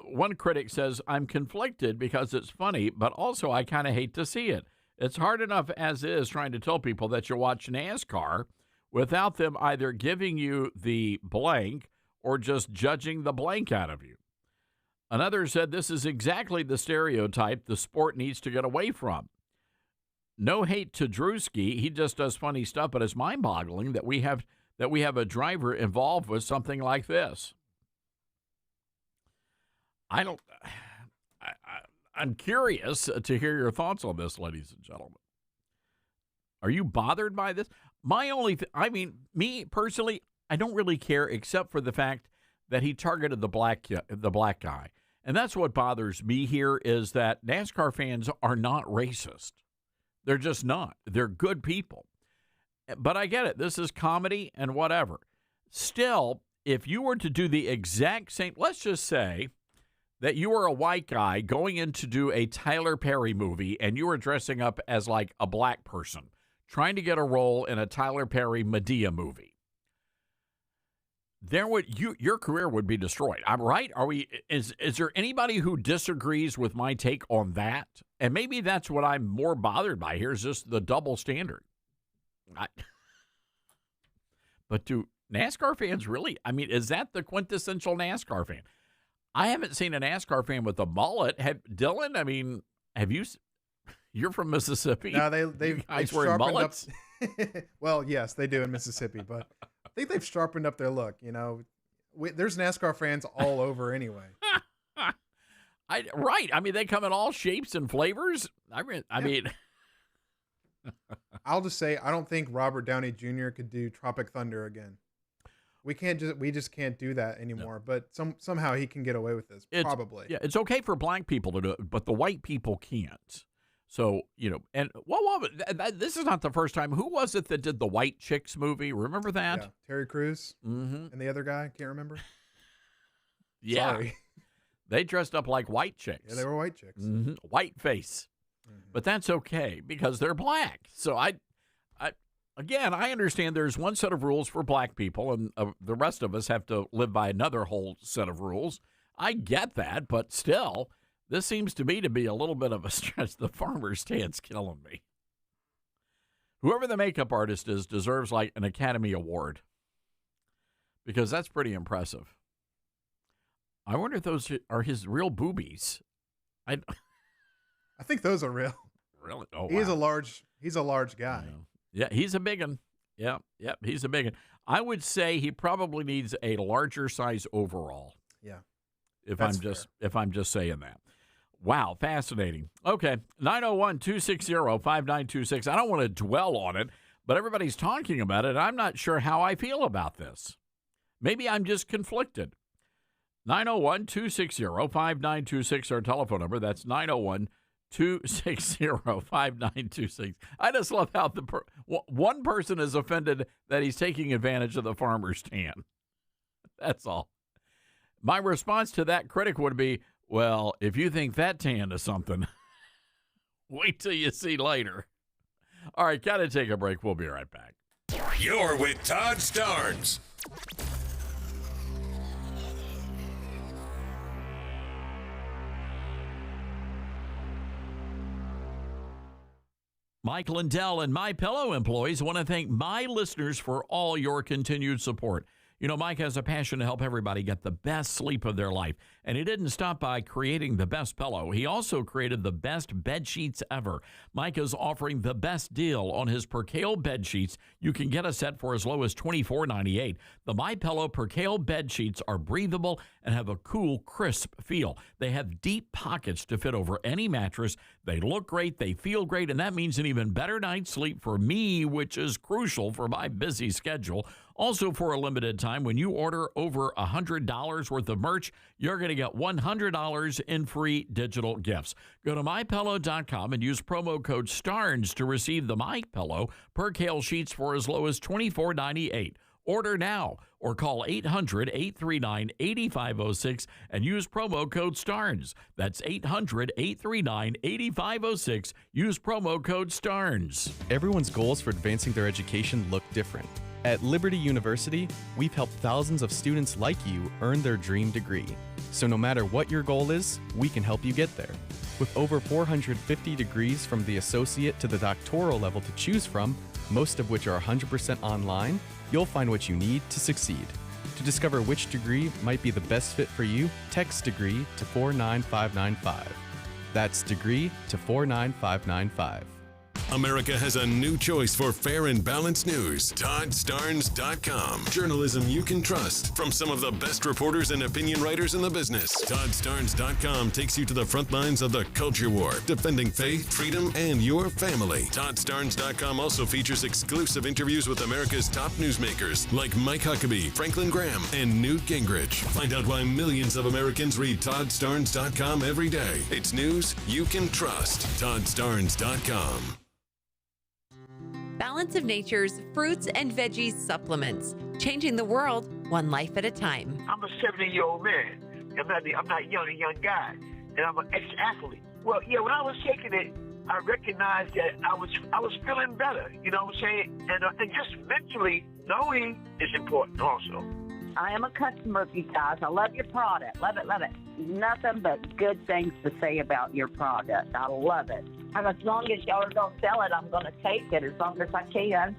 [SPEAKER 3] one critic says, I'm conflicted because it's funny, but also I kind of hate to see it. It's hard enough as is trying to tell people that you watch NASCAR without them either giving you the blank or just judging the blank out of you. Another said this is exactly the stereotype the sport needs to get away from. No hate to Drewski. He just does funny stuff, but it's mind-boggling that we have a driver involved with something like this. I'm curious to hear your thoughts on this, ladies and gentlemen. Are you bothered by this? Me personally, I don't really care except for the fact that he targeted the black guy. And that's what bothers me here is that NASCAR fans are not racist. They're just not. They're good people. But I get it. This is comedy and whatever. Still, if you were to do the exact same, let's just say that you were a white guy going in to do a Tyler Perry movie and you were dressing up as like a black person trying to get a role in a Tyler Perry Medea movie. Your career would be destroyed. I'm right. Is there anybody who disagrees with my take on that? And maybe that's what I'm more bothered by here is just the double standard. But do NASCAR fans really? I mean, is that the quintessential NASCAR fan? I haven't seen a NASCAR fan with a mullet. Dylan, I mean, have you? You're from Mississippi.
[SPEAKER 1] No, they've
[SPEAKER 3] wearing mullets.
[SPEAKER 1] Well, yes, they do in Mississippi, but I think they've sharpened up their look. You know, there's NASCAR fans all over anyway.
[SPEAKER 3] Right. I mean, they come in all shapes and flavors. I mean,
[SPEAKER 1] I'll just say I don't think Robert Downey Jr. could do Tropic Thunder again. We just can't do that anymore. No. But somehow he can get away with this. Probably.
[SPEAKER 3] Yeah, it's okay for black people to do it, but the white people can't. So, and this is not the first time. Who was it that did the White Chicks movie? Remember that?
[SPEAKER 1] Yeah, Terry Crews and the other guy. Can't remember.
[SPEAKER 3] Yeah.
[SPEAKER 1] Sorry.
[SPEAKER 3] They dressed up like white chicks.
[SPEAKER 1] Yeah, they were white chicks.
[SPEAKER 3] Mm-hmm. White face. Mm-hmm. But that's okay because they're black. So I understand there's one set of rules for black people and the rest of us have to live by another whole set of rules. I get that, but still, this seems to me to be a little bit of a stretch. The farmer's tan's killing me. Whoever the makeup artist is deserves like an Academy Award because that's pretty impressive. I wonder if those are his real boobies. I
[SPEAKER 1] think those are real.
[SPEAKER 3] Really? Oh,
[SPEAKER 1] he's a large guy.
[SPEAKER 3] Yeah, he's a big one. Yeah, he's a big one. I would say he probably needs a larger size overall.
[SPEAKER 1] Yeah.
[SPEAKER 3] If I'm just saying that. Wow, fascinating. Okay, 901-260-5926. I don't want to dwell on it, but everybody's talking about it. I'm not sure how I feel about this. Maybe I'm just conflicted. 901-260-5926, our telephone number. That's 901-260-5926. I just love how one person is offended that he's taking advantage of the farmer's tan. That's all. My response to that critic would be, well, if you think that tan is something, wait till you see later. All right, got to take a break. We'll be right back.
[SPEAKER 14] You're with Todd Starnes.
[SPEAKER 3] Mike Lindell and MyPillow employees want to thank my listeners for all your continued support. You know, Mike has a passion to help everybody get the best sleep of their life. And he didn't stop by creating the best pillow. He also created the best bed sheets ever. Mike is offering the best deal on his Percale bed sheets. You can get a set for as low as $24.98. The MyPillow Percale bed sheets are breathable and have a cool, crisp feel. They have deep pockets to fit over any mattress. They look great, they feel great, and that means an even better night's sleep for me, which is crucial for my busy schedule. Also, for a limited time, when you order over $100 worth of merch, you're going to get $100 in free digital gifts. Go to MyPillow.com and use promo code STARNS to receive the MyPillow Percale sheets for as low as $24.98. Order now or call 800-839-8506 and use promo code STARNS. That's 800-839-8506. Use promo code STARNS.
[SPEAKER 11] Everyone's goals for advancing their education look different. At Liberty University, we've helped thousands of students like you earn their dream degree. So no matter what your goal is, we can help you get there. With over 450 degrees from the associate to the doctoral level to choose from, most of which are 100% online, you'll find what you need to succeed. To discover which degree might be the best fit for you, text degree to 49595. That's degree to 49595.
[SPEAKER 5] America has a new choice for fair and balanced news. ToddStarnes.com. Journalism you can trust from some of the best reporters and opinion writers in the business. ToddStarnes.com takes you to the front lines of the culture war, defending faith, freedom, and your family. ToddStarnes.com also features exclusive interviews with America's top newsmakers like Mike Huckabee, Franklin Graham, and Newt Gingrich. Find out why millions of Americans read ToddStarnes.com every day. It's news you can trust. ToddStarnes.com.
[SPEAKER 2] Balance of Nature's fruits and veggies supplements, changing the world one life at a time.
[SPEAKER 13] I'm a 70-year-old man. I'm not a young guy, and I'm an ex-athlete. Well, yeah, when I was taking it, I recognized that I was feeling better. You know what I'm saying? And just mentally, knowing is important also.
[SPEAKER 16] I am a customer of you guys. I love your product. Love it, love it. Nothing but good things to say about your product. I love it. And as long as y'all are going to sell it, I'm going to take it as long as I can.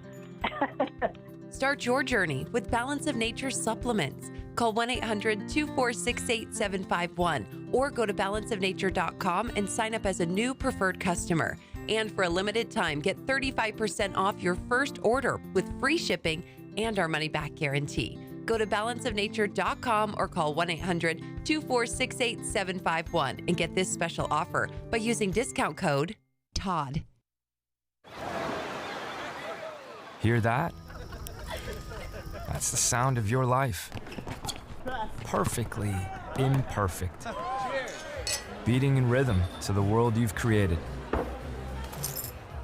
[SPEAKER 2] Start your journey with Balance of Nature supplements. Call 1-800-246-8751 or go to balanceofnature.com and sign up as a new preferred customer. And for a limited time, get 35% off your first order with free shipping and our money-back guarantee. Go to balanceofnature.com or call 1-800-246-8751 and get this special offer by using discount code TODD.
[SPEAKER 17] Hear that? That's the sound of your life. Perfectly imperfect. Beating in rhythm to the world you've created.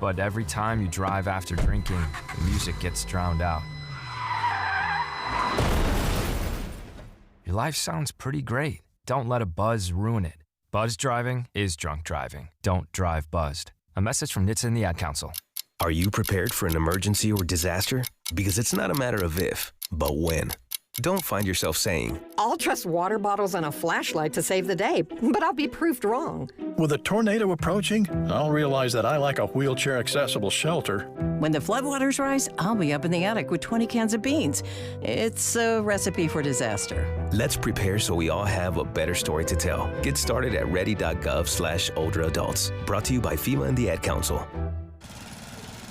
[SPEAKER 17] But every time you drive after drinking, the music gets drowned out. Your life sounds pretty great. Don't let a buzz ruin it. Buzz driving is drunk driving. Don't drive buzzed. A message from NHTSA and the Ad Council.
[SPEAKER 18] Are you prepared for an emergency or disaster? Because it's not a matter of if, but when. Don't find yourself saying,
[SPEAKER 19] I'll trust water bottles and a flashlight to save the day, but I'll be proved wrong.
[SPEAKER 22] With a tornado approaching, I'll realize that I lack a wheelchair-accessible shelter.
[SPEAKER 25] When the floodwaters rise, I'll be up in the attic with 20 cans of beans. It's a recipe for disaster.
[SPEAKER 18] Let's prepare so we all have a better story to tell. Get started at ready.gov/older adults. Brought to you by FEMA and the Ad Council.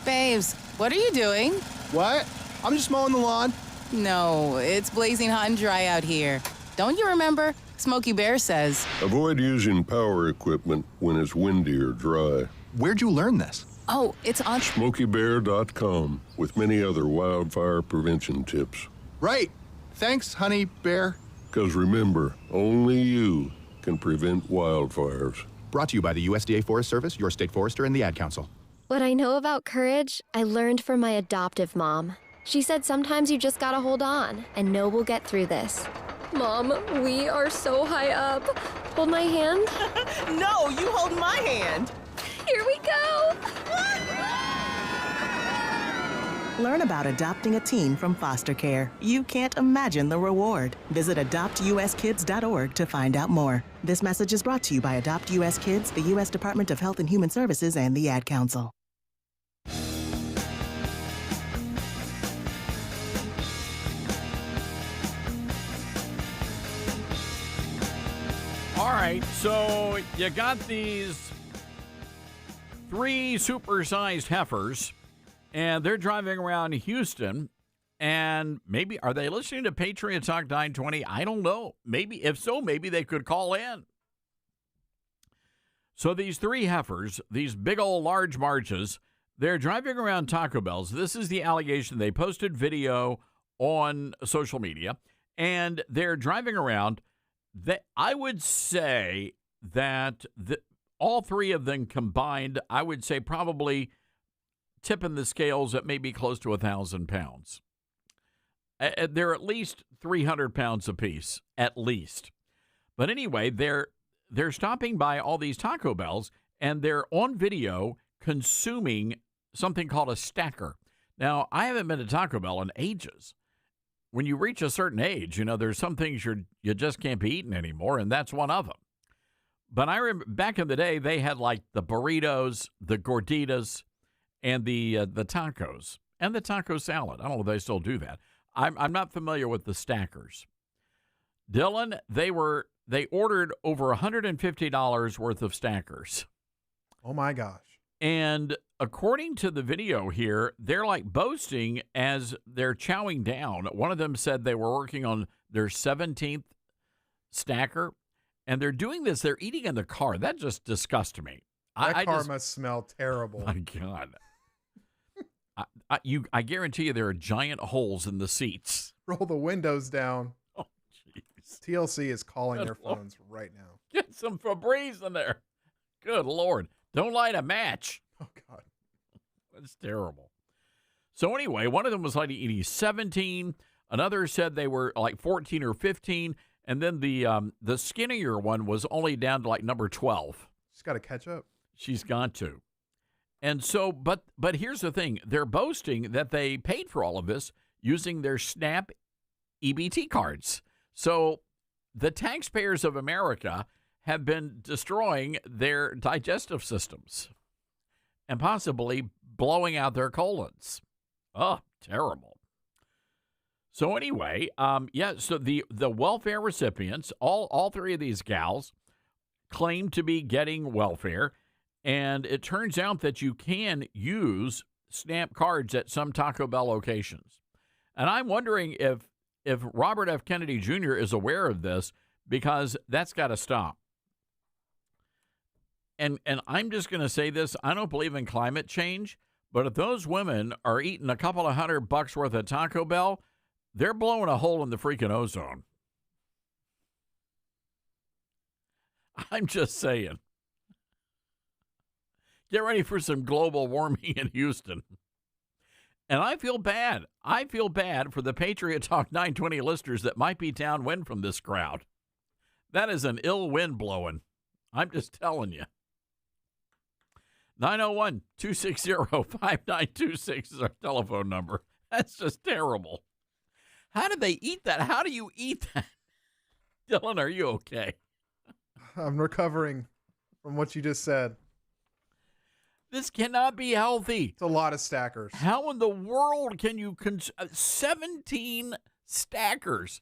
[SPEAKER 27] Babes, what are you doing?
[SPEAKER 30] What? I'm just mowing the lawn.
[SPEAKER 27] No, it's blazing hot and dry out here. Don't you remember? Smokey Bear says.
[SPEAKER 31] Avoid using power equipment when it's windy or dry.
[SPEAKER 30] Where'd you learn this?
[SPEAKER 27] Oh, it's on
[SPEAKER 31] SmokeyBear.com with many other wildfire prevention tips.
[SPEAKER 30] Right. Thanks, Honey Bear.
[SPEAKER 31] Because remember, only you can prevent wildfires.
[SPEAKER 30] Brought to you by the USDA Forest Service, your state forester, and the Ad Council.
[SPEAKER 32] What I know about courage, I learned from my adoptive mom. She said sometimes you just gotta hold on and know we'll get through this. Mom, we are so high up. Hold my hand.
[SPEAKER 27] No, you hold my hand.
[SPEAKER 32] Here we go.
[SPEAKER 33] Learn about adopting a teen from foster care. You can't imagine the reward. Visit adoptuskids.org to find out more. This message is brought to you by Adopt US Kids, the U.S. Department of Health and Human Services, and the Ad Council.
[SPEAKER 3] All right, so you got these 3 supersized heifers, and they're driving around Houston, and maybe, are they listening to Patriot Talk 920? I don't know. Maybe, if so, maybe they could call in. So these 3 heifers, these big old large marches, they're driving around Taco Bells. This is the allegation. They posted video on social media, and they're driving around. I would say that all 3 of them combined, I would say probably tipping the scales at maybe close to 1,000 pounds. They're at least 300 pounds apiece, at least. But anyway, they're stopping by all these Taco Bells, and they're on video consuming something called a stacker. Now, I haven't been to Taco Bell in ages. When you reach a certain age, there's some things you just can't be eating anymore, and that's one of them. But I remember back in the day, they had like the burritos, the gorditas, and the tacos, and the taco salad. I don't know if they still do that. I'm not familiar with the stackers. Dylan, they ordered over $150 worth of stackers.
[SPEAKER 1] Oh my gosh.
[SPEAKER 3] And according to the video here, they're like boasting as they're chowing down. One of them said they were working on their 17th stacker, and they're doing this. They're eating in the car. That just disgusts me.
[SPEAKER 1] That car must smell terrible.
[SPEAKER 3] My God. I guarantee you there are giant holes in the seats.
[SPEAKER 1] Roll the windows down.
[SPEAKER 3] Oh, jeez.
[SPEAKER 1] TLC is calling their phones right now.
[SPEAKER 3] Get some Febreze in there. Good Lord. Don't light a match.
[SPEAKER 1] Oh, God.
[SPEAKER 3] That's terrible. So anyway, one of them was like eating 17. Another said they were like 14 or 15. And then the skinnier one was only down to like number 12.
[SPEAKER 1] She's got to catch up.
[SPEAKER 3] She's got to. And so, but here's the thing. They're boasting that they paid for all of this using their SNAP EBT cards. So the taxpayers of America have been destroying their digestive systems and possibly blowing out their colons. Oh, terrible. So anyway, so the welfare recipients, all 3 of these gals claim to be getting welfare. And it turns out that you can use SNAP cards at some Taco Bell locations. And I'm wondering if Robert F. Kennedy Jr. is aware of this, because that's got to stop. And I'm just going to say this. I don't believe in climate change, but if those women are eating a couple of $100 worth of Taco Bell, they're blowing a hole in the freaking ozone. I'm just saying. Get ready for some global warming in Houston. And I feel bad. I feel bad for the Patriot Talk 920 listeners that might be downwind from this crowd. That is an ill wind blowing. I'm just telling you. 901-260-5926 is our telephone number. That's just terrible. How do they eat that? How do you eat that? Dylan, are you okay?
[SPEAKER 1] I'm recovering from what you just said.
[SPEAKER 3] This cannot be healthy.
[SPEAKER 1] It's a lot of stackers.
[SPEAKER 3] How in the world can you 17 stackers?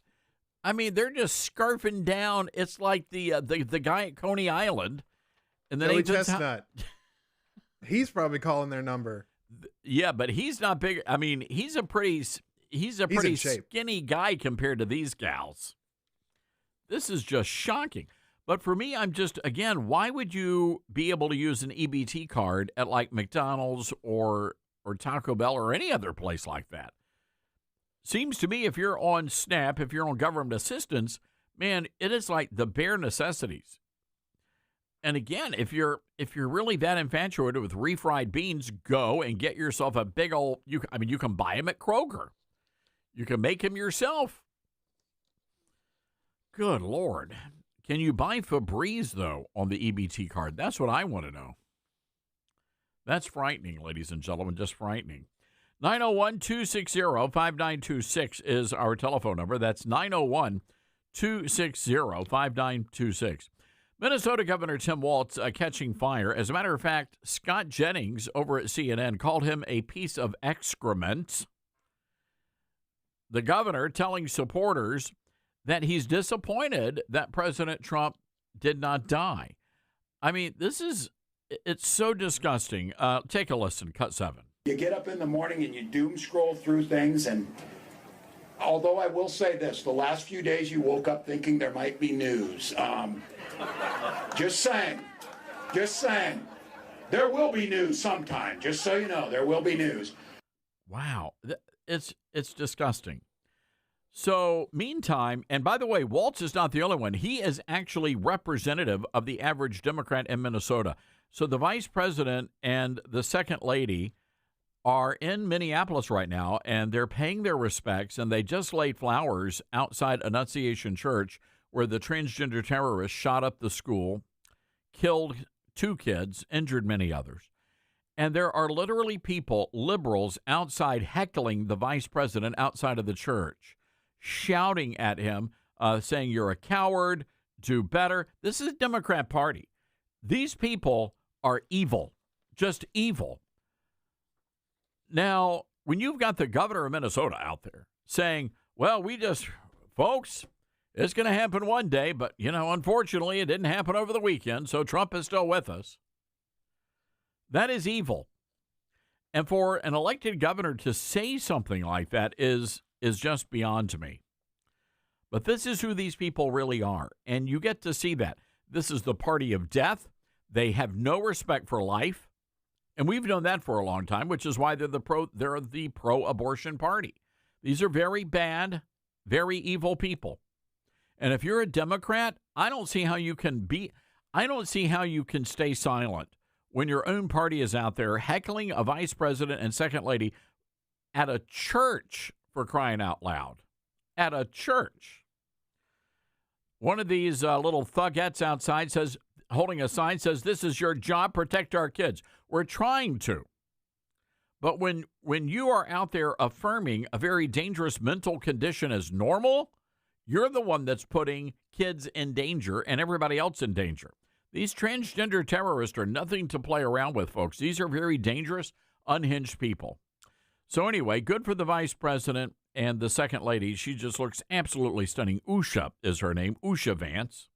[SPEAKER 3] I mean, they're just scarfing down. It's like the guy at Coney Island, and then
[SPEAKER 1] Billy Chestnut. He's probably calling their number.
[SPEAKER 3] Yeah, but he's not big. I mean, he's a pretty skinny guy compared to these gals. This is just shocking. But for me, I'm just, again, why would you be able to use an EBT card at like McDonald's or Taco Bell or any other place like that? Seems to me if you're on SNAP, if you're on government assistance, man, it is like the bare necessities. And again, if you're really that infatuated with refried beans, go and get yourself a big old, you can buy them at Kroger. You can make them yourself. Good Lord. Can you buy Febreze, though, on the EBT card? That's what I want to know. That's frightening, ladies and gentlemen, just frightening. 901-260-5926 is our telephone number. That's 901-260-5926. Minnesota Governor Tim Walz catching fire. As a matter of fact, Scott Jennings over at CNN called him a piece of excrement. The governor telling supporters that he's disappointed that President Trump did not die. I mean, it's so disgusting. Take a listen, cut 7.
[SPEAKER 4] You get up in the morning and you doom scroll through things, and although I will say this, the last few days you woke up thinking there might be news. Just saying. There will be news sometime, just so you know, there will be news.
[SPEAKER 3] Wow, it's disgusting. So, meantime, and by the way, Waltz is not the only one. He is actually representative of the average Democrat in Minnesota. So the vice president and the second lady are in Minneapolis right now, and they're paying their respects, and they just laid flowers outside Annunciation Church, where the transgender terrorists shot up the school, killed 2 kids, injured many others. And there are literally people, liberals, outside heckling the vice president outside of the church, shouting at him, saying, "You're a coward, do better." This is a Democrat Party. These people are evil, just evil. Now, when you've got the governor of Minnesota out there saying, well, folks, it's going to happen one day, but, unfortunately, it didn't happen over the weekend, so Trump is still with us. That is evil. And for an elected governor to say something like that is just beyond to me. But this is who these people really are, and you get to see that. This is the party of death. They have no respect for life, and we've known that for a long time, which is why they're the pro-abortion party. These are very bad, very evil people. And if you're a Democrat, I don't see how you can stay silent when your own party is out there heckling a vice president and second lady at a church, for crying out loud. At a church. One of these little thugettes outside holding a sign says, "This is your job, protect our kids." We're trying to. But when you are out there affirming a very dangerous mental condition as normal, you're the one that's putting kids in danger and everybody else in danger. These transgender terrorists are nothing to play around with, folks. These are very dangerous, unhinged people. So anyway, good for the vice president and the second lady. She just looks absolutely stunning. Usha is her name, Usha Vance.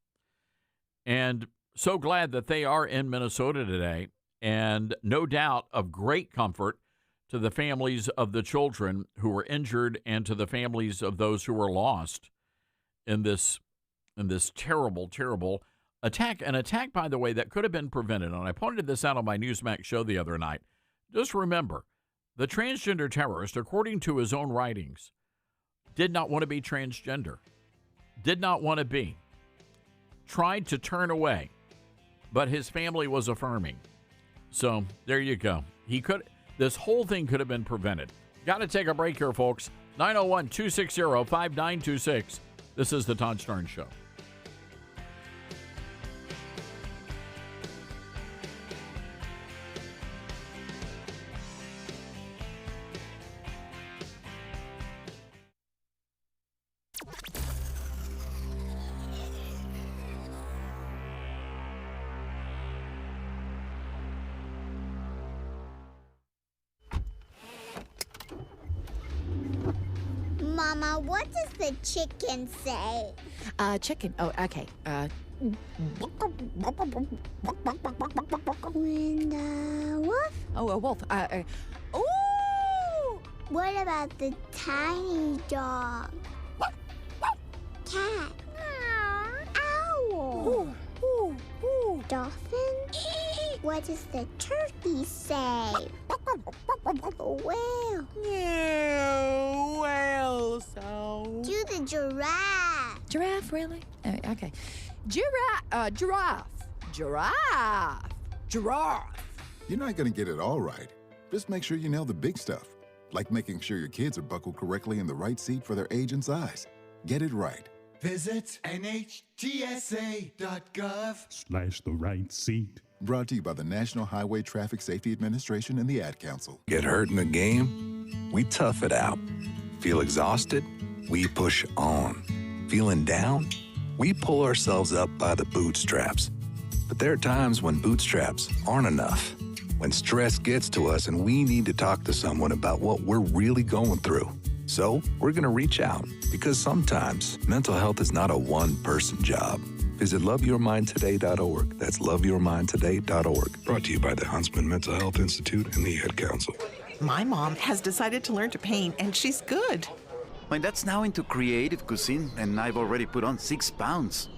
[SPEAKER 3] And so glad that they are in Minnesota today, and no doubt of great comfort to the families of the children who were injured and to the families of those who were lost in this terrible, terrible attack. An attack, by the way, that could have been prevented. And I pointed this out on my Newsmax show the other night. Just remember, the transgender terrorist, according to his own writings, did not want to be transgender, did not want to be, tried to turn away, but his family was affirming. So there you go. This whole thing could have been prevented. Got to take a break here, folks. 901-260-5926. This is the Todd Starnes Show.
[SPEAKER 6] Mama, what does the chicken say?
[SPEAKER 7] Chicken. Oh, okay.
[SPEAKER 6] When wolf?
[SPEAKER 7] Oh, a wolf.
[SPEAKER 6] Ooh! What about the tiny dog? Cat. Owl.
[SPEAKER 7] Ooh.
[SPEAKER 6] Dolphin? What does the turkey say? Whale.
[SPEAKER 7] Yeah, whale sound.
[SPEAKER 6] Do the giraffe.
[SPEAKER 7] Giraffe, really? Okay. Giraffe.
[SPEAKER 10] You're not going to get it all right. Just make sure you nail the big stuff, like making sure your kids are buckled correctly in the right seat for their age and size. Get it right.
[SPEAKER 12] Visit NHTSA.gov/the right seat.
[SPEAKER 10] Brought to you by the National Highway Traffic Safety Administration and the Ad Council.
[SPEAKER 15] Get hurt in the game? We tough it out. Feel exhausted? We push on. Feeling down? We pull ourselves up by the bootstraps. But there are times when bootstraps aren't enough. When stress gets to us and we need to talk to someone about what we're really going through. So we're going to reach out, because sometimes mental health is not a one-person job. Visit loveyourmindtoday.org. That's loveyourmindtoday.org. Brought to you by the Huntsman Mental Health Institute and the Ad Council.
[SPEAKER 33] My mom has decided to learn to paint, and she's good.
[SPEAKER 5] My dad's now into creative cuisine, and I've already put on 6 pounds.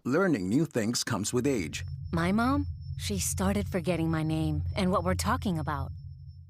[SPEAKER 8] Learning new things comes with age.
[SPEAKER 9] My mom, she started forgetting my name and what we're talking about.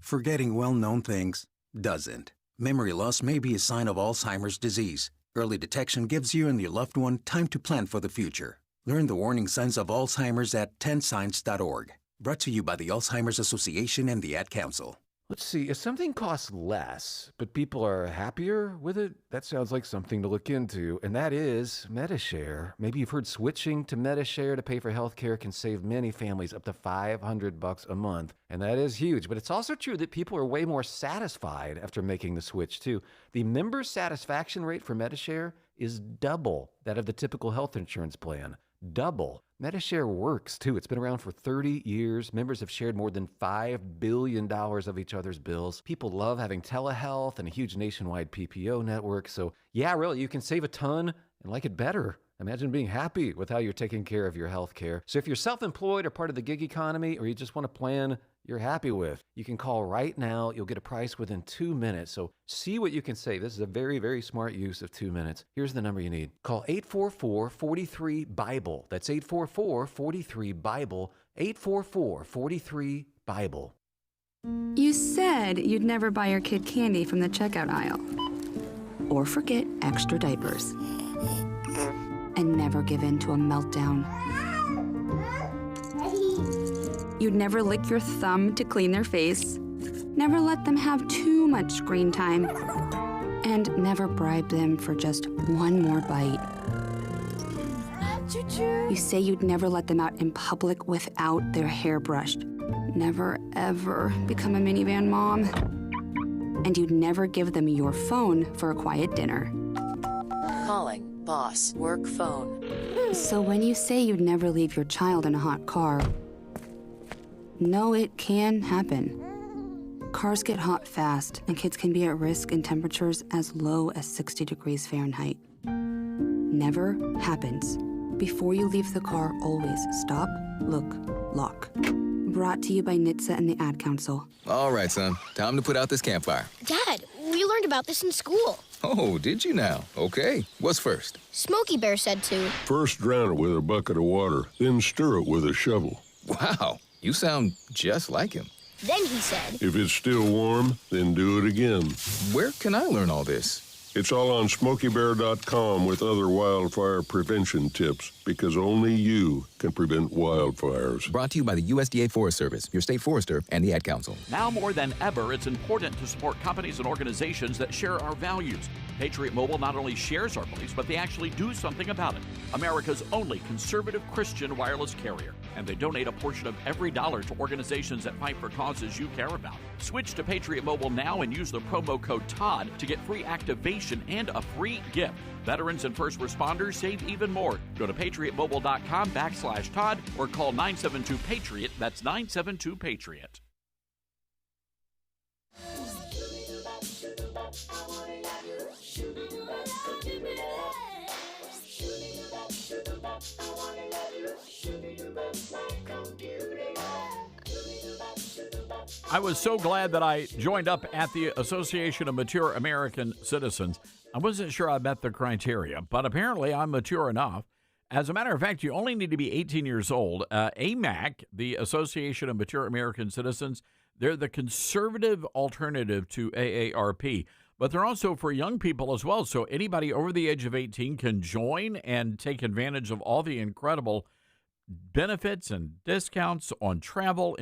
[SPEAKER 8] Forgetting well-known things doesn't. Memory loss may be a sign of Alzheimer's disease. Early detection gives you and your loved one time to plan for the future. Learn the warning signs of Alzheimer's at 10signs.org. Brought to you by the Alzheimer's Association and the Ad Council.
[SPEAKER 11] Let's see, if something costs less, but people are happier with it, that sounds like something to look into, and that is MediShare. Maybe you've heard switching to MediShare to pay for healthcare can save many families up to $500 a month, and that is huge. But it's also true that people are way more satisfied after making the switch, too. The member satisfaction rate for MediShare is double that of the typical health insurance plan. Double. MediShare works, too. It's been around for 30 years. Members have shared more than $5 billion of each other's bills. People love having telehealth and a huge nationwide PPO network. So, yeah, really, you can save a ton and like it better. Imagine being happy with how you're taking care of your health care. So if you're self-employed or part of the gig economy, or you just want a plan you're happy with, you can call right now. You'll get a price within 2 minutes. So see what you can save. This is a very, very smart use of 2 minutes. Here's the number you need. Call 844-43-BIBLE. That's 844-43-BIBLE. 844-43-BIBLE.
[SPEAKER 13] You said you'd never buy your kid candy from the checkout aisle. Or forget extra diapers. And never give in to a meltdown. You'd never lick your thumb to clean their face, never let them have too much screen time, and never bribe them for just one more bite. You say you'd never let them out in public without their hair brushed, never ever become a minivan mom, and you'd never give them your phone for a quiet dinner.
[SPEAKER 14] Calling boss work phone.
[SPEAKER 13] So when you say you'd never leave your child in a hot car, no, it can happen. Cars get hot fast, and kids can be at risk in temperatures as low as 60 degrees Fahrenheit. Never happens. Before you leave the car, always stop, look, lock. Brought to you by NHTSA and the Ad Council.
[SPEAKER 20] All right, son. Time to put out this campfire.
[SPEAKER 6] Dad, we learned about this in school.
[SPEAKER 20] Oh, did you now? Okay. What's first?
[SPEAKER 6] Smokey Bear said to.
[SPEAKER 31] First drown it with a bucket of water, then stir it with a shovel.
[SPEAKER 20] Wow. You sound just like him.
[SPEAKER 6] Then he said.
[SPEAKER 31] If it's still warm, then do it again.
[SPEAKER 20] Where can I learn all this?
[SPEAKER 31] It's all on SmokeyBear.com with other wildfire prevention tips, because only you can prevent wildfires.
[SPEAKER 20] Brought to you by the USDA Forest Service, your state forester, and the Ad Council.
[SPEAKER 3] Now more than ever, it's important to support companies and organizations that share our values. Patriot Mobile not only shares our beliefs, but they actually do something about it. America's only conservative Christian wireless carrier. And they donate a portion of every dollar to organizations that fight for causes you care about. Switch to Patriot Mobile now and use the promo code Todd to get free activation and a free gift. Veterans and first responders save even more. Go to patriotmobile.com/Todd or call 972-PATRIOT. That's 972-PATRIOT. I was so glad that I joined up at the Association of Mature American Citizens. I wasn't sure I met the criteria, but apparently I'm mature enough. As a matter of fact, you only need to be 18 years old. AMAC, the Association of Mature American Citizens, they're the conservative alternative to AARP, but they're also for young people as well. So anybody over the age of 18 can join and take advantage of all the incredible benefits and discounts on travel,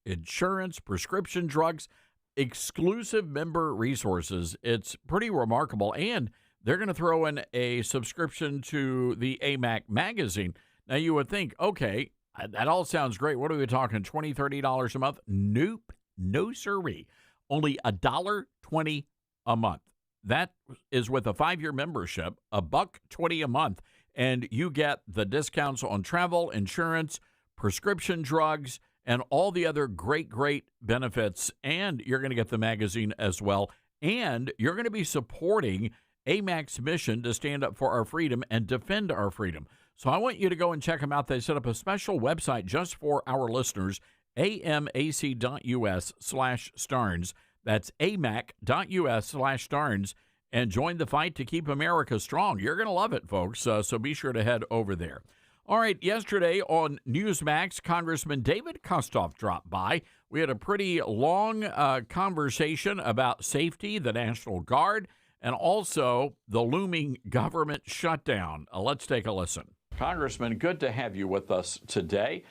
[SPEAKER 3] insurance, prescription drugs, exclusive member resources. It's pretty remarkable. And they're going to throw in a subscription to the AMAC magazine. Now, you would think, okay, that all sounds great. What are we talking, $20, $30 a month? Nope. No siree. Only $1.20 a month. That is with a 5-year membership, $1.20 a month, and you get the discounts on travel, insurance, prescription drugs, and all the other great, great benefits. And you're going to get the magazine as well. And you're going to be supporting AMAC's mission to stand up for our freedom and defend our freedom. So I want you to go and check them out. They set up a special website just for our listeners, amac.us/Stearns. That's amac.us/Stearns. And join the fight to keep America strong. You're going to love it, folks, so be sure to head over there. All right, yesterday on Newsmax, Congressman David Kustoff dropped by. We had a pretty long conversation about safety, the National Guard, and also the looming government shutdown. Let's take a listen. Congressman, good to have you with us today.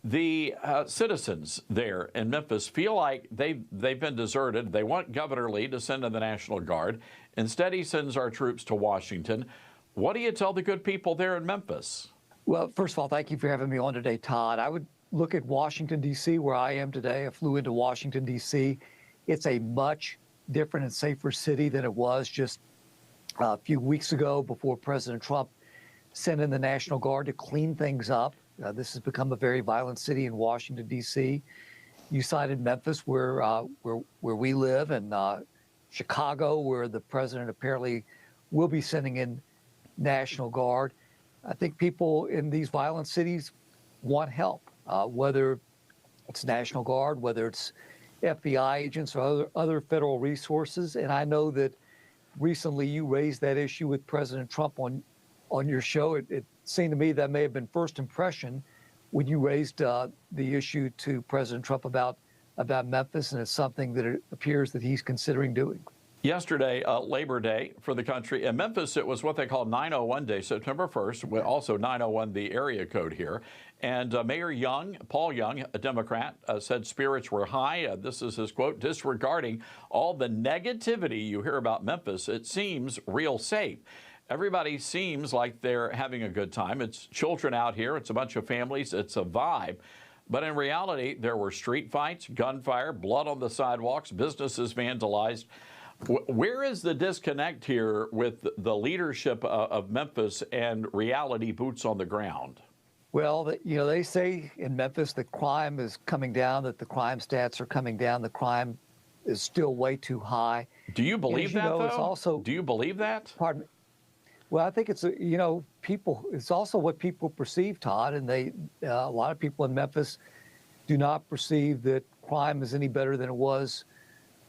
[SPEAKER 3] The citizens there in Memphis feel like they've been deserted. They want Governor Lee to send in the National Guard. Instead, he sends our troops to Washington. What do you tell the good people there in Memphis?
[SPEAKER 2] Well, first of all, thank you for having me on today, Todd. I would look at Washington, D.C., where I am today. I flew into Washington, D.C. It's a much different and safer city than it was just a few weeks ago before President Trump sent in the National Guard to clean things up. This has become a very violent city in Washington, D.C. You cited Memphis, where we live, and Chicago, where the president apparently will be sending in National Guard. I think people in these violent cities want help, whether it's National Guard, whether it's FBI agents or other federal resources. And I know that recently you raised that issue with President Trump on your show. It seemed to me that may have been first impression when you raised the issue to President Trump about Memphis, and it's something that it appears that he's considering doing.
[SPEAKER 3] Yesterday, Labor Day for the country. In Memphis, it was what they call 901 Day, September 1st, also 901, the area code here. And Mayor Young, Paul Young, a Democrat, said spirits were high. This is his quote, disregarding all the negativity you hear about Memphis, it seems real safe. Everybody seems like they're having a good time. It's children out here. It's a bunch of families. It's a vibe. But in reality, there were street fights, gunfire, blood on the sidewalks, businesses vandalized. Where is the disconnect here with the leadership of Memphis and reality, boots on the ground?
[SPEAKER 2] Well, they say in Memphis that crime is coming down, that the crime stats are coming down. The crime is still way too high.
[SPEAKER 3] Do you believe that, though? Do you believe that?
[SPEAKER 2] Pardon me. Well, I think it's, people, it's also what people perceive, Todd, and a lot of people in Memphis do not perceive that crime is any better than it was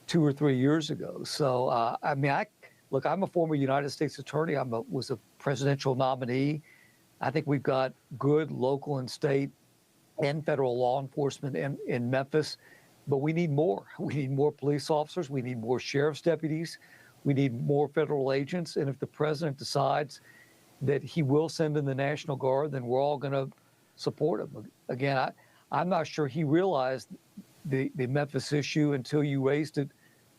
[SPEAKER 2] 2 or 3 years ago. So, I'm a former United States attorney. Was a presidential nominee. I think we've got good local and state and federal law enforcement in Memphis, but we need more. We need more police officers. We need more sheriff's deputies. We need more federal agents. And if the president decides that he will send in the National Guard, then we're all going to support him. Again, I'm not sure he realized the Memphis issue until you raised it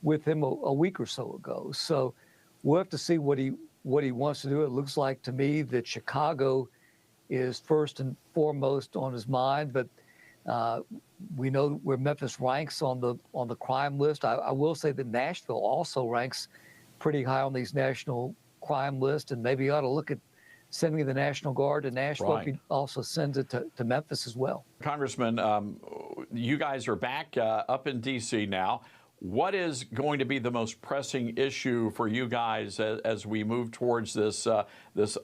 [SPEAKER 2] with him a week or so ago. So we'll have to see what he wants to do. It looks like to me that Chicago is first and foremost on his mind, but we know where Memphis ranks on the crime list. I will say that Nashville also ranks pretty high on these national crime lists, and maybe you ought to look at sending the National Guard to Nashville. Right. He also sends it to Memphis as well.
[SPEAKER 3] Congressman, you guys are back up in D.C. now. What is going to be the most pressing issue for you guys as we move towards this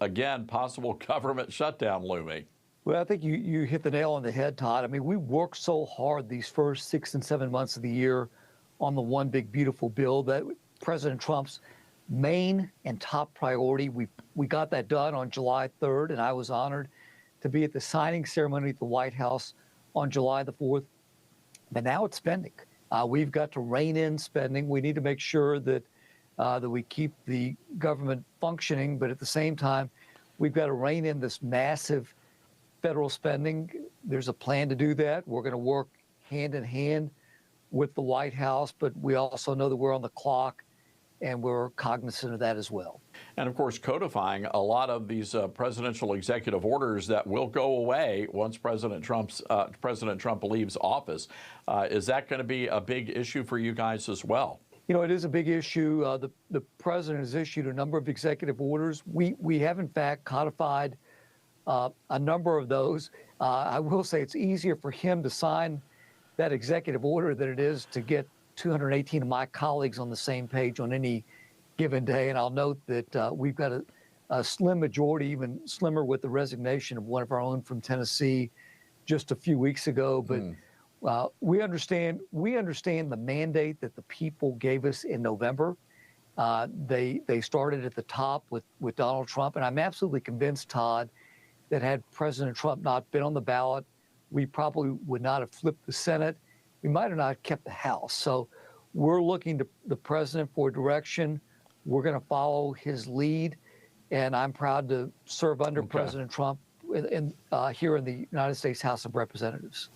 [SPEAKER 3] again, possible government shutdown looming?
[SPEAKER 2] Well, I think you hit the nail on the head, Todd. I mean, we worked so hard these first 6 and 7 months of the year on the One Big Beautiful Bill, that President Trump's main and top priority. We got that done on July 3rd, and I was honored to be at the signing ceremony at the White House on July the 4th. But now it's spending. We've got to rein in spending. We need to make sure that we keep the government functioning, but at the same time, we've got to rein in this massive federal spending. There's a plan to do that. We're going to work hand in hand with the White House, but we also know that we're on the clock, and we're cognizant of that as well.
[SPEAKER 3] And of course, codifying a lot of these presidential executive orders that will go away once President Trump leaves office. Is that going to be a big issue for you guys as well?
[SPEAKER 2] It is a big issue. The president has issued a number of executive orders. We have, in fact, codified a number of those. I will say it's easier for him to sign that executive order than it is to get 218 of my colleagues on the same page on any given day. And I'll note that we've got a slim majority, even slimmer with the resignation of one of our own from Tennessee just a few weeks ago. But we understand the mandate that the people gave us in November. They started at the top with Donald Trump, and I'm absolutely convinced, Todd, that had President Trump not been on the ballot, we probably would not have flipped the Senate. We might have not kept the House. So we're looking to the president for direction. We're going to follow his lead, and I'm proud to serve under President Trump here in the United States House of Representatives.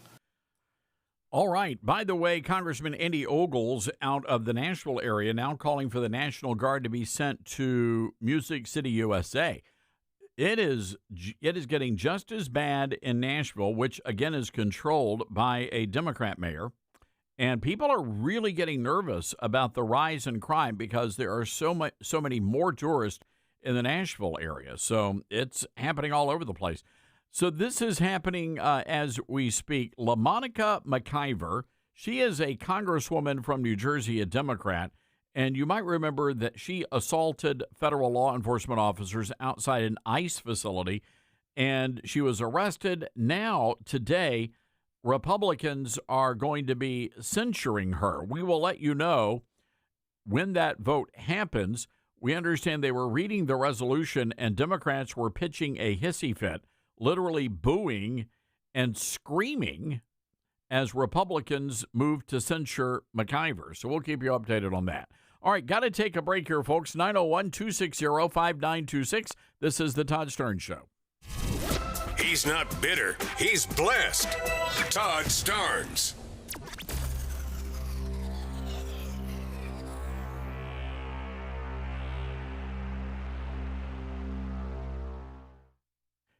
[SPEAKER 3] All right. By the way, Congressman Andy Ogles out of the Nashville area now calling for the National Guard to be sent to Music City, USA. It is getting just as bad in Nashville, which, again, is controlled by a Democrat mayor. And people are really getting nervous about the rise in crime because there are so many more tourists in the Nashville area. So it's happening all over the place. So this is happening as we speak. LaMonica McIver, she is a congresswoman from New Jersey, a Democrat. And you might remember that she assaulted federal law enforcement officers outside an ICE facility, and she was arrested. Now, today, Republicans are going to be censuring her. We will let you know when that vote happens. We understand they were reading the resolution, and Democrats were pitching a hissy fit, literally booing and screaming as Republicans move to censure McIver. So we'll keep you updated on that. All right, got to take a break here, folks. 901-260-5926. This is the Todd Starnes Show.
[SPEAKER 16] He's not bitter. He's blessed. Todd Starnes.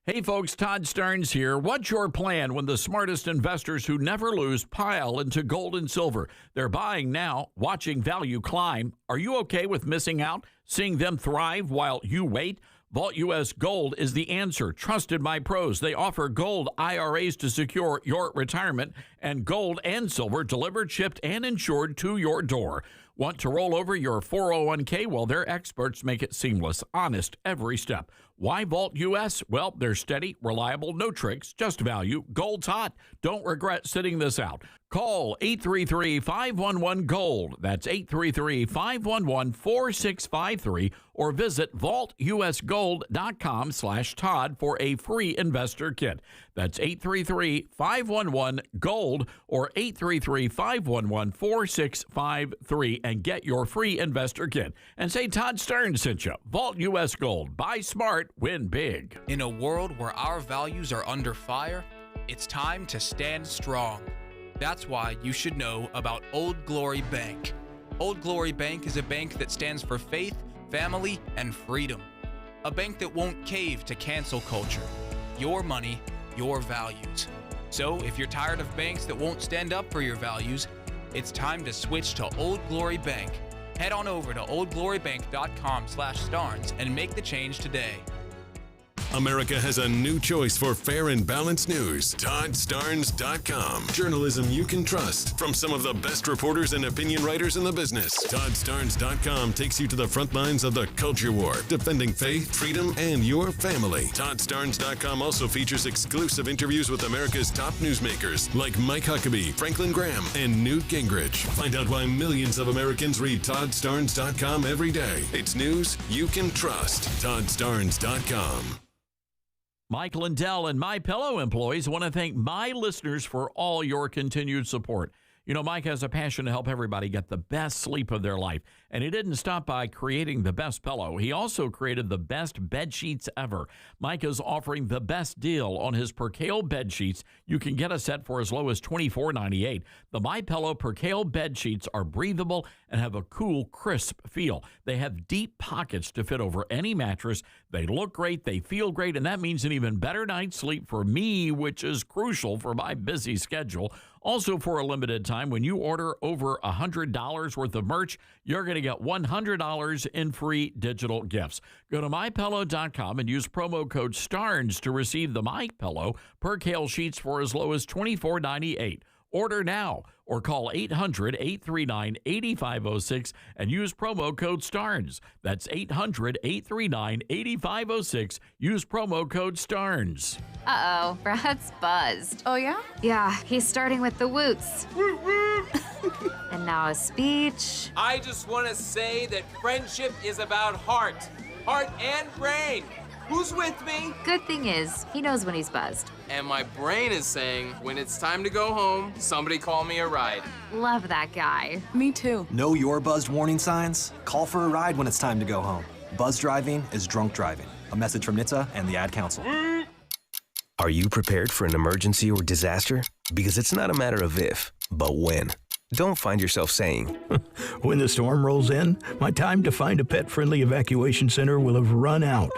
[SPEAKER 3] Hey, folks, Todd Starnes here. What's your plan when the smartest investors who never lose pile into gold and silver? They're buying now, watching value climb. Are you okay with missing out, seeing them thrive while you wait? Vault U.S. Gold is the answer, trusted by pros. They offer gold IRAs to secure your retirement and gold and silver delivered, shipped, and insured to your door. Want to roll over your 401k? Well, their experts make it seamless, honest every step. Why Vault U.S.? Well, they're steady, reliable, no tricks, just value. Gold's hot. Don't regret sitting this out. Call 833-511-GOLD. That's 833-511-4653 or visit vaultusgold.com/Todd for a free investor kit. That's 833-511-GOLD or 833-511-4653 and get your free investor kit. And say Todd Starnes sent you. Vault U.S. Gold. Buy smart, win big.
[SPEAKER 17] In a world where our values are under fire, it's time to stand strong. That's why you should know about Old Glory Bank. Old Glory Bank is a bank that stands for faith, family, and freedom. A bank that won't cave to cancel culture. Your money, your values. So if you're tired of banks that won't stand up for your values, it's time to switch to Old Glory Bank. Head on over to oldglorybank.com/Starnes and make the change today.
[SPEAKER 16] America has a new choice for fair and balanced news. ToddStarnes.com. Journalism you can trust from some of the best reporters and opinion writers in the business. ToddStarnes.com takes you to the front lines of the culture war, defending faith, freedom, and your family. ToddStarnes.com also features exclusive interviews with America's top newsmakers like Mike Huckabee, Franklin Graham, and Newt Gingrich. Find out why millions of Americans read ToddStarnes.com every day. It's news you can trust. ToddStarnes.com.
[SPEAKER 3] Mike Lindell and MyPillow employees want to thank my listeners for all your continued support. You know, Mike has a passion to help everybody get the best sleep of their life, and he didn't stop by creating the best pillow. He also created the best bed sheets ever. Mike is offering the best deal on his Percale bed sheets. You can get a set for as low as $24.98. The MyPillow Percale bed sheets are breathable and have a cool, crisp feel. They have deep pockets to fit over any mattress. They look great, they feel great, and that means an even better night's sleep for me, which is crucial for my busy schedule. Also, for a limited time, when you order over $100 worth of merch, you're going to get $100 in free digital gifts. Go to MyPillow.com and use promo code STARNS to receive the MyPillow Percale sheets for as low as $24.98. Order now or call 800-839-8506 and use promo code STARNS. That's 800-839-8506. Use promo code STARNS.
[SPEAKER 18] Uh-oh, Brad's buzzed.
[SPEAKER 7] Oh, yeah?
[SPEAKER 18] Yeah, he's starting with the woots. And now a speech.
[SPEAKER 19] I just want to say that friendship is about heart and brain. Who's with me?
[SPEAKER 18] Good thing is, he knows when he's buzzed.
[SPEAKER 19] And my brain is saying, when it's time to go home, somebody call me a ride.
[SPEAKER 18] Love that guy.
[SPEAKER 7] Me too.
[SPEAKER 19] Know your buzzed warning signs? Call for a ride when it's time to go home. Buzz driving is drunk driving. A message from NHTSA and the Ad Council.
[SPEAKER 21] Are you prepared for an emergency or disaster? Because it's not a matter of if, but when. Don't find yourself saying,
[SPEAKER 22] when the storm rolls in, my time to find a pet-friendly evacuation center will have run out.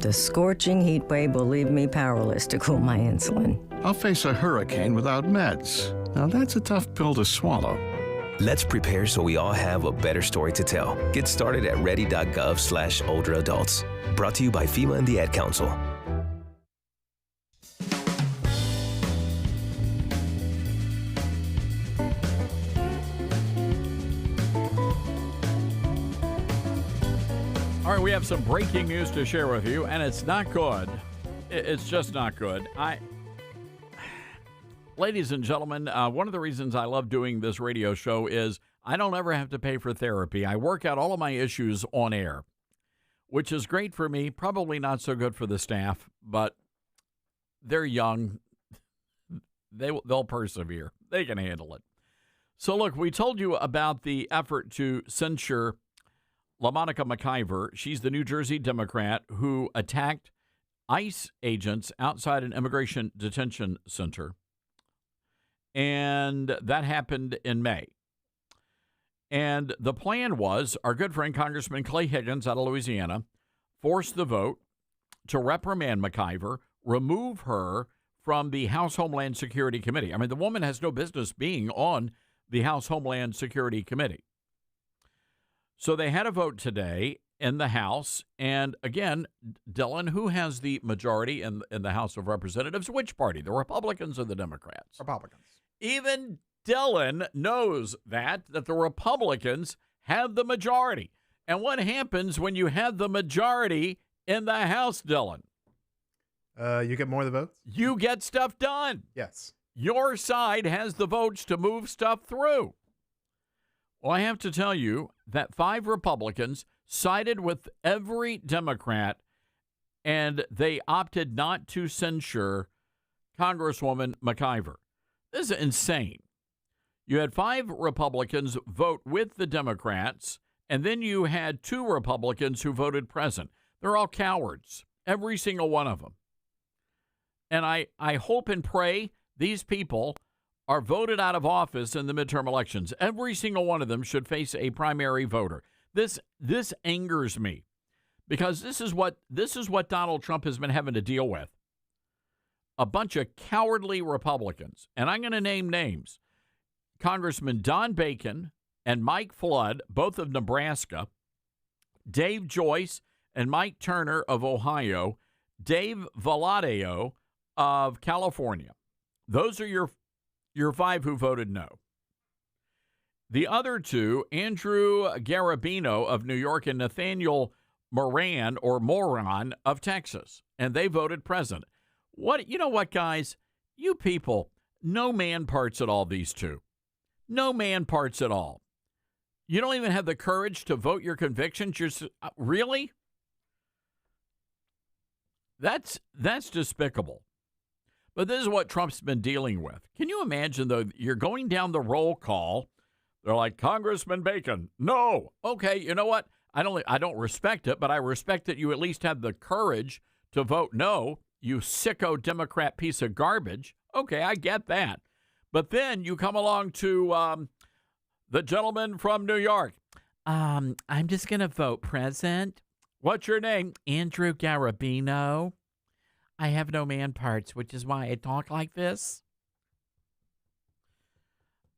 [SPEAKER 23] The scorching heat wave will leave me powerless to cool my insulin.
[SPEAKER 24] I'll face a hurricane without meds. Now that's a tough pill to swallow.
[SPEAKER 21] Let's prepare so we all have a better story to tell. Get started at ready.gov/older adults. Brought to you by FEMA and the Ad Council.
[SPEAKER 3] All right, we have some breaking news to share with you, and it's not good. It's just not good. Ladies and gentlemen, one of the reasons I love doing this radio show is I don't ever have to pay for therapy. I work out all of my issues on air, which is great for me, probably not so good for the staff, but they're young. They'll persevere. They can handle it. So, look, we told you about the effort to censure LaMonica McIver. She's the New Jersey Democrat who attacked ICE agents outside an immigration detention center. And that happened in May. And the plan was our good friend Congressman Clay Higgins out of Louisiana forced the vote to reprimand McIver, remove her from the House Homeland Security Committee. I mean, the woman has no business being on the House Homeland Security Committee. So they had a vote today in the House. And again, Dylan, who has the majority in the House of Representatives? Which party? The Republicans or the Democrats?
[SPEAKER 1] Republicans.
[SPEAKER 3] Even Dylan knows that the Republicans have the majority. And what happens when you have the majority in the House, Dylan?
[SPEAKER 1] You get more of the votes?
[SPEAKER 3] You get stuff done.
[SPEAKER 1] Yes.
[SPEAKER 3] Your side has the votes to move stuff through. Well, I have to tell you that 5 Republicans sided with every Democrat, and they opted not to censure Congresswoman McIver. This is insane. You had 5 Republicans vote with the Democrats, and then you had 2 Republicans who voted present. They're all cowards, every single one of them. And I hope and pray these people are voted out of office in the midterm elections. Every single one of them should face a primary voter. This angers me because this is what Donald Trump has been having to deal with. A bunch of cowardly Republicans. And I'm going to name names. Congressman Don Bacon and Mike Flood, both of Nebraska, Dave Joyce and Mike Turner of Ohio, Dave Valadao of California. Those are your 5 who voted no. The other 2, Andrew Garabino of New York and Nathaniel Moran of Texas, and they voted present. You know what, guys? You people, no man parts at all, these 2. No man parts at all. You don't even have the courage to vote your convictions. Really? That's despicable. But this is what Trump's been dealing with. Can you imagine, though, you're going down the roll call. They're like, Congressman Bacon, no. Okay, you know what? I don't respect it, but I respect that you at least have the courage to vote no, you sicko Democrat piece of garbage. Okay, I get that. But then you come along to the gentleman from New York. I'm just going to vote present. What's your name? Andrew Garabino. I have no man parts, which is why I talk like this.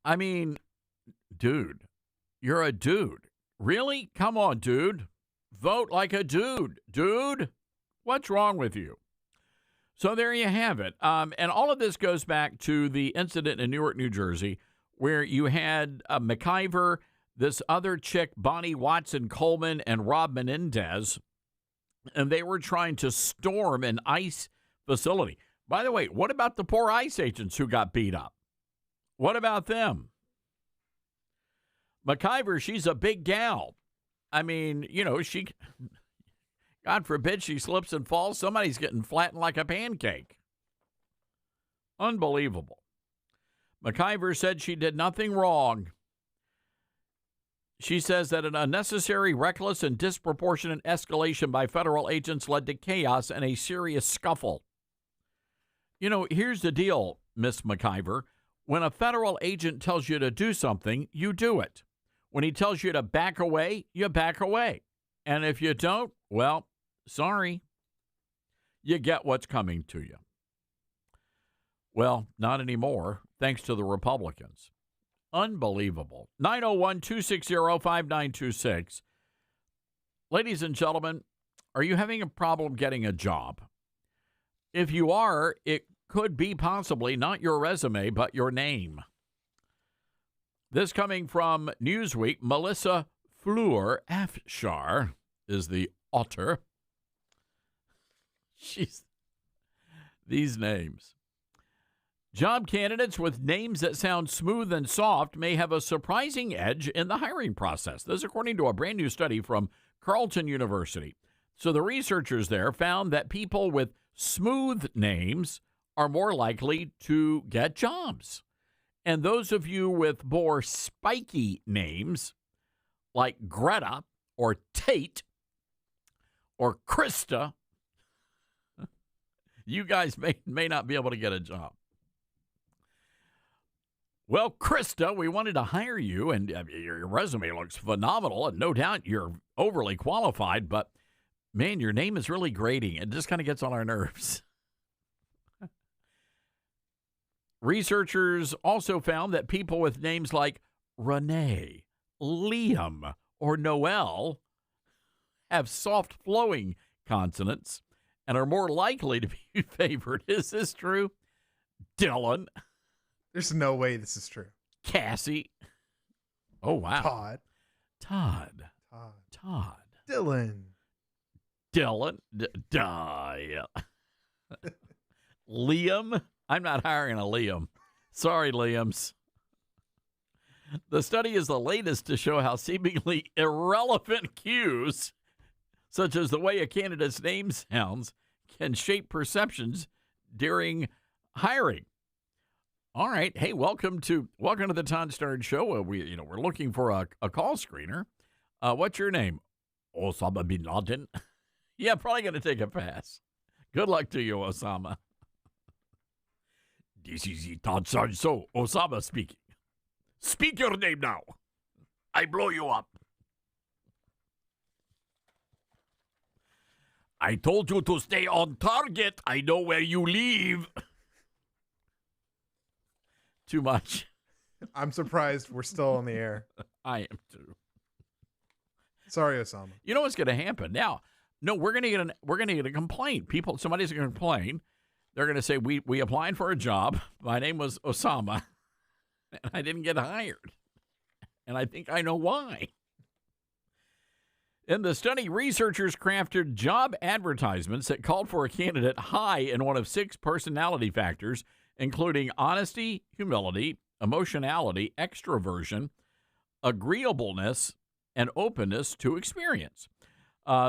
[SPEAKER 3] I mean, dude, you're a dude. Really? Come on, dude. Vote like a dude. Dude, what's wrong with you? So there you have it. And all of this goes back to the incident in Newark, New Jersey, where you had McIver, this other chick, Bonnie Watson Coleman, and Rob Menendez, and they were trying to storm an ICE facility. By the way, what about the poor ICE agents who got beat up? What about them? McIver, she's a big gal. I mean, she, God forbid she slips and falls. Somebody's getting flattened like a pancake. Unbelievable. McIver said she did nothing wrong. She says that an unnecessary, reckless, and disproportionate escalation by federal agents led to chaos and a serious scuffle. Here's the deal, Miss McIver. When a federal agent tells you to do something, you do it. When he tells you to back away, you back away. And if you don't, well, sorry. You get what's coming to you. Well, not anymore, thanks to the Republicans. Unbelievable. 901-260-5926. Ladies and gentlemen, are you having a problem getting a job? If you are, it could be possibly not your resume, but your name. This coming from Newsweek, Melissa Fleur Afshar is the author. These names. Job candidates with names that sound smooth and soft may have a surprising edge in the hiring process. This, according to a brand new study from Carleton University. So the researchers there found that people with smooth names are more likely to get jobs. And those of you with more spiky names, like Greta or Tate or Krista, you guys may not be able to get a job. Well, Krista, we wanted to hire you, and your resume looks phenomenal, and no doubt you're overly qualified, but, man, your name is really grating. It just kind of gets on our nerves. Researchers also found that people with names like Renee, Liam, or Noel have soft flowing consonants and are more likely to be favored. Is this true? Dylan.
[SPEAKER 1] There's no way this is true.
[SPEAKER 3] Cassie. Oh, wow.
[SPEAKER 1] Todd. Dylan.
[SPEAKER 3] Yeah. Liam. I'm not hiring a Liam. Sorry, Liams. The study is the latest to show how seemingly irrelevant cues, such as the way a candidate's name sounds, can shape perceptions during hiring. All right. Hey, welcome to the Todd Stern Show. We're looking for a call screener. What's your name? Osama bin Laden. Yeah, probably going to take a pass. Good luck to you, Osama. This is the Todd Stern Show. Osama speaking. Speak your name now. I blow you up. I told you to stay on target. I know where you live. Too much.
[SPEAKER 1] I'm surprised we're still on the air.
[SPEAKER 3] I am too.
[SPEAKER 1] Sorry, Osama.
[SPEAKER 3] You know what's going to happen now? No, we're going to get a complaint. Somebody's going to complain. They're going to say we applied for a job. My name was Osama, and I didn't get hired. And I think I know why. In the study, researchers crafted job advertisements that called for a candidate high in one of 6 personality factors, including honesty, humility, emotionality, extroversion, agreeableness, and openness to experience.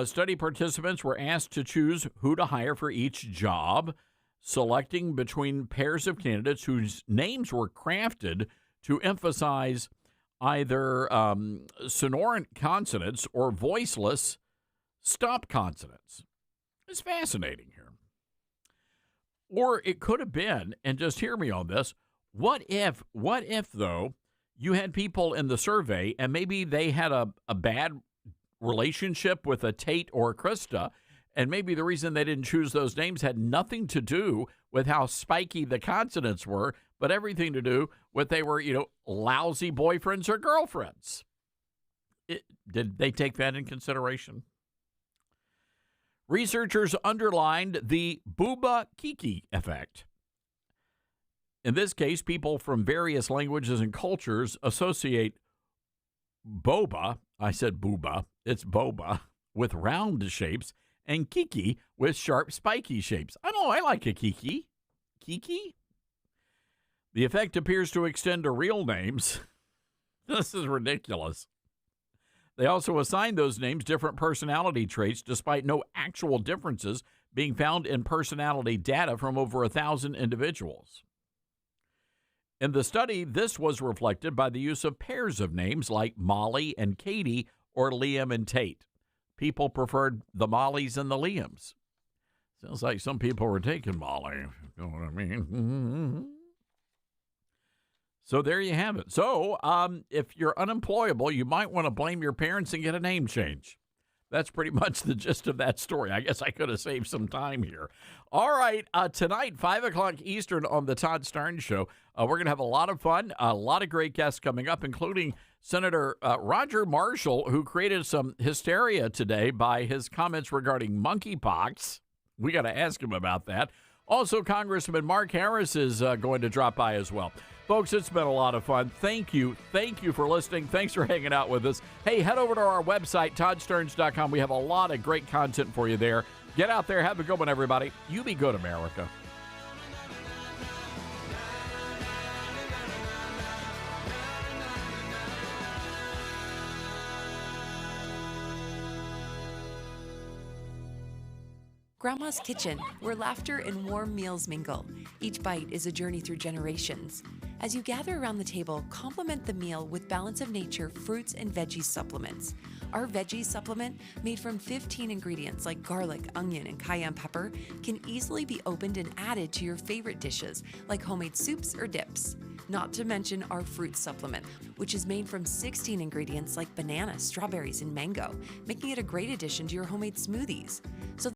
[SPEAKER 3] Study participants were asked to choose who to hire for each job, selecting between pairs of candidates whose names were crafted to emphasize either sonorant consonants or voiceless stop consonants. It's fascinating here. Or it could have been, and just hear me on this, what if though, you had people in the survey and maybe they had a bad relationship with a Tate or a Krista, and maybe the reason they didn't choose those names had nothing to do with how spiky the consonants were, but everything to do with they were, lousy boyfriends or girlfriends. Did they take that in consideration? Researchers underlined the Booba Kiki effect. In this case, people from various languages and cultures associate boba, I said booba, it's boba, with round shapes, and kiki with sharp, spiky shapes. I don't know, I like a kiki. Kiki? The effect appears to extend to real names. This is ridiculous. They also assign those names different personality traits despite no actual differences being found in personality data from over 1,000 individuals. In the study, this was reflected by the use of pairs of names like Molly and Katie or Liam and Tate. People preferred the Mollys and the Liams. Sounds like some people were taking Molly, if you know what I mean. So there you have it. So if you're unemployable, you might want to blame your parents and get a name change. That's pretty much the gist of that story. I guess I could have saved some time here. All right, tonight, 5 o'clock Eastern on the Todd Starnes Show, we're going to have a lot of fun, a lot of great guests coming up, including Senator Roger Marshall, who created some hysteria today by his comments regarding monkeypox. We got to ask him about that. Also, Congressman Mark Harris is going to drop by as well. Folks, it's been a lot of fun. Thank you. Thank you for listening. Thanks for hanging out with us. Hey, head over to our website, ToddStarnes.com. We have a lot of great content for you there. Get out there. Have a good one, everybody. You be good, America.
[SPEAKER 4] Grandma's Kitchen, where laughter and warm meals mingle. Each bite is a journey through generations. As you gather around the table, complement the meal with Balance of Nature fruits and veggies supplements. Our veggies supplement, made from 15 ingredients like garlic, onion, and cayenne pepper, can easily be opened and added to your favorite dishes like homemade soups or dips. Not to mention our fruit supplement, which is made from 16 ingredients like banana, strawberries, and mango, making it a great addition to your homemade smoothies. So